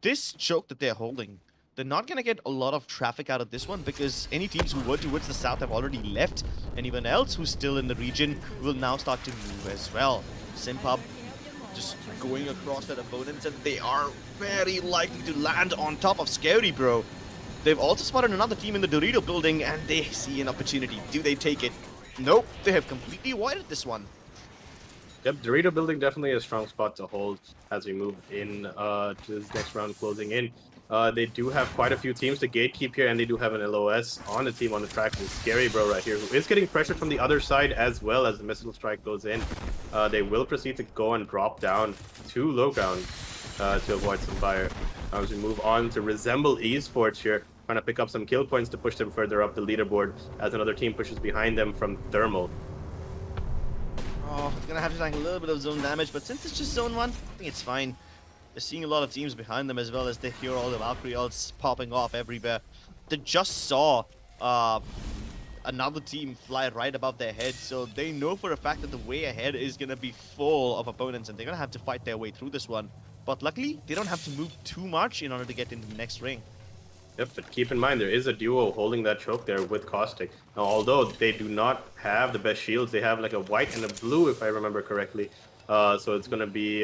This choke that they're holding, they're not going to get a lot of traffic out of this one because any teams who were towards the south have already left. Anyone else who's still in the region will now start to move as well. Simpub just going across their opponents, and they are very likely to land on top of Scary Bro. They've also spotted another team in the Dorito building, and they see an opportunity. Do they take it? Nope, they have completely avoided this one. Yep, Dorito building definitely a strong spot to hold as we move in to this next round closing in. They do have quite a few teams to gatekeep here, and they do have an LOS on the team on the track with Scary Bro right here, who is getting pressured from the other side as well as the missile strike goes in. They will proceed to go and drop down to low ground to avoid some fire. As we move on to Resemble Esports here, trying to pick up some kill points to push them further up the leaderboard as another team pushes behind them from Thermal. Oh, it's gonna have to tank a little bit of zone damage, but since it's just zone 1, I think it's fine. They're seeing a lot of teams behind them as well as they hear all the Valkyrie ults popping off everywhere. They just saw another team fly right above their head, so they know for a fact that the way ahead is gonna be full of opponents and they're gonna have to fight their way through this one. But luckily, they don't have to move too much in order to get into the next ring. Yep, but keep in mind, there is a duo holding that choke there with Caustic. Now, although they do not have the best shields, they have like a white and a blue, if I remember correctly. So it's going to be...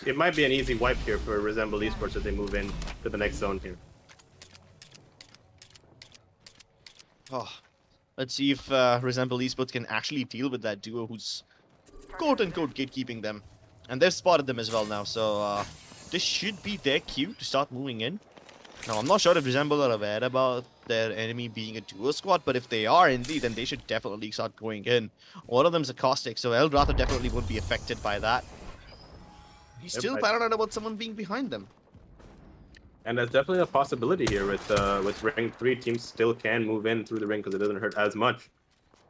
it might be an easy wipe here for Resemble Esports as they move in to the next zone here. Oh, let's see if Resemble Esports can actually deal with that duo who's quote-unquote gatekeeping them. And they've spotted them as well now, so this should be their cue to start moving in. Now, I'm not sure if Resemble are aware about their enemy being a duo squad, but if they are indeed, then they should definitely start going in. One of them's a Caustic, so Eldrath definitely won't be affected by that. He's still paranoid about someone being behind them. And that's definitely a possibility here with ring 3. Teams still can move in through the ring because it doesn't hurt as much.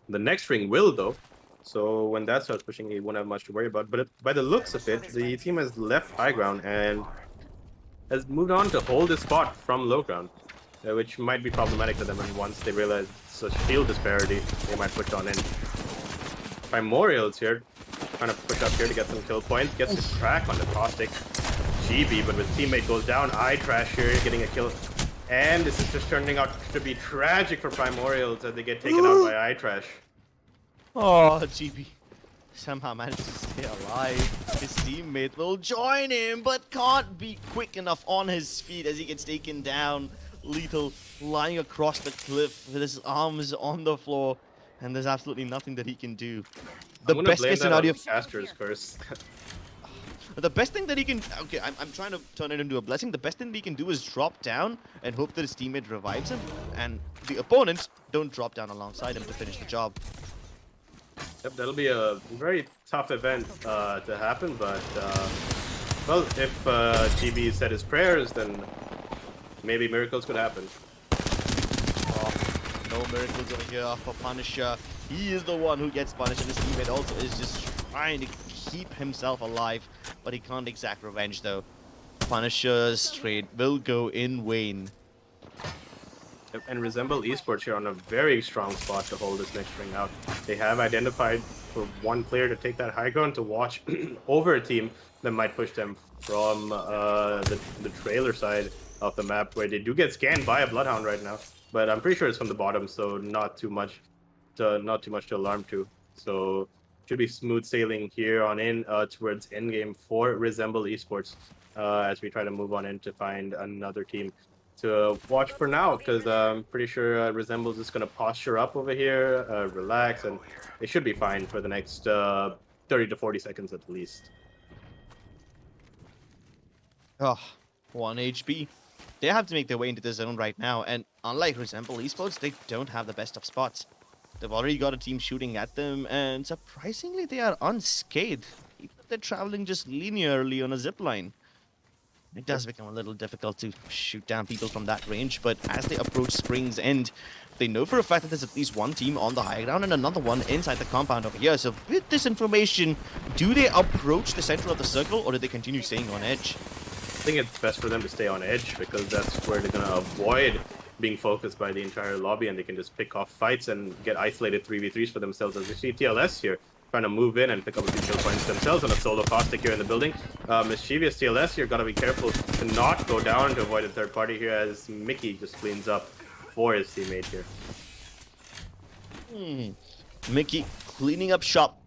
The next ring will, though. So when that starts pushing, he won't have much to worry about. But by the looks of it, the team has left high ground and has moved on to hold his spot from low ground, which might be problematic for them. And once they realize it's a shield disparity, they might push on in. Primordial's here, trying to push up here to get some kill points. Gets his track on the Caustic GB, but his teammate goes down. Eye Trash here, getting a kill. And this is just turning out to be tragic for Primordials as they get taken out by Eye Trash. Oh, GB somehow manages to stay alive. His teammate will join him, but can't be quick enough on his feet as he gets taken down. Lethal lying across the cliff with his arms on the floor, and there's absolutely nothing that he can do. The best case scenario. Caster's curse. The best thing that he can... Okay, I'm trying to turn it into a blessing. The best thing that he can do is drop down and hope that his teammate revives him, and the opponents don't drop down alongside him to finish the job. Yep, that'll be a very tough event to happen, but well, if GB said his prayers, then maybe miracles could happen. Oh, no miracles over here for Punisher. He is the one who gets punished, and his teammate also is just trying to keep himself alive, but he can't exact revenge though. Punisher's trade will go in vain. And Resemble Esports here on a very strong spot to hold this next ring out. They have identified for one player to take that high ground to watch over a team that might push them from the trailer side of the map, where they do get scanned by a Bloodhound right now. But I'm pretty sure it's from the bottom, so not too much to alarm to. So should be smooth sailing here on in towards endgame for Resemble Esports as we try to move on in to find another team to watch for now, because I'm pretty sure Resemble is just going to posture up over here, relax, and they should be fine for the next 30 to 40 seconds at least. Oh, 1 HP. They have to make their way into the zone right now, and unlike Resemble Esports, they don't have the best of spots. They've already got a team shooting at them, and surprisingly, they are unscathed, even if they're traveling just linearly on a zipline. It does become a little difficult to shoot down people from that range, but as they approach Spring's End, they know for a fact that there's at least one team on the high ground and another one inside the compound over here. So with this information, do they approach the center of the circle, or do they continue staying on edge? I think it's best for them to stay on edge, because that's where they're going to avoid being focused by the entire lobby, and they can just pick off fights and get isolated 3v3s for themselves. As we see TLS here trying to move in and pick up a few kill points themselves on a solo Caustic here in the building. Mischievous TLS here, gotta be careful to not go down to avoid a third party here, as Mickey just cleans up for his teammate here. Mickey cleaning up shop.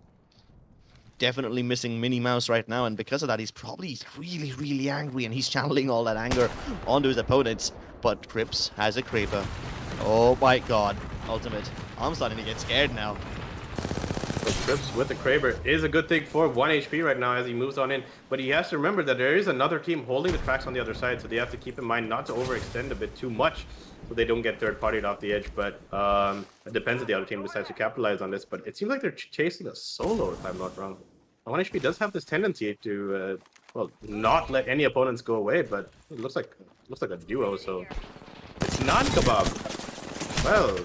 Definitely missing Minnie Mouse right now, and because of that, he's probably really angry, and he's channeling all that anger onto his opponents. But Crips has a Creeper. Oh my god. Ultimate. I'm starting to get scared now. So Trips with the Kraber is a good thing for 1 HP right now as he moves on in. But he has to remember that there is another team holding the tracks on the other side, so they have to keep in mind not to overextend a bit too much so they don't get third-partied off the edge. But it depends if the other team decides to capitalize on this. But it seems like they're chasing a solo, if I'm not wrong. 1 HP does have this tendency to, well, not let any opponents go away, but it looks like a duo, so it's not Kebab. Well,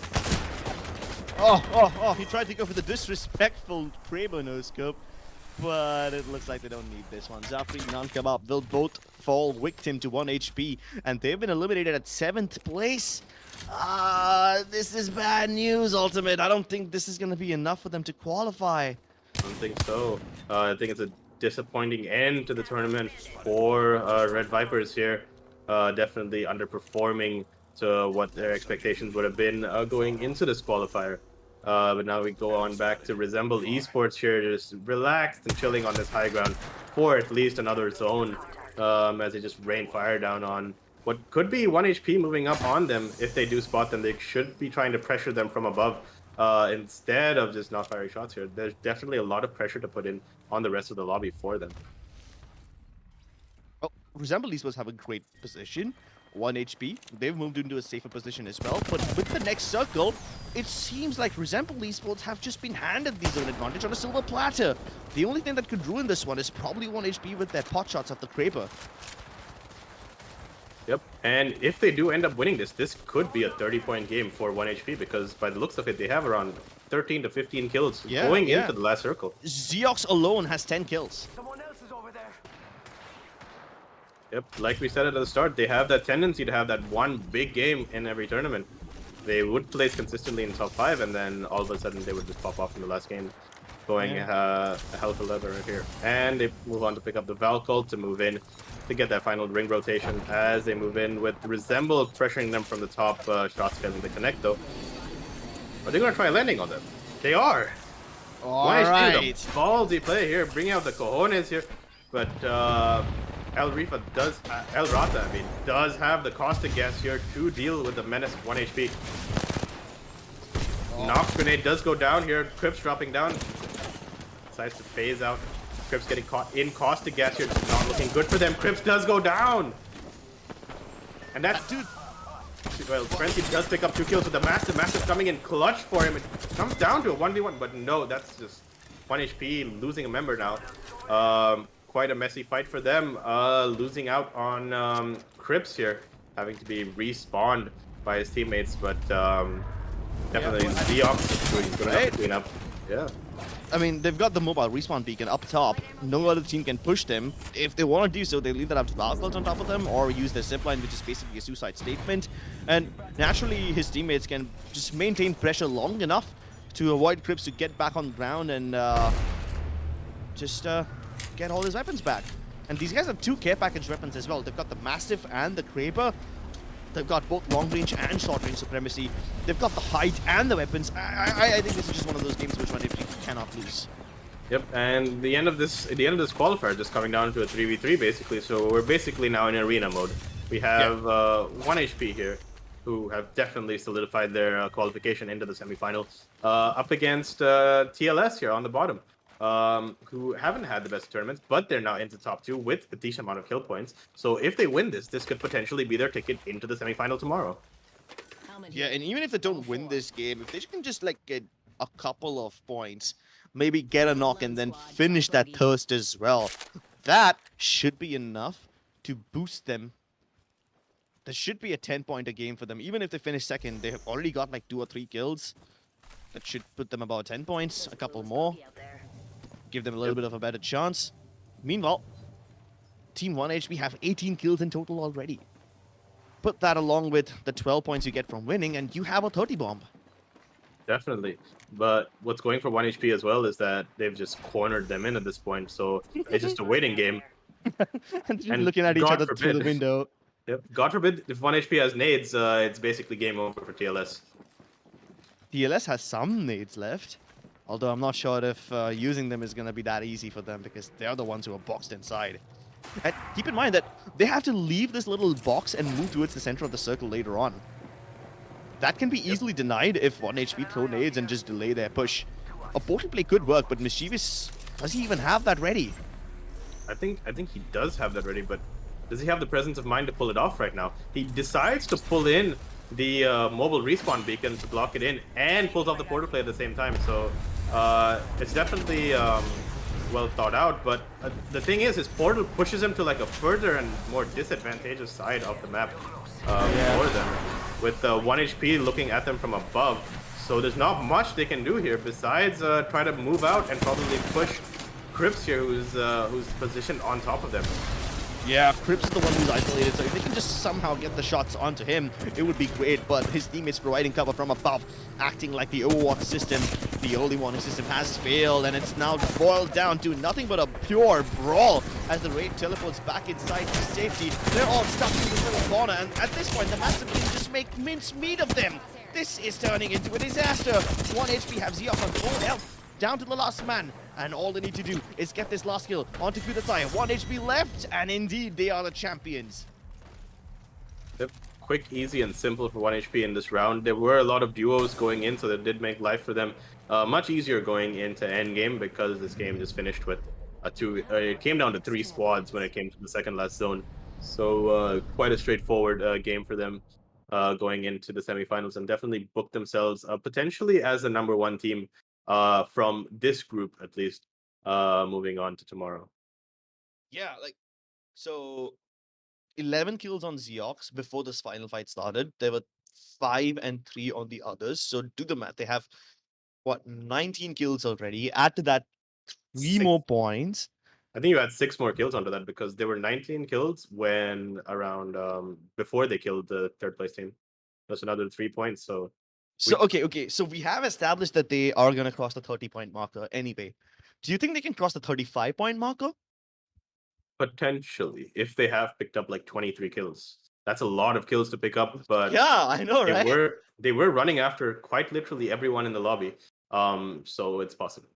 he tried to go for the disrespectful Kraber no scope, but it looks like they don't need this one. Zafri and Non-Kebab will both fall victim to 1 HP, and they've been eliminated at 7th place. This is bad news, Ultimate. I don't think this is going to be enough for them to qualify. I don't think so. I think it's a disappointing end to the tournament for Red Vipers here. Definitely underperforming to what their expectations would have been going into this qualifier. But now we go on back to Resemble Esports here, just relaxed and chilling on this high ground for at least another zone as they just rain fire down on what could be 1 HP moving up on them. If they do spot them, they should be trying to pressure them from above instead of just not firing shots here. There's definitely a lot of pressure to put in on the rest of the lobby for them. Well, Resemble Esports have a great position. 1 HP. They've moved into a safer position as well. But with the next circle, it seems like Resemble Esports have just been handed the zone advantage on a silver platter. The only thing that could ruin this one is probably 1 HP with their pot shots of the Kraber. Yep, and if they do end up winning this could be a 30-point game for 1 HP because by the looks of it, they have around 13 to 15 kills going into the last circle. Zeox alone has 10 kills. Yep, like we said at the start, they have that tendency to have that one big game in every tournament. They would place consistently in top 5, and then all of a sudden they would just pop off in the last game, going a hell of a leather right here. And they move on to pick up the Valcult to move in to get that final ring rotation as they move in with Resemble pressuring them from the top, shots failing to connect though. Are they going to try landing on them? They are! All right. Ballsy play here, bringing out the cojones here, but El Rata does have the caustic gas here to deal with the menace of 1 HP. Nox grenade does go down here. Crips dropping down. Decides to phase out. Crips getting caught in caustic gas here. Not looking good for them. Crips does go down. And that's dude. Well, Frenzy does pick up 2 kills with the Massive. Massive coming in clutch for him. It comes down to a 1v1, but no, that's just 1 HP losing a member now. Quite a messy fight for them, losing out on Crips here, having to be respawned by his teammates, but definitely Zeox doing good enough to clean up. Yeah. I mean, they've got the mobile respawn beacon up top. No other team can push them. If they want to do so, they leave that up to Valcult on top of them, or use their zipline, which is basically a suicide statement. And naturally, his teammates can just maintain pressure long enough to avoid Crips to get back on the ground and get all his weapons back. And these guys have 2 care package weapons as well. They've got the Mastiff and the Kraber. They've got both long range and short range supremacy. They've got the height and the weapons. I think this is just one of those games which 1 HP cannot lose. Yep, and the end of this qualifier just coming down to a 3v3 basically. So we're basically now in arena mode. We have 1 HP here, who have definitely solidified their qualification into the semifinals, up against TLS here on the bottom. Who haven't had the best tournaments, but they're now into top 2 with a decent amount of kill points. So if they win this could potentially be their ticket into the semifinal tomorrow. Yeah, and even if they don't win this game, if they can just like get a couple of points, maybe get a knock and then finish that thirst as well, that should be enough to boost them. There should be a 10-pointer game for them. Even if they finish second, they have already got like 2 or 3 kills. That should put them about 10 points, a couple more. Give them a little bit of a better chance. Meanwhile, Team 1 HP have 18 kills in total already. Put that along with the 12 points you get from winning, and you have a 30 bomb. Definitely. But what's going for 1 HP as well is that they've just cornered them in at this point. So it's just a waiting game. and looking at each other through the window. Yep. God forbid if 1 HP has nades, it's basically game over for TLS. TLS has some nades left. Although I'm not sure if using them is going to be that easy for them because they're the ones who are boxed inside. And keep in mind that they have to leave this little box and move towards the center of the circle later on. That can be easily denied if 1 HP throw nades and just delay their push. a portal play could work, but Mischievous, does he even have that ready? I think he does have that ready, but does he have the presence of mind to pull it off right now? He decides to pull in the mobile respawn beacon to block it in, and pulls off the portal play at the same time. So it's definitely well thought out. But the thing is, his portal pushes him to like a further and more disadvantageous side of the map for them, with 1 HP looking at them from above. So there's not much they can do here besides try to move out and probably push Crips here, who's positioned on top of them. Yeah, Crips is the one who's isolated, so if they can just somehow get the shots onto him, it would be great, but his teammates providing cover from above, acting like the Overwatch system, the early warning system has failed, and it's now boiled down to nothing but a pure brawl as the raid teleports back inside to safety. They're all stuck in this little corner, and at this point, the Massive Team just make mincemeat of them. This is turning into a disaster. 1 HP have Zeok on full health, down to the last man, and all they need to do is get this last kill onto Kudatai. 1 HP left, and indeed they are the champions. Yep. Quick, easy, and simple for 1 HP in this round. There were a lot of duos going in, so that did make life for them much easier going into endgame, because this game just finished with it came down to 3 squads when it came to the second last zone. So quite a straightforward game for them going into the semifinals, and definitely booked themselves potentially as the #1 team from this group, at least, moving on to tomorrow. Yeah, like, so 11 kills on Zeox before this final fight started. There were 5 and 3 on the others. So do the math. They have, what, 19 kills already. Add to that 3 Six. more points. I think you had 6 more kills onto that, because there were 19 kills when around before they killed the third place team. That's another 3 points. So Okay. So we have established that they are going to cross the 30-point marker anyway. Do you think they can cross the 35-point marker? potentially, if they have picked up like 23 kills, that's a lot of kills to pick up. But Yeah, I know, they right? were running after quite literally everyone in the lobby. So it's possible.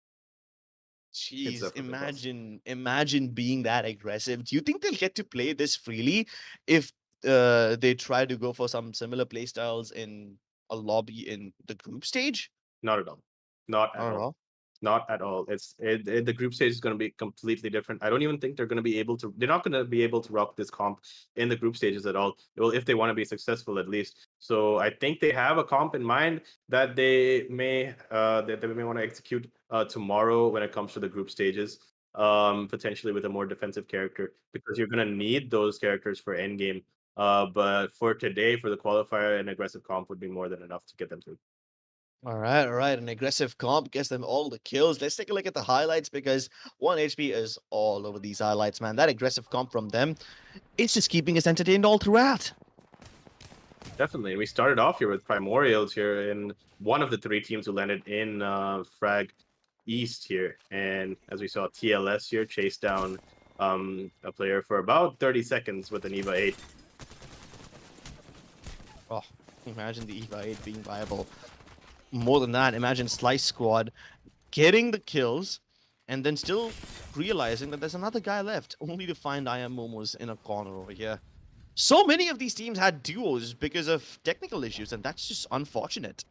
Jeez, definitely possible. imagine being that aggressive. Do you think they'll get to play this freely if they try to go for some similar play styles in a lobby in the group stage? Not at all. Not at Not at all. all. Not at all. The group stage is going to be completely different. I don't even think they're going to be able to. They're not going to be able to rock this comp in the group stages at all. Well, if they want to be successful, at least. So I think they have a comp in mind that they may want to execute tomorrow when it comes to the group stages. Potentially with a more defensive character, because you're going to need those characters for endgame. But for today, for the qualifier, an aggressive comp would be more than enough to get them through. All right. An aggressive comp gets them all the kills. Let's take a look at the highlights, because 1 HP is all over these highlights, man. That aggressive comp from them, it's just keeping us entertained all throughout. Definitely. We started off here with Primordials here in one of the 3 teams who landed in Frag East here. And as we saw, TLS here chase down a player for about 30 seconds with an EVA 8. Oh, imagine the EVA 8 being viable. More than that, imagine Slice Squad getting the kills and then still realizing that there's another guy left, only to find I Am Momos in a corner over here. So many of these teams had duos because of technical issues, and that's just unfortunate.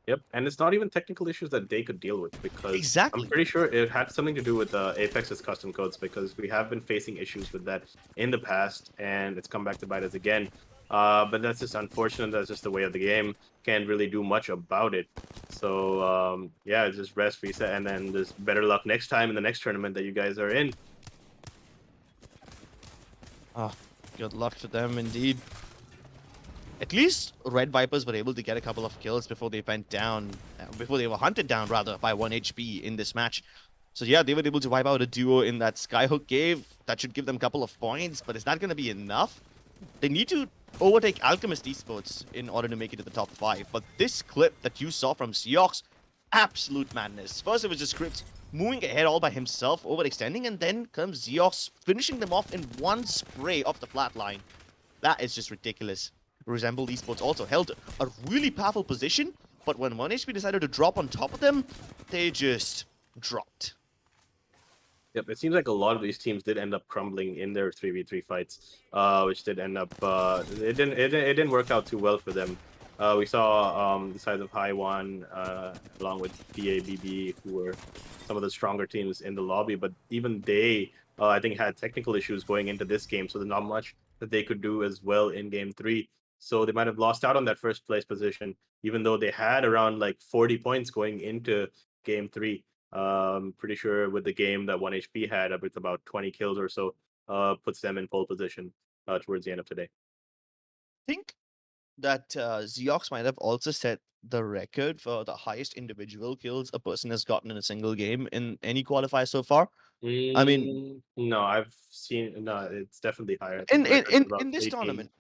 Yep, and it's not even technical issues that they could deal with, because Exactly. I'm pretty sure it had something to do with Apex's custom codes, because we have been facing issues with that in the past, and it's come back to bite us again. But that's just unfortunate. That's just the way of the game. Can't really do much about it. So yeah, it's just rest, reset, and then just better luck next time in the next tournament that you guys are in. Oh, good luck to them indeed. At least Red Vipers were able to get a couple of kills before they went down, before they were hunted down rather by 1 HP in this match. So yeah, they were able to wipe out a duo in that Skyhook cave. That should give them a couple of points, but is that going to be enough? They need to overtake Alchemist Esports in order to make it to the top 5. But this clip that you saw from Seox, absolute madness. First it was just Scripts moving ahead all by himself, overextending, and then comes Zeox finishing them off in one spray off the flat line. That is just ridiculous. Resemble Esports also held a really powerful position, but when 1 HP decided to drop on top of them, they just dropped. Yep, it seems like a lot of these teams did end up crumbling in their 3v3 fights, which did end up it didn't work out too well for them. We saw the sides of Haiwan along with PABB, who were some of the stronger teams in the lobby, but even they, I think, had technical issues going into this game, so there's not much that they could do as well in game 3. So they might have lost out on that first place position, even though they had around like 40 points going into game 3. Pretty sure with the game that 1HP had with about 20 kills or so, puts them in pole position towards the end of today. I think that Xeox might have also set the record for the highest individual kills a person has gotten in a single game in any qualifier so far. I mean, No, I've seen no. It's definitely higher. I think in the in record's in, about in this 18. tournament,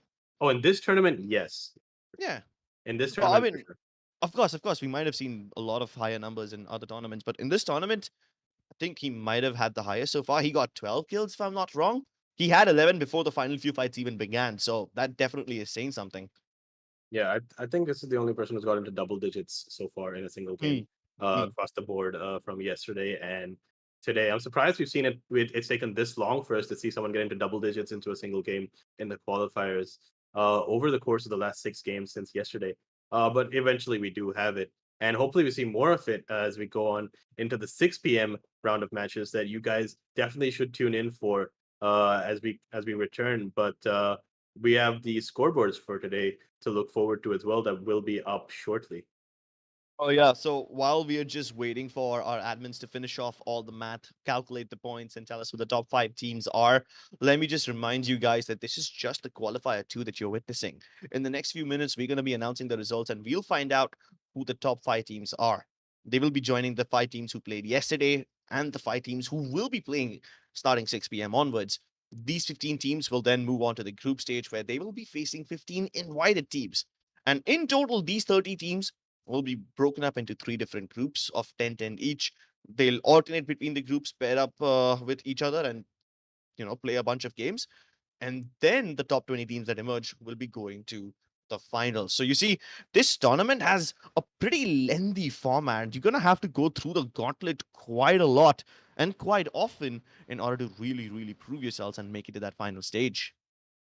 Oh, in this tournament, yes. yeah. In this Well, I tournament, for mean, sure. of course, we might have seen a lot of higher numbers in other tournaments, but in this tournament, I think he might have had the highest so far. He got 12 kills, if I'm not wrong. He had 11 before the final few fights even began, so that definitely is saying something. Yeah, I think this is the only person who's got into double digits so far in a single game Hmm. Hmm. across the board from yesterday and today. I'm surprised we've seen it. It's taken this long for us to see someone get into double digits into a single game in the qualifiers over the course of the last 6 games since yesterday. But eventually we do have it, and hopefully we see more of it as we go on into the 6 p.m. round of matches that you guys definitely should tune in for as we return. But we have the scoreboards for today to look forward to as well that will be up shortly. Oh yeah, so while we are just waiting for our admins to finish off all the math, calculate the points, and tell us who the top 5 teams are, let me just remind you guys that this is just the qualifier 2 that you're witnessing. In the next few minutes, we're going to be announcing the results and we'll find out who the top 5 teams are. They will be joining the 5 teams who played yesterday and the 5 teams who will be playing starting 6 p.m. onwards. These 15 teams will then move on to the group stage where they will be facing 15 invited teams. And in total, these 30 teams will be broken up into 3 different groups of 10 each. They'll alternate between the groups, pair up with each other, and play a bunch of games. And then the top 20 teams that emerge will be going to the finals. So you see, this tournament has a pretty lengthy format. You're gonna have to go through the gauntlet quite a lot and quite often in order to really, really prove yourselves and make it to that final stage.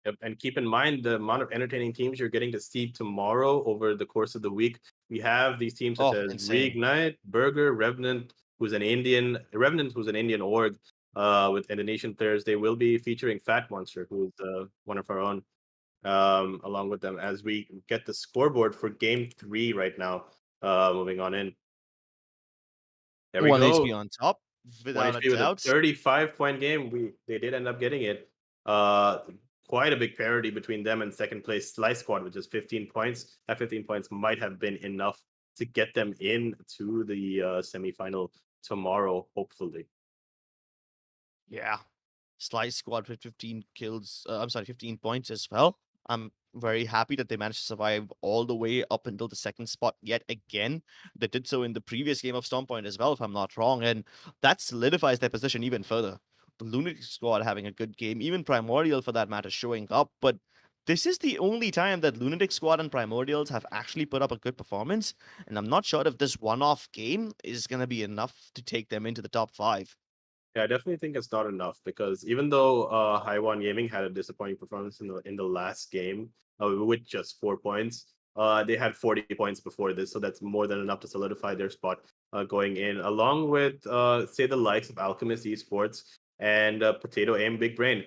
Yep. And keep in mind the amount of entertaining teams you're getting to see tomorrow over the course of the week. We have these teams such Oh, as insane. Reignite, Burger, Revenant, who's an Indian org with Indonesian players. They will be featuring Fat Monster, who's one of our own, along with them as we get the scoreboard for game 3 right now. Moving on in. There we 1 HP go. on top, One without a HP with a doubt. 35-point game. They did end up getting it. Uh, Quite a big parity between them and second place Slice Squad, which is 15 points. That 15 points might have been enough to get them in to the semifinal tomorrow, hopefully. Yeah. Slice squad with 15 kills. I'm sorry, 15 points as well. I'm very happy that they managed to survive all the way up until the second spot yet again. They did so in the previous game of Storm Point as well, if I'm not wrong, and that solidifies their position even further. The Lunatic squad having a good game, even Primordial for that matter showing up, but this is the only time that Lunatic Squad and Primordials have actually put up a good performance, and I'm not sure if this one-off game is going to be enough to take them into the top 5. Yeah, I definitely think it's not enough because even though Haiwan Gaming had a disappointing performance in the last game with just 4 points, they had 40 points before this, so that's more than enough to solidify their spot going in, along with say the likes of Alchemist Esports and Potato Aim Big Brain,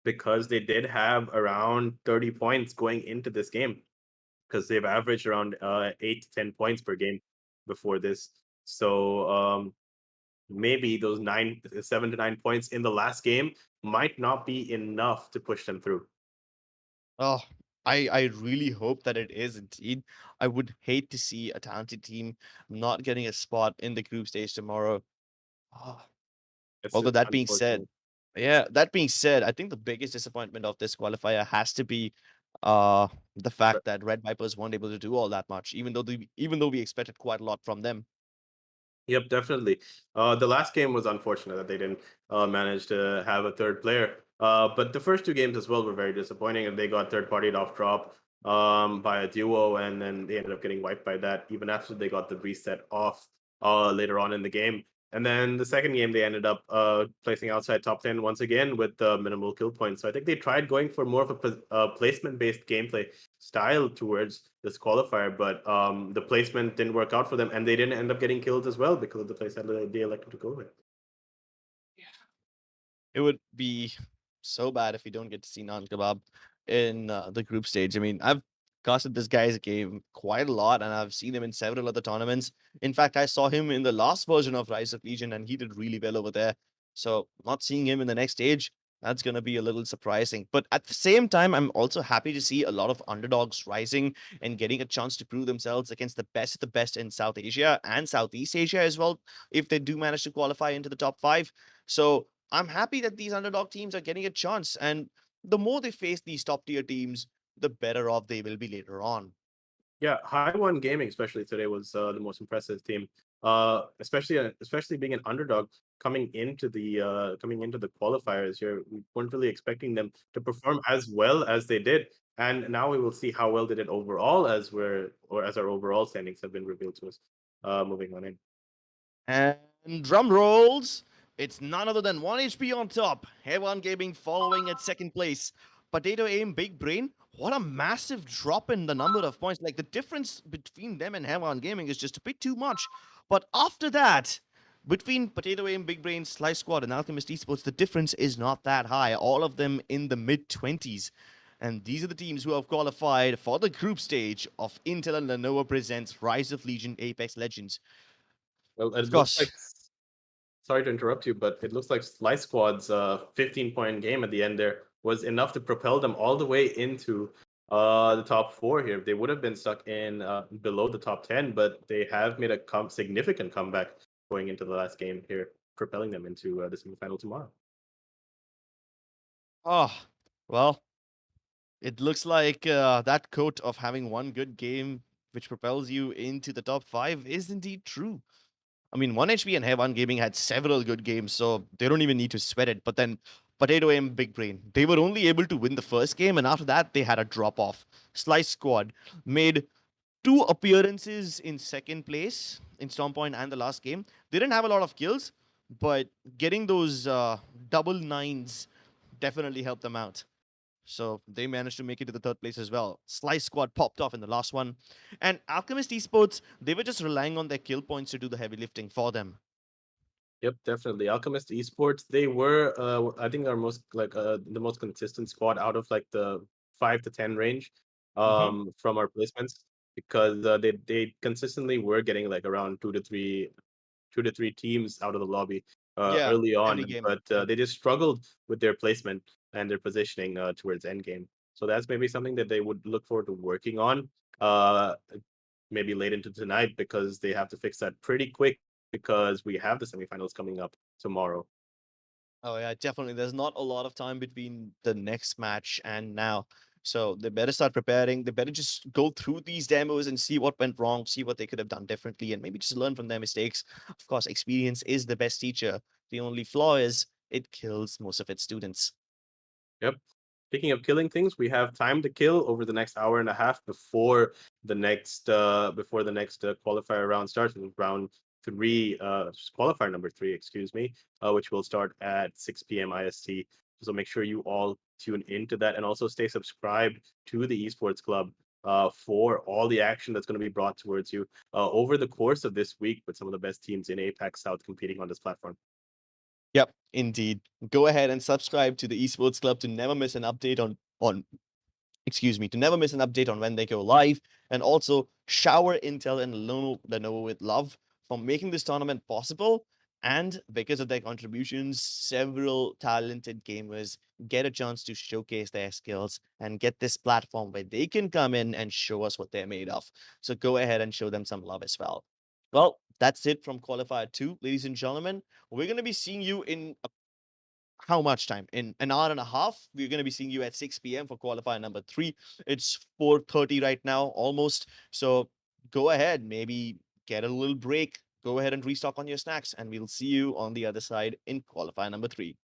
because they did have around 30 points going into this game because they've averaged around 8 to 10 points per game before this. So maybe those 7 to 9 points in the last game might not be enough to push them through. Oh, I really hope that it is indeed. I would hate to see a talented team not getting a spot in the group stage tomorrow. Ah, It's although that being said, unfortunate. yeah, that being said, I think the biggest disappointment of this qualifier has to be the fact that Red Vipers weren't able to do all that much, even though we expected quite a lot from them. Yep, definitely. The last game was unfortunate that they didn't manage to have a third player. But the first 2 games as well were very disappointing, and they got third-partied off drop by a duo, and then they ended up getting wiped by that even after they got the reset off later on in the game. And then the second game, they ended up placing outside top 10 once again with minimal kill points. So I think they tried going for more of a placement-based gameplay style towards this qualifier, but the placement didn't work out for them, and they didn't end up getting killed as well because of the place that they elected to go with. It would be so bad if we don't get to see Naan Kebab in the group stage. I mean, I've casted this guy's game quite a lot, and I've seen him in several other tournaments. In fact, I saw him in the last version of Rise of Legion, and he did really well over there. So not seeing him in the next stage, that's going to be a little surprising. But at the same time, I'm also happy to see a lot of underdogs rising and getting a chance to prove themselves against the best in South Asia and Southeast Asia as well, if they do manage to qualify into the top 5. So I'm happy that these underdog teams are getting a chance. And the more they face these top tier teams, the better off they will be later on. Yeah, High One Gaming, especially today, was the most impressive team. Especially being an underdog coming into the qualifiers here, we weren't really expecting them to perform as well as they did. And now we will see how well they did overall as our overall standings have been revealed to us. Moving on in. And drum rolls. It's none other than 1 HP on top. Hewan Gaming following at second place. Potato Aim Big Brain. What a massive drop in the number of points. Like, the difference between them and Hewan Gaming is just a bit too much. But after that, between Potato Aim Big Brain, Slice Squad, and Alchemist Esports, the difference is not that high. All of them in the mid-20s. And these are the teams who have qualified for the group stage of Intel and Lenovo presents Rise of Legion Apex Legends. Well, it looks like, sorry to interrupt you, but it looks like Slice Squad's 15-point game at the end there was enough to propel them all the way into the top 4 here. They would have been stuck in below the top 10, but they have made a significant comeback going into the last game here, propelling them into the semifinal tomorrow. Oh, well, it looks like that quote of having one good game which propels you into the top 5 is indeed true. I mean, 1HP and Hewan Gaming had several good games, so they don't even need to sweat it. But then Potato Aim Big Brain, they were only able to win the first game, and after that, they had a drop-off. Slice Squad made 2 appearances in second place in Storm Point and the last game. They didn't have a lot of kills, but getting those double 9s definitely helped them out. So they managed to make it to the third place as well. Slice Squad popped off in the last one. And Alchemist Esports, they were just relying on their kill points to do the heavy lifting for them. Yep, definitely. Alchemist Esports, they were, I think, our most the most consistent squad out of like the 5 to 10 range from our placements, because they consistently were getting like around 2 to 3 teams out of the lobby early on, but they just struggled with their placement and their positioning towards endgame. So that's maybe something that they would look forward to working on maybe late into tonight, because they have to fix that pretty quick, because we have the semifinals coming up tomorrow. Oh yeah, definitely. There's not a lot of time between the next match and now. So they better start preparing. They better just go through these demos and see what went wrong, see what they could have done differently, and maybe just learn from their mistakes. Of course, experience is the best teacher. The only flaw is it kills most of its students. Yep. Speaking of killing things, we have time to kill over the next hour and a half before the next qualifier round starts, round 3, qualifier number 3, excuse me, which will start at 6 p.m. IST. So make sure you all tune into that, and also stay subscribed to the Esports Club for all the action that's going to be brought towards you over the course of this week, with some of the best teams in APAC South competing on this platform. Yep, indeed. Go ahead and subscribe to the Esports Club to never miss an update on when they go live, and also shower Intel and Lenovo with love for making this tournament possible. And because of their contributions, several talented gamers get a chance to showcase their skills and get this platform where they can come in and show us what they're made of. So go ahead and show them some love as well. Well, that's it from Qualifier 2, ladies and gentlemen. We're going to be seeing you in how much time? In an hour and a half. We're going to be seeing you at 6 p.m. for Qualifier number 3. It's 4:30 right now, almost. So go ahead, maybe get a little break. Go ahead and restock on your snacks, and we'll see you on the other side in Qualifier number 3.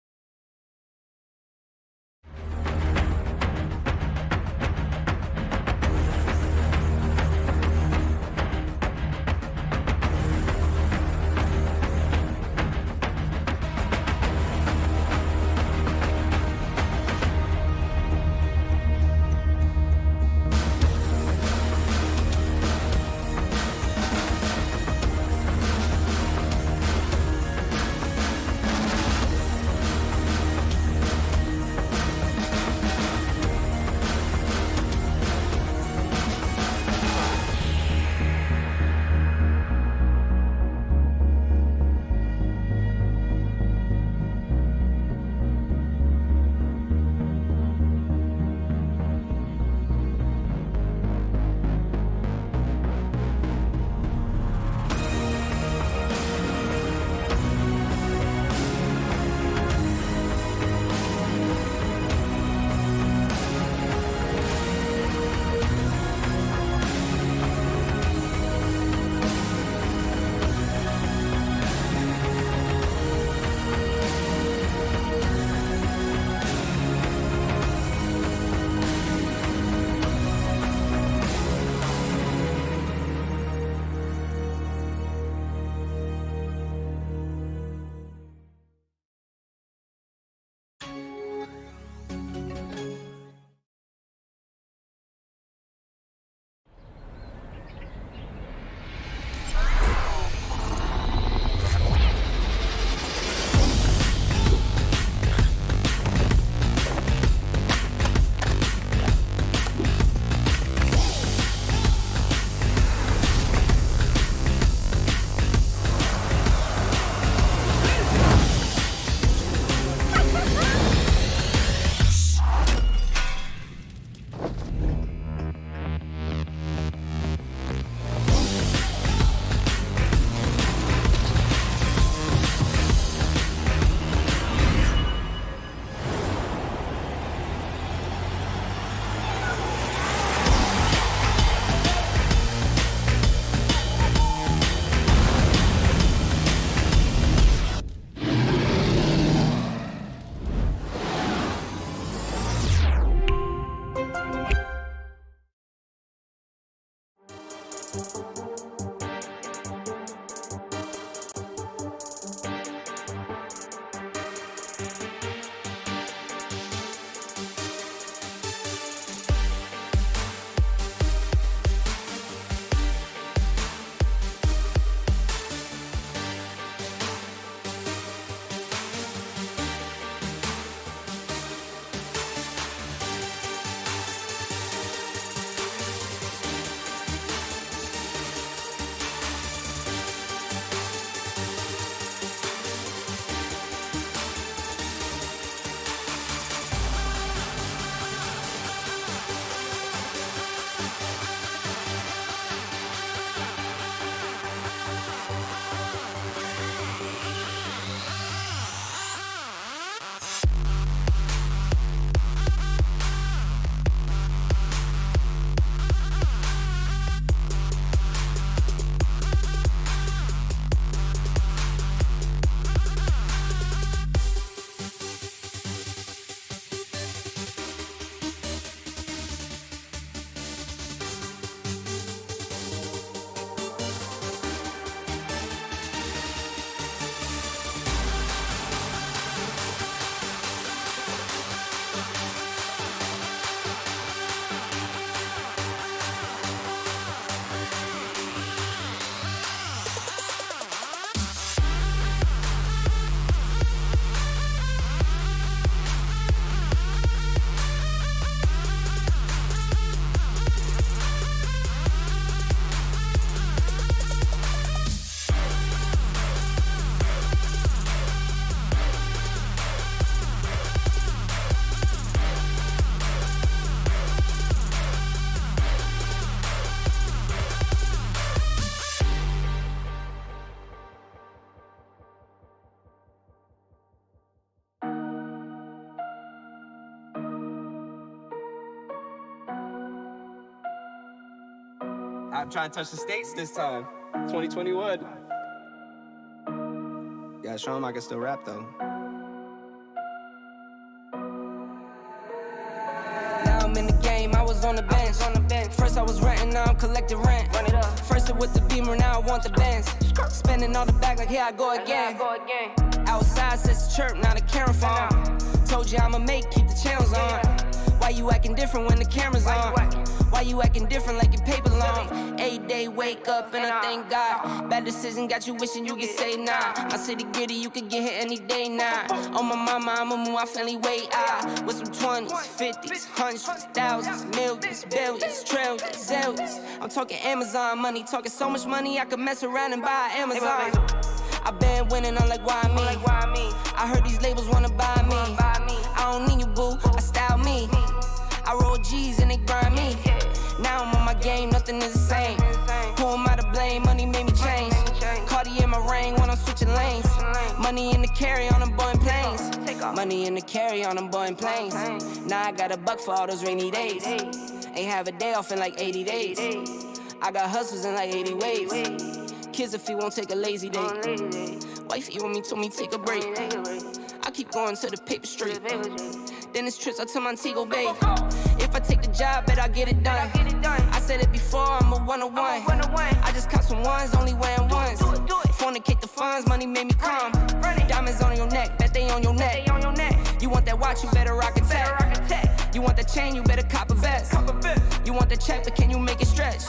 I'm trying to touch the states this time. 2021. Gotta show him I can still rap though. Now I'm in the game, I was on the bench. First I was renting, now I'm collecting rent. Run it up. First it with the beamer, now I want the Benz. Spending all the bag like here I go again. Outside says the chirp, now the camera phone. Told you I'ma make, keep the channels on. Why you acting different when the camera's on? Why you acting different like your paper long? 8 day wake up and I thank God. Bad decision got you wishing you could say nah. My city gritty, you could get hit any day now. On my mama, I'ma move my family way out. With some 20s, 50s, hundreds, thousands, millions, billions, trillions, zillions. I'm talking Amazon money, talking so much money I could mess around and buy Amazon. I been winning, I'm like, why me? I heard these labels wanna buy me. I don't need you, boo, I style me. I roll G's and they grind me. Now I'm on my game, nothing is the same. Who am I to blame? Money made me change. Cardi in my ring when I'm switching lanes. Money in the carry on them Boeing planes. Money in the carry on them Boeing planes. Now I got a buck for all those rainy days. Ain't have a day off in like 80 days. I got hustles in like 80 ways. Kids if he won't take a lazy day. Wifey on me told me take a break. I keep going to the paper straight. Then it's trips out to Montego Bay. If I take the job, bet I get it done. I said it before, I'm a 101. I just caught some ones, only wearing ones. Fornicate the funds, money made me calm. Diamonds on your neck, bet they on your neck. You want that watch, you better rock a tech. You want that chain, you better cop a vest. You want the check, but can you make it stretch?